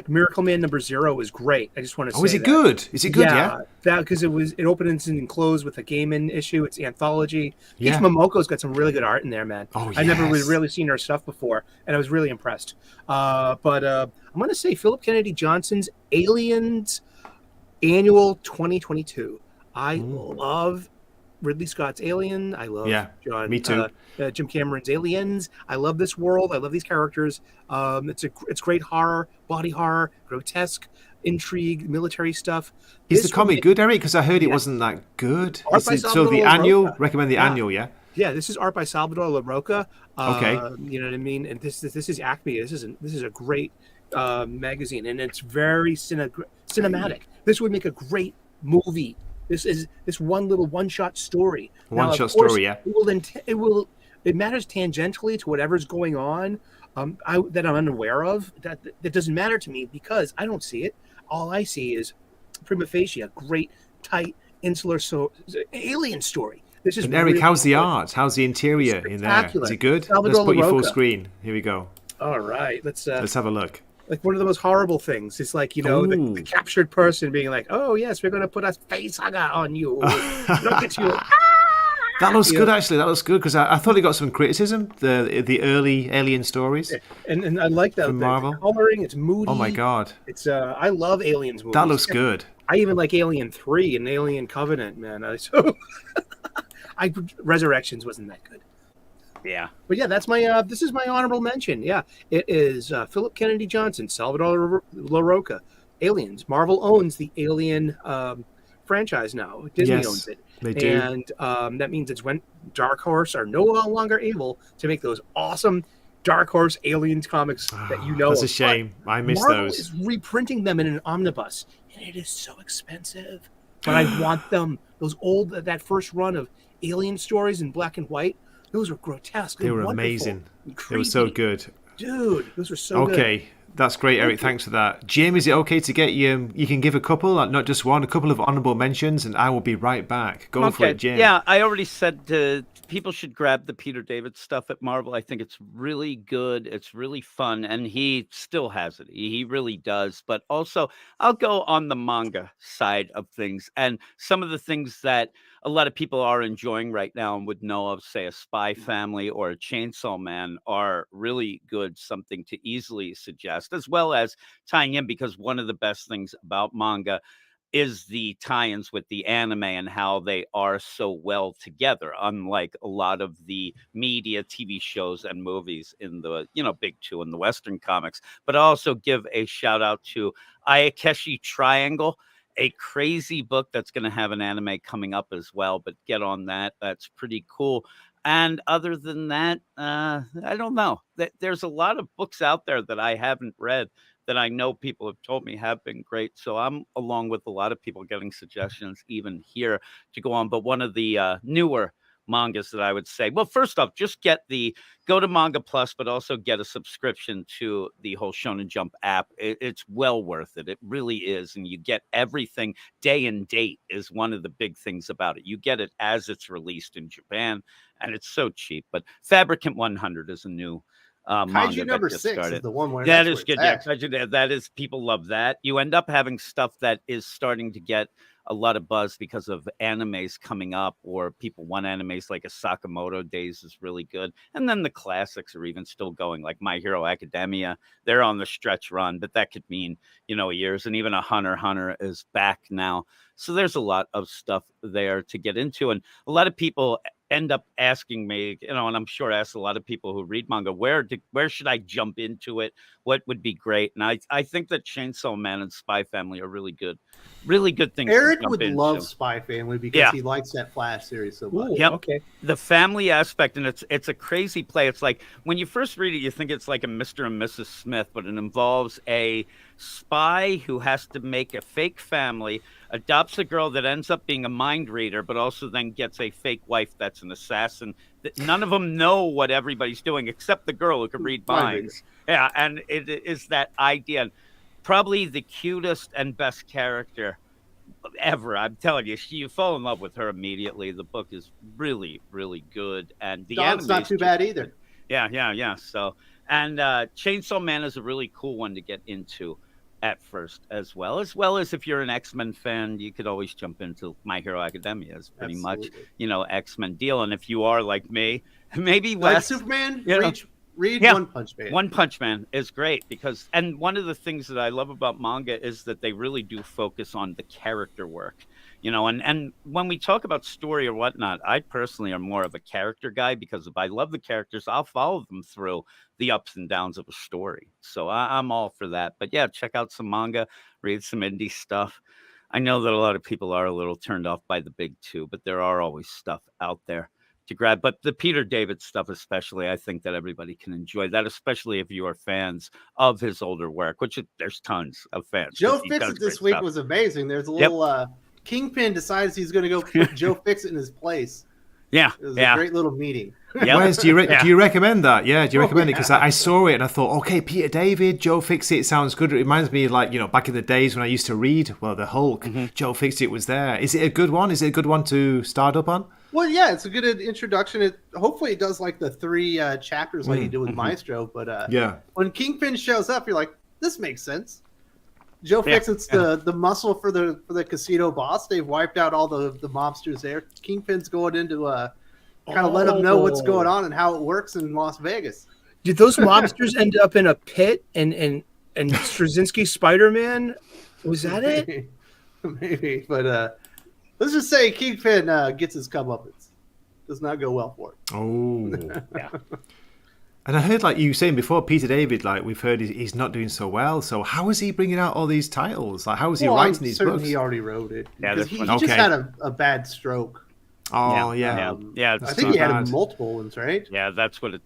Miracle Man #0 is great. I just want to Oh, is say it that. good? Is it good, yeah? Yeah, that because it opens and closed with a Gaiman issue. It's anthology. Peach Yeah. Momoko's got some really good art in there, man. Oh, I never yes. really seen her stuff before, and I was really impressed. But I'm gonna say Philip Kennedy Johnson's Aliens Annual 2022. I love Ridley Scott's Alien. I love Yeah, me too. Jim Cameron's Aliens. I love this world. I love these characters. It's great horror, body horror, grotesque intrigue, military stuff. Is the This would comic make, good, Eric? Because I heard it yeah, wasn't that good. art Is by it so Salvador the annual? LaRocca. Recommend the Yeah, annual, yeah? yeah. This is art by Salvador LaRocca. Okay. You know what I mean? And this is Acme. This is a great magazine, and it's very cinematic. This would make a great movie. This one little one shot story. Now, One of shot course, story, yeah. it matters tangentially to whatever's going on that I'm unaware of. That doesn't matter to me because I don't see it. All I see is prima facie a great, tight, insular alien story. This is And Eric, really how's the good. art? How's the interior in there? Is Spectacular. it good? Salvador Let's put you full LaRocca. screen. Here we go. All right, Let's have a look. like one of the most horrible things. It's like, the Ooh. captured person being like, "Oh yes, we're going to put a face hugger on you. Look at you." That looks You good, know, actually. That looks good because I thought it got some criticism. The early Alien stories and I like that from the Marvel. coloring. It's moody. Oh my god, It's I love Aliens movies. that looks good. I even like Alien 3 and Alien Covenant, man. So Resurrections wasn't that good. Yeah. But yeah, that's my this is my honorable mention. Yeah, it is Philip Kennedy Johnson, Salvador LaRocca, Aliens. Marvel owns the Alien franchise now. Disney Yes, owns it, they do. and that means it's when Dark Horse are no longer able to make those awesome Dark Horse Aliens comics that you know. That's a of. shame. I miss Marvel those. is reprinting them in an omnibus, and it is so expensive. But I want them. Those that first run of Alien stories in black and white. Those were grotesque. They were wonderful, amazing. and They were so creepy. good. Dude, those were so good. Okay, that's great, Eric. Thanks for that. Jim, is it okay to get you? You can give a couple, not just one, a couple of honourable mentions, and I will be right back. Go for it, Jim. Yeah, I already said people should grab the Peter David stuff at Marvel. I think it's really good. It's really fun, and he still has it. He really does. But also, I'll go on the manga side of things, and some of the things that a lot of people are enjoying right now and would know of, say, a Spy Family or a Chainsaw Man, are really good. Something to easily suggest, as well as tying in, because one of the best things about manga is the tie-ins with the anime and how they are so well together, unlike a lot of the media, TV shows, and movies in the big two in the Western comics. But I also give a shout out to Ayakeshi Triangle, a crazy book that's going to have an anime coming up as well. But get on that; that's pretty cool. And other than that, I don't know. There's a lot of books out there that I haven't read that I know people have told me have been great. So I'm along with a lot of people getting suggestions even here to go on. But one of the newer mangas that I would say, well, first off, just go to Manga Plus, but also get a subscription to the whole Shonen Jump app. It's well worth it. It really is. And you get everything. Day and date is one of the big things about it. You get it as it's released in Japan, and it's so cheap. But Fabricant 100 is a new manga Kaiju number that just 6 is started. the one where That that's is where good. it's Yeah, at. Kaiju, that is, people love that. You end up having stuff that is starting to get a lot of buzz because of animes coming up, or people want animes like a Sakamoto Days is really good. And then the classics are even still going, like My Hero Academia. They're on the stretch run, but that could mean, years. And even a Hunter x Hunter is back now. So there's a lot of stuff there to get into. And a lot of people end up asking me, and I'm sure I ask a lot of people who read manga, where should I jump into it? What would be great? And I think that Chainsaw Man and Spy Family are really good things to Eric jump would into. love Spy Family because Yeah. he likes that Flash series so much. Ooh, Yep. okay. The family aspect, and it's a crazy play. It's like when you first read it, you think it's like a Mr. and Mrs. Smith, but it involves a spy who has to make a fake family, adopts a girl that ends up being a mind reader, but also then gets a fake wife that's an assassin. None of them know what everybody's doing except the girl who can read Mind reader. minds. Yeah, and it is that idea. Probably the cutest and best character ever. I'm telling you, you fall in love with her immediately. The book is really, really good, and the Dog's not anime's too just bad good. either. Yeah. So, and Chainsaw Man is a really cool one to get into at first, as well as if you're an X-Men fan, you could always jump into My Hero Academia. It's pretty Absolutely. much X-Men deal. And if you are like me, maybe Like Wes, Superman, you know, read Yeah. One Punch Man. One Punch Man is great because, and one of the things that I love about manga is that they really do focus on the character work, and when we talk about story or whatnot, I personally am more of a character guy because if I love the characters, I'll follow them through the ups and downs of a story. So I'm all for that. But yeah, check out some manga, read some indie stuff. I know that a lot of people are a little turned off by the big two, but there are always stuff out there to grab. But the Peter David stuff, especially, I think that everybody can enjoy that, especially if you are fans of his older work, which there's tons of fans. Joe He does Fixit this great week stuff. was amazing. There's a Yep. little Kingpin decides he's going to go put Joe Fixit in his place. Yeah, It was yeah. a great little meeting. Yep. Wes, do you recommend that? Yeah, do you Oh, recommend it? Because yeah. I saw it and I thought, okay, Peter David, Joe Fixit sounds good. It reminds me, like, back in the days when I used to read, the Hulk, Joe Fixit was there. Is it a good one? Is it a good one to start up on? Well, yeah, it's a good introduction. Hopefully it does like the 3 chapters like you did with Maestro. But Yeah. when Kingpin shows up, you're like, this makes sense. Joe Yeah. Fixit's the muscle for the casino boss. They've wiped out all the mobsters there. Kingpin's going into kind of let them know what's going on and how it works in Las Vegas. Did those mobsters end up in a pit and Straczynski Spider-Man? Was that it? Maybe, but let's just say Kingpin gets his comeuppance. Does not go well for him. Oh. Yeah. And I heard, like you were saying before, Peter David, like we've heard he's not doing so well. So how is he bringing out all these titles? Like, how is he Well, writing I'm these certain books? he already wrote it. Yeah, Because this he one- just Okay. had a bad stroke. Oh, Yeah. yeah. I That's think he had bad. multiple ones, right? Yeah, that's what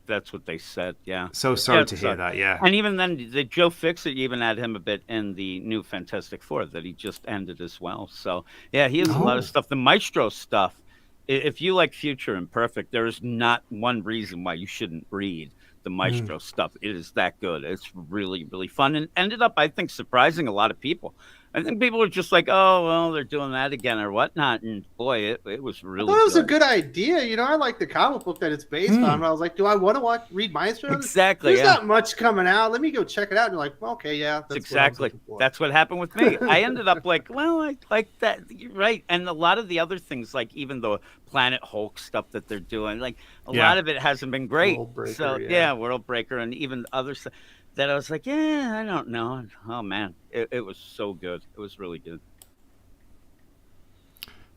they said. Yeah. So sorry Yeah, to it hear sucked. that, yeah. And even then, the Joe Fixit even had him a bit in the new Fantastic Four that he just ended as well. So yeah, he has a lot of Oh. stuff. The Maestro stuff. If you like Future and Perfect, there is not one reason why you shouldn't read the Maestro stuff. It is that good. It's really, really fun, and ended up, I think, surprising a lot of people. I think people are just like, oh, well, they're doing that again or whatnot. And boy, it was I really thought it was a good. good idea. I like the comic book that it's based on. But I was like, do I want to read Maestro? Exactly. There's Yeah. not much coming out. Let me go check it out. And you're like, well, okay, yeah. That's Exactly. That's what happened with me. I ended up like, well, I like that. You're right. And a lot of the other things, like even the Planet Hulk stuff that they're doing, like a Yeah. lot of it hasn't been great. World Breaker, So yeah. World Breaker and even other stuff that I was like, yeah, I don't know. Oh man, it was so good. It was really good.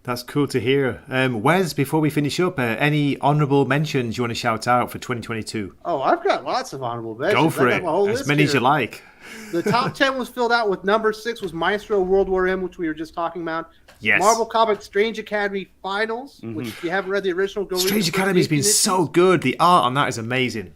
That's cool to hear. Wes, before we finish up, any honourable mentions you want to shout out for 2022? Oh, I've got lots of honorable mentions. Go for I got it. my whole As list many as here. you like. The top 10 was filled out with number 6 was Maestro World War M, which we were just talking about. Yes. Marvel Comics Strange Academy Finals, which if you haven't read the original, go read Strange the Academy's been issues. so good. The art on that is amazing.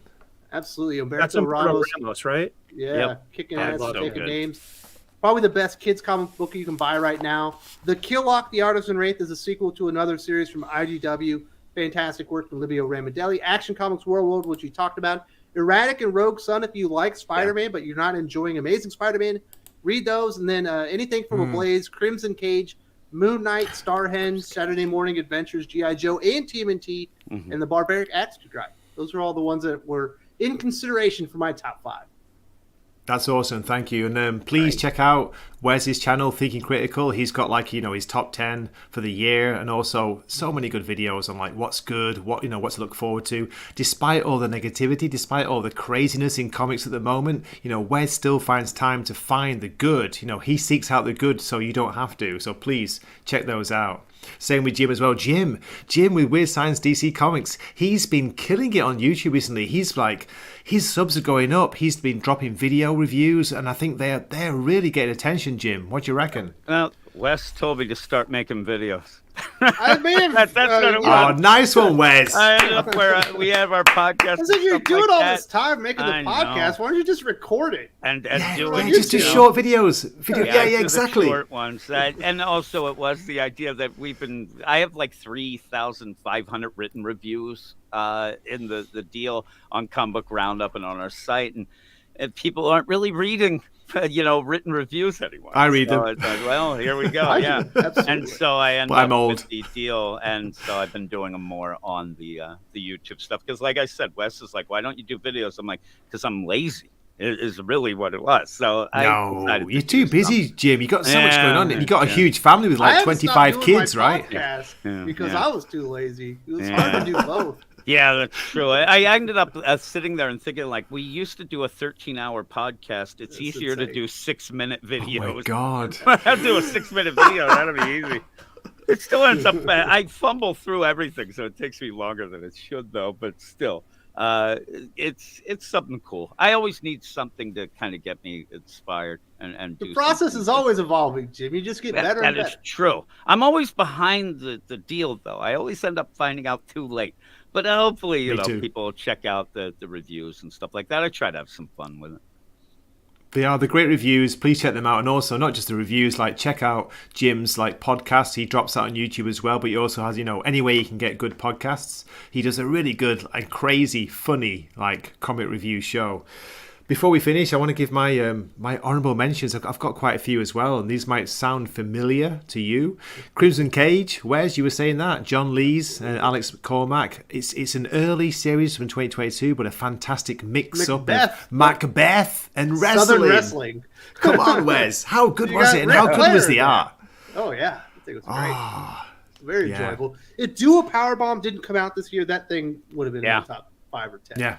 Absolutely. That's Umberto Umberto Ramos. Ramos, right? Yeah, Yep. kicking I ass, love taking it. names. Probably the best kids comic book you can buy right now. The Killock, The Artisan Wraith is a sequel to another series from IDW. Fantastic work from Livio Ramondelli. Action Comics World, which you talked about. Erratic and Rogue Sun, if you like Spider-Man, but you're not enjoying Amazing Spider-Man, read those. And then anything from Ablaze, Crimson Cage, Moon Knight, Starhen, Saturday Morning Adventures, G.I. Joe, and TMNT, and the Barbaric Axe to Drive. Those are all the ones that were in consideration for my top 5. That's awesome, thank you. And please check out Wes's channel, Thinking Critical. He's got his top 10 for the year, and also so many good videos on what's good, what to look forward to. Despite all the negativity, despite all the craziness in comics at the moment, Wes still finds time to find the good. He seeks out the good so you don't have to. So please check those out. Same with Jim as well. Jim with Weird Science DC Comics. He's been killing it on YouTube recently. His subs are going up. He's been dropping video reviews, and I think they're really getting attention. Jim, what do you reckon? Well, Wes told me to start making videos. I may have, that's what it was. Oh, nice one, Wes. I ended up where we have our podcast. I said you're doing like all that. this time making the podcast. Why don't you just record it? And do it. Just do short videos. Yeah, just exactly. Short ones. And also, it was the idea that I have 3,500 written reviews in the deal on Comic Book Roundup and on our site, and people aren't really reading written reviews anymore. I read them. It's like, well, here we go. Yeah. And so I ended up with the deal, and so I've been doing them more on the YouTube stuff. Because like I said, Wes is like, why don't you do videos? I'm like, because I'm lazy. It is really what it was. So you're too busy, Jim. You got so much going on. You got a huge family with 25 kids, right? Because I was too lazy. It was hard to do both. Yeah, that's true. I ended up sitting there and thinking, we used to do a 13-hour podcast. It's easier to do 6-minute videos. Oh, my God. I'll do a 6-minute video. That'll be easy. It still ends up bad. I fumble through everything, so it takes me longer than it should, though. But still, it's something cool. I always need something to kind of get me inspired and do. The process is always evolving, Jim. You just get better and better. That is true. I'm always behind the deal, though. I always end up finding out too late. But hopefully, people check out the reviews and stuff like that. I try to have some fun with it. They are the great reviews. Please check them out. And also, not just the reviews, check out Jim's podcast. He drops out on YouTube as well, but he also has, any way you can get good podcasts. He does a really good and crazy, funny, comic review show. Before we finish, I want to give my my honourable mentions. I've got quite a few as well, and these might sound familiar to you. Crimson Cage, Wes, you were saying that. John Lees and Alex McCormack. It's an early series from 2022, but a fantastic mix-up of Macbeth and wrestling. Southern wrestling. Come on, Wes. How good was it, and how good was the art? Oh, yeah. I think it was great. Very enjoyable. If Do a Powerbomb didn't come out this year, that thing would have been in the top 5 or 10. Yeah.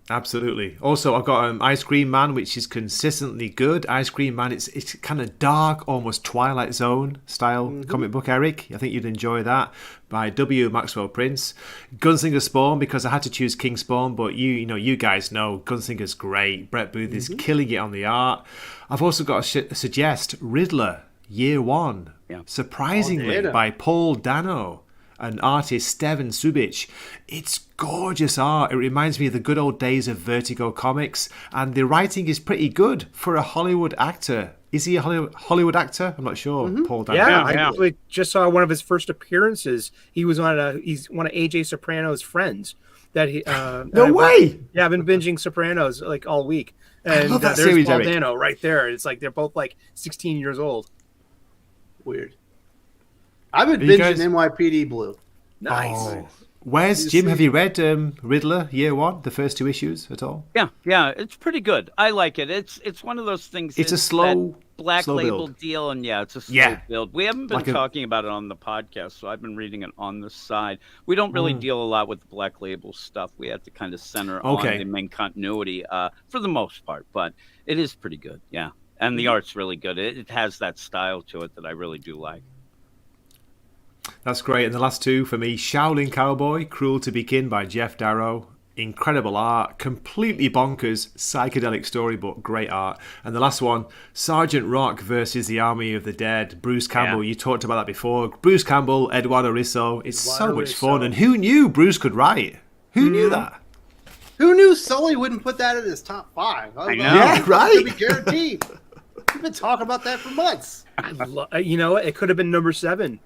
Absolutely. Also, I've got Ice Cream Man, which is consistently good. Ice Cream Man, it's kind of dark, almost Twilight Zone style comic book, Eric. I think you'd enjoy that. By W. Maxwell Prince. Gunslinger Spawn, because I had to choose King Spawn, but you guys know Gunslinger's great. Brett Booth is killing it on the art. I've also got to suggest Riddler, Year One. Yeah. Surprisingly, by Paul Dano and artist Stevan Subic. It's gorgeous art. It reminds me of the good old days of Vertigo Comics, and the writing is pretty good for a Hollywood actor. Is he a Hollywood actor? I'm not sure. Paul Dano. Yeah, I actually just saw one of his first appearances. He's one of AJ Soprano's friends. That he no way. Yeah, I've been binging Sopranos all week, and I love that there's series, Paul Eric. Dano right there. It's they're both 16 years old. Weird. I've been binging NYPD Blue. Nice. Oh. Where's Jim? Have you read Riddler Year One, the first 2 issues at all? Yeah, it's pretty good. I like it. It's one of those things. It's a slow Black Label build. deal, and it's a slow build. We haven't been talking about it on the podcast, so I've been reading it on the side. We don't really deal a lot with Black Label stuff. We have to kind of center on the main continuity for the most part, but it is pretty good. Yeah, and the art's really good. It has that style to it that I really do like. That's great. And the last 2 for me, Shaolin Cowboy, Cruel to Be Kin by Jeff Darrow. Incredible art, completely bonkers, psychedelic storybook, great art. And the last one, Sergeant Rock versus the Army of the Dead, Bruce Campbell. You talked about that before. Bruce Campbell, Eduardo Risso. It's so much fun. And who knew Bruce could write? Who knew that? Who knew Sully wouldn't put that in his top 5? I know. Yeah, right? It'd be guaranteed. We've been talking about that for months. It could have been number 7.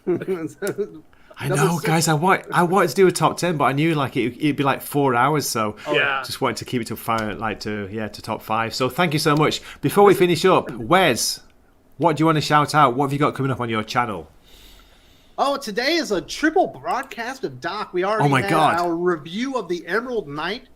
I know, guys. I wanted to do a top 10, but I knew it'd be 4 hours, so just wanted to keep it to 5, to top 5. So thank you so much. Before we finish up, Wes, what do you want to shout out? What have you got coming up on your channel? Oh, today is a triple broadcast of Doc. We already had our review of the Emerald Knight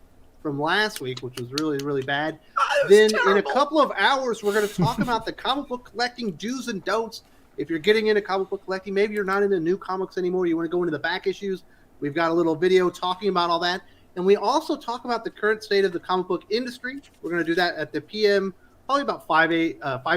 from last week, which was really, really bad. was Then terrible. in a couple of hours, we're going to talk about the comic book collecting do's and don'ts. If you're getting into comic book collecting, maybe you're not into new comics anymore, you want to go into the back issues, we've got a little video talking about all that. And we also talk about the current state of the comic book industry. We're going to do that at the PM, probably about 5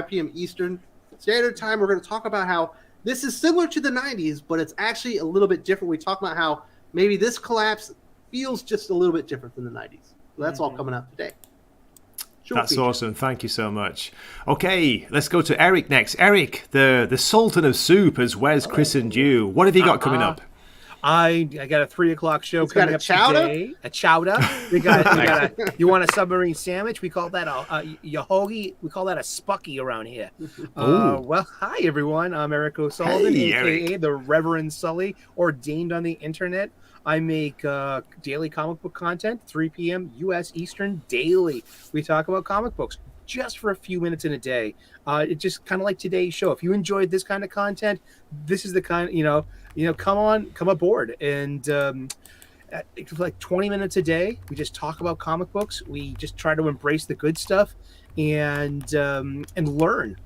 p.m. Eastern Standard Time. We're going to talk about how this is similar to the 90s, but it's actually a little bit different. We talk about how maybe this collapse feels just a little bit different than the 90s. So that's all coming up today. That's awesome. Thank you so much. Okay, let's go to Eric next. Eric, the Sultan of Soup, as Wes christened you. What have you got coming up? I got a 3:00 show coming up today. A chowder. You want a submarine sandwich? We call that a yahogi. We call that a spucky around here. Well, hi everyone. I'm Eric O'Sullivan, aka the Reverend Sully, ordained on the internet. I make daily comic book content, 3 p.m. U.S. Eastern daily. We talk about comic books just for a few minutes in a day. It's just kind of like today's show. If you enjoyed this kind of content, this is the kind, come aboard. And it's like 20 minutes a day. We just talk about comic books. We just try to embrace the good stuff and learn.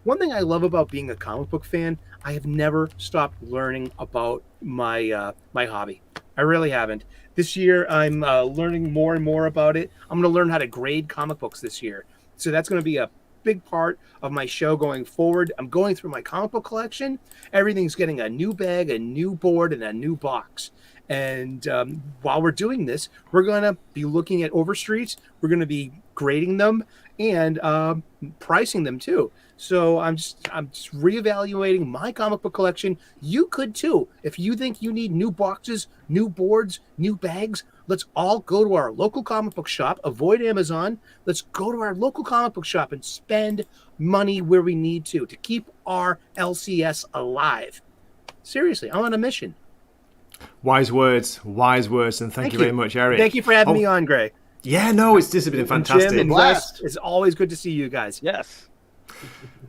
One thing I love about being a comic book fan, I have never stopped learning about my my hobby. I really haven't. This year, I'm learning more and more about it. I'm going to learn how to grade comic books this year. So that's going to be a big part of my show going forward. I'm going through my comic book collection. Everything's getting a new bag, a new board, and a new box. And while we're doing this, we're going to be looking at Overstreets. We're going to be grading them and pricing them too. So I'm just reevaluating my comic book collection. You could too. If you think you need new boxes, new boards, new bags, let's all go to our local comic book shop. Avoid Amazon. Let's go to our local comic book shop and spend money where we need to keep our LCS alive. Seriously, I'm on a mission. Wise words, and thank you very much, Eric. Thank you for having me on, Gray. Yeah, no, it's just been fantastic. Jim and Wes, it's always good to see you guys. Yes.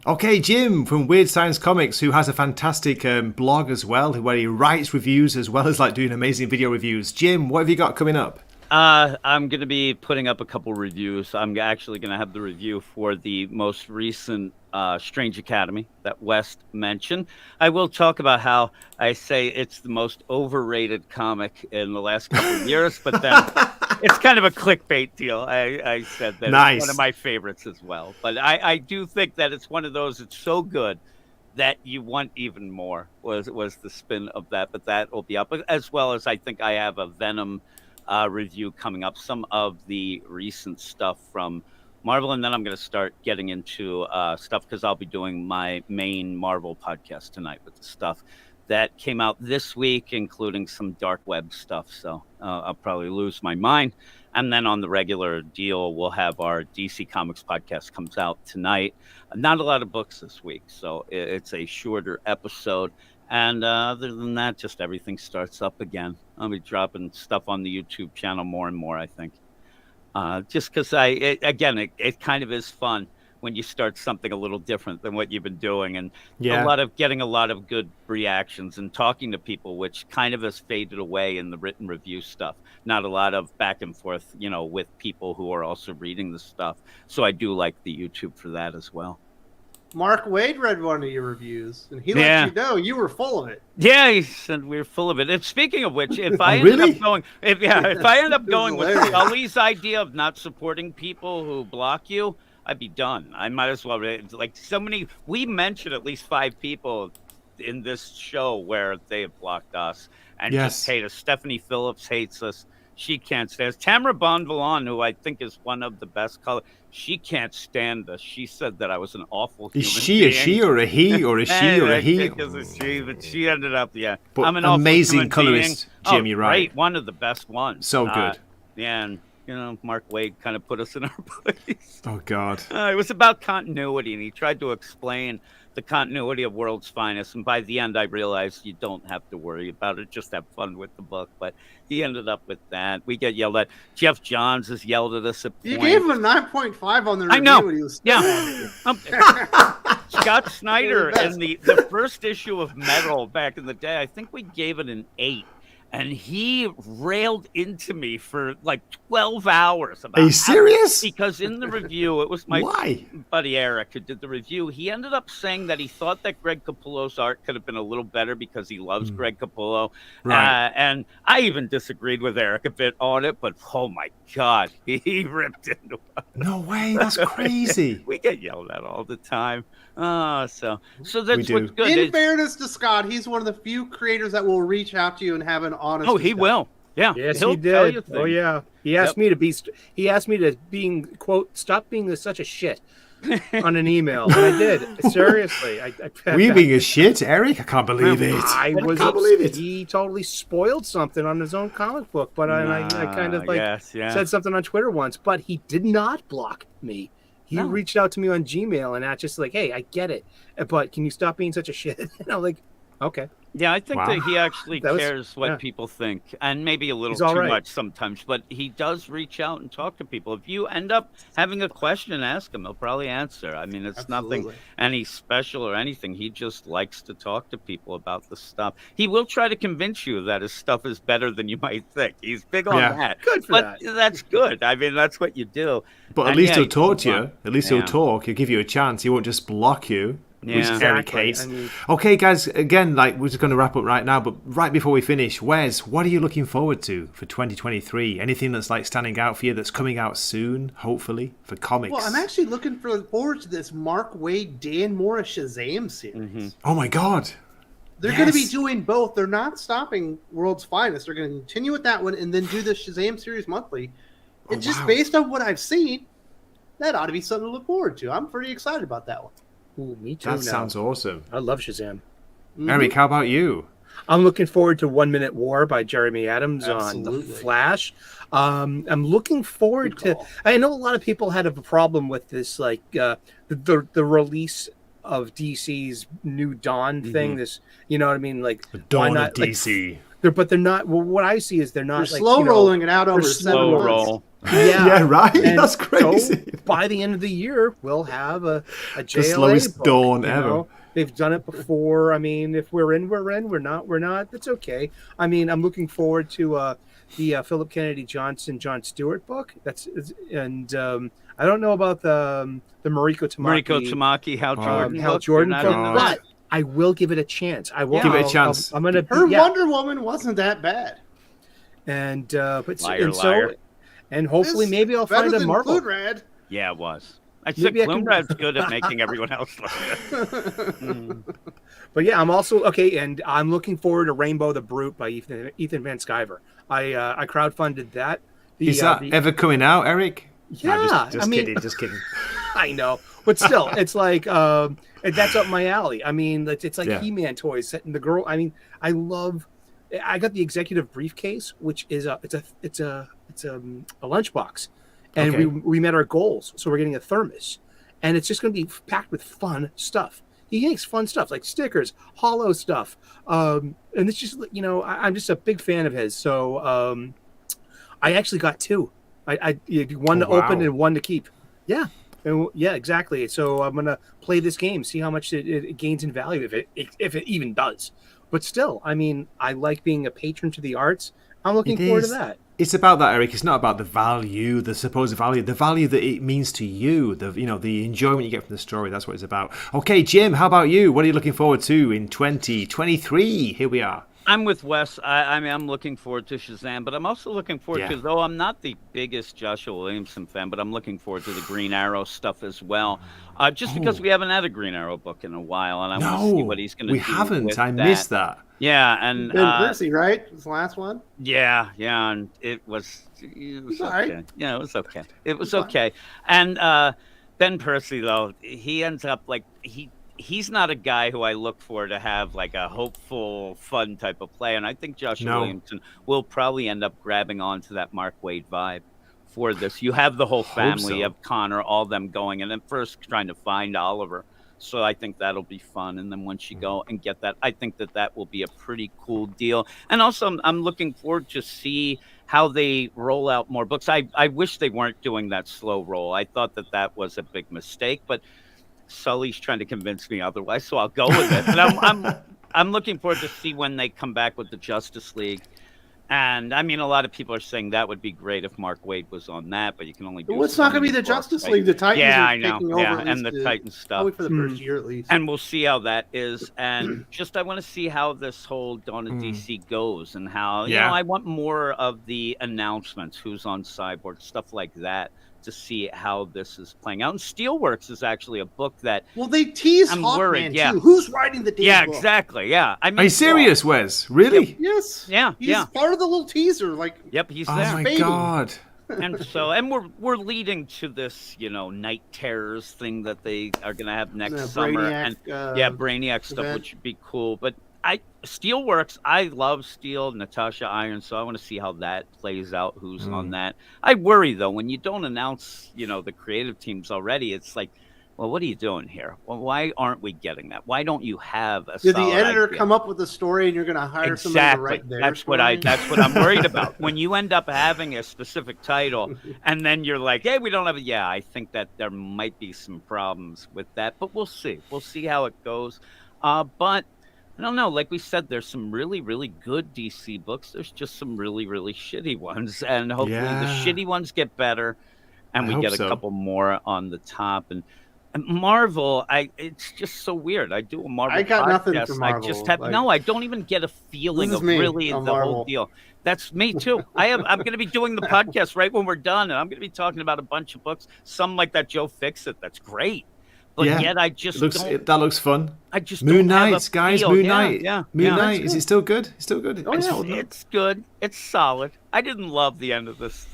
Okay, Jim from Weird Science Comics, who has a fantastic blog as well, where he writes reviews as well as like doing amazing video reviews. Jim, what have you got coming up? I'm going to be putting up a couple reviews. I'm actually going to have the review for the most recent Strange Academy that West mentioned. I will talk about how I say it's the most overrated comic in the last couple of years, but then it's kind of a clickbait deal. I said that It's one of my favorites as well. But I do think that it's one of those, it's so good that you want even more was the spin of that. But that will be up, as well as I think I have a Venom review coming up, some of the recent stuff from Marvel, and then I'm going to start getting into stuff because I'll be doing my main Marvel podcast tonight with the stuff that came out this week, including some dark web stuff. So I'll probably lose my mind. And then on the regular deal, we'll have our DC Comics podcast comes out tonight. Not a lot of books this week, so it's a shorter episode. And other than that, just everything starts up again. I'll be dropping stuff on the YouTube channel more and more, I think. Just because it kind of is fun when you start something a little different than what you've been doing, and getting a lot of good reactions and talking to people, which kind of has faded away in the written review stuff. Not a lot of back and forth, with people who are also reading the stuff. So I do like the YouTube for that as well. Mark Wade read one of your reviews, and he let you know you were full of it. Yeah, he said we were full of it. And speaking of which, if I ended up going with Sully's idea of not supporting people who block you, I'd be done. I might as well. Like we mentioned at least 5 people in this show where they have blocked us and just hate us. Stephanie Phillips hates us. She can't stand us. Tamara Bonvillain, who I think is one of the best color, she can't stand us. She said that I was an awful human being. Is she a she or a he or a she or a he? I think it's a she, but she ended up, But I'm an amazing colorist, Jim, you're right. Great, one of the best ones. So good. And Mark Wade kind of put us in our place. Oh, God. It was about continuity, and he tried to explain the continuity of World's Finest. And by the end, I realized you don't have to worry about it. Just have fun with the book. But he ended up with that. We get yelled at. Jeff Johns has yelled at us at points. You gave him a 9.5 on the review. I know. He was Scott Snyder in the first issue of Metal back in the day, I think we gave it an 8. and he railed into me for like 12 hours about Are you serious? because in the review, it was my Why? buddy Eric who did the review. He ended up saying that he thought that Greg Capullo's art could have been a little better because he loves Greg Capullo. Right. And I even disagreed with Eric a bit on it, but oh my God, he ripped into us. No way. That's crazy. We get yelled at all the time. Oh, so that's do. what's good. In fairness to Scott, he's one of the few creators that will reach out to you and have an honest. Oh, he discussion. will. Yeah. Yes, He'll he tell you did. things. Oh yeah, he asked me to be. He asked me to being quote stop being such a shit on an email, and I did. Seriously, Were you being a shit, Eric? I can't believe it. I was. can't believe it. He totally spoiled something on his own comic book, but I kind of like said something on Twitter once, but he did not block me. He reached out to me on Gmail and I just like, hey, I get it, but can you stop being such a shit? And I'm like, okay. Yeah, I think that he actually That was- cares what yeah. people think, and maybe a little He's all too right. much sometimes, but he does reach out and talk to people. If you end up having a question, ask him. He'll probably answer. I mean, it's nothing Absolutely. any special or anything. He just likes to talk to people about the stuff. He will try to convince you that his stuff is better than you might think. He's big on Yeah. that. Good for but that. that's good. I mean, that's what you do. But at And least yeah, he'll he's talk to fun. you. At least Yeah. he'll talk. He'll give you a chance. He won't just block you. Which is Yeah. very Exactly. case. I mean- Okay, guys, again, like we're just going to wrap up right now, but right before we finish, Wes, what are you looking forward to for 2023? Anything that's like standing out for you that's coming out soon, hopefully, for comics? Well, I'm actually looking forward to this Mark Waid, Dan Morris Shazam series. Oh my God. They're going to be Yes. doing both. They're not stopping World's Finest. They're going to continue with that one and then do the Shazam series monthly. And just wow. based on what I've seen, that ought to be something to look forward to. I'm pretty excited about that one. Ooh, me too. That now. sounds awesome. I love Shazam. Eric, how about you? I'm looking forward to 1 Minute War by Jeremy Adams on Absolutely. The Flash. I'm looking forward Good to. call. I know a lot of people had a problem with this, like the release of DC's new Dawn thing. This, you know what I mean? Like The why Dawn not, of DC. but they're not. Well, what I see is they're not They're like slow you know, rolling it out over they're 7 Slow months. roll. Yeah, right? And That's crazy. So by the end of the year, we'll have a JLA slowest book, dawn you ever. know? They've done it before. I mean, if we're in, we're in. We're not, we're not. That's okay. I mean, I'm looking forward to the Philip Kennedy Johnson, John Stewart book. And I don't know about the Mariko Tamaki. Mariko Tamaki, Hal Jordan. Hal book. Jordan You're book, not into that? but I will give it a chance. I will Give it a I'll- chance. I'm gonna. Her yeah. Wonder Woman wasn't that bad. And but Liar, and so liar. and hopefully It's maybe I'll better find a than Marvel. Rad. Yeah, it was. I said Maybe I can- Bloomrad's good at making everyone else look good. But yeah, I'm also okay, and I'm looking forward to Rainbow the Brute by Ethan Van Sciver. I crowdfunded that. Is that ever coming out, Eric? Yeah, No, just I mean, kidding, just kidding. I know, but still, it's like that's up my alley. I mean, it's like Yeah. He-Man toys set in the girl. I mean, I love. I got the executive briefcase, which is a lunchbox, and Okay. we met our goals, so we're getting a thermos, and it's just going to be packed with fun stuff. He makes fun stuff like stickers, hollow stuff, and it's just I'm just a big fan of his. So I actually got two. I one to open wow. and one to keep. Yeah. Yeah, exactly. So I'm gonna play this game, see how much it gains in value, if it even does. But still, I mean, I like being a patron to the arts. I'm looking It forward to is. that. It's about that, Eric. It's not about the value, the supposed value, the value that it means to you, the enjoyment you get from the story. That's what it's about. Okay, Jim, how about you? What are you looking forward to in 2023? Here we are. I'm with Wes. I mean, I'm looking forward to Shazam, but I'm also looking forward to, though I'm not the biggest Joshua Williamson fan, but I'm looking forward to the Green Arrow stuff as well. Just because we haven't had a Green Arrow book in a while, and I want to see what he's going to do. We haven't. with I missed that. Yeah, and Ben Percy, right? Was the last one. yeah, and it was okay. all right. Yeah, it was okay. It was fine. okay. And Ben Percy, though, he ends up like he's not a guy who I look for to have like a hopeful, fun type of play. And I think Joshua Williamson will probably end up grabbing onto that Mark Waid vibe for this. You have the whole family so. of Connor, all them going, and then first trying to find Oliver. So I think that'll be fun. And then once you go and get that, I think that will be a pretty cool deal. And also, I'm looking forward to see how they roll out more books. I wish they weren't doing that slow roll. I thought that was a big mistake, but Sully's trying to convince me otherwise, so I'll go with it. And I'm looking forward to see when they come back with the Justice League. And I mean, a lot of people are saying that would be great if Mark Waid was on that, but you can only do. Well, it's not going to be the Justice League. The Titans Yeah, are I know. taking over. Yeah, at and the least, Titans stuff. probably for the first year at least. And we'll see how that is. And just I want to see how this whole Dawn of DC goes, and how you know I want more of the announcements, who's on Cyborg, stuff like that, to see how this is playing out. And Steelworks is actually a book that they tease I'm Hawkman worried, too. Who's writing the damn book? exactly. Yeah, I mean, Are you serious, Wes? Really? Yes. Yeah, He's part of the little teaser. Like, yep, he's Oh there. my god. And we're leading to this, Night Terrors thing that they are going to have next summer, Brainiac, and Brainiac stuff, event. which would be cool. But Steelworks, I love Steel, Natasha Iron, so I want to see how that plays out. Who's on that? I worry though when you don't announce, the creative teams already. It's like, well, what are you doing here? Well, why aren't we getting that? Why don't you have a? Did the editor idea? come up with a story and you're going to hire somebody to write their story? That's what I'm worried about. When you end up having a specific title and then you're like, hey, we don't have it. Yeah, I think that there might be some problems with that, but we'll see. We'll see how it goes. But I don't know. Like we said, there's some really, really good DC books. There's just some really, really shitty ones. And hopefully the shitty ones get better and we get a couple more on the top. And Marvel, it's just so weird. I do a Marvel podcast. I got nothing for Marvel. I just have I don't even get a feeling of really the Marvel. whole deal. That's me too. I'm going to be doing the podcast right when we're done, and I'm going to be talking about a bunch of books. Some like that Joe Fixit. That's great. But yet I just that looks fun. I just Moon don't have Knight, a guys. feel. Moon Knight. Moon Knight. Is it still good? It's still good. It's good. It's solid. I didn't love the end of this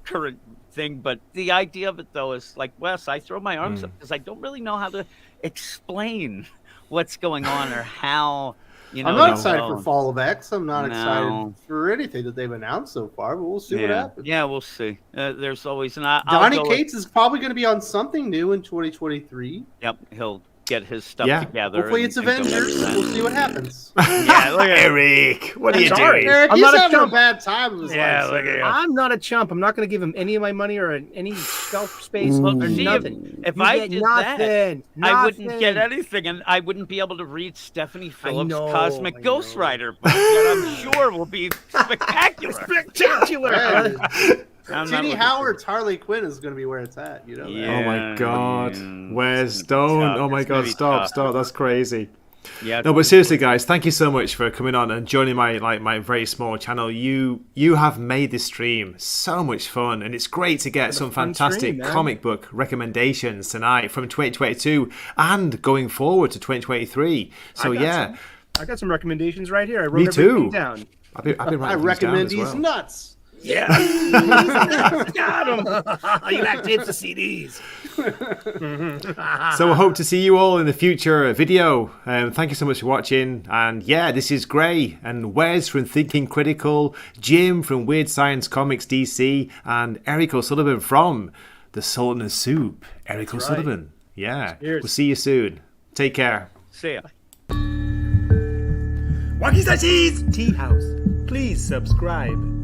current thing, but the idea of it though is like, Wes, I throw my arms up because I don't really know how to explain what's going on or how. I'm not excited for Fall of X. I'm not excited for anything that they've announced so far, but we'll see what happens. Yeah, we'll see. There's always Donny Cates is probably going to be on something new in 2023. Yep, he'll get his stuff together. Hopefully it's Avengers. We'll see what happens. Look at Eric. What are you doing? Eric, he's having a bad time with his life. Look at I'm not a chump. I'm not going to give him any of my money or any shelf space or nothing. If I did that, I wouldn't get anything, and I wouldn't be able to read Stephanie Phillips' Cosmic Ghost Rider book that I'm sure will be spectacular. Spectacular. Tini Howard's Harley Quinn is going to be where it's at. Oh my god. Wes, don't. Oh my god, stop. That's crazy. Yeah. No, but seriously, guys, thank you so much for coming on and joining my very small channel. You have made this stream so much fun, and it's great to get some fantastic comic book recommendations tonight from 2022 and going forward to 2023. So I got some recommendations right here. I wrote Me too. everything down. I've been writing I things recommend down as these well. nuts. Yeah. Got him. You like tapes of CDs. So I hope to see you all in the future video. Thank you so much for watching. And this is Gray and Wes from Thinking Critical, Jim from Weird Science Comics DC, and Eric O'Sullivan from the Sultan of Soup. Eric O'Sullivan. Yeah. Cheers. We'll see you soon. Take care. See ya. Wakizachi's Tea House. Please subscribe.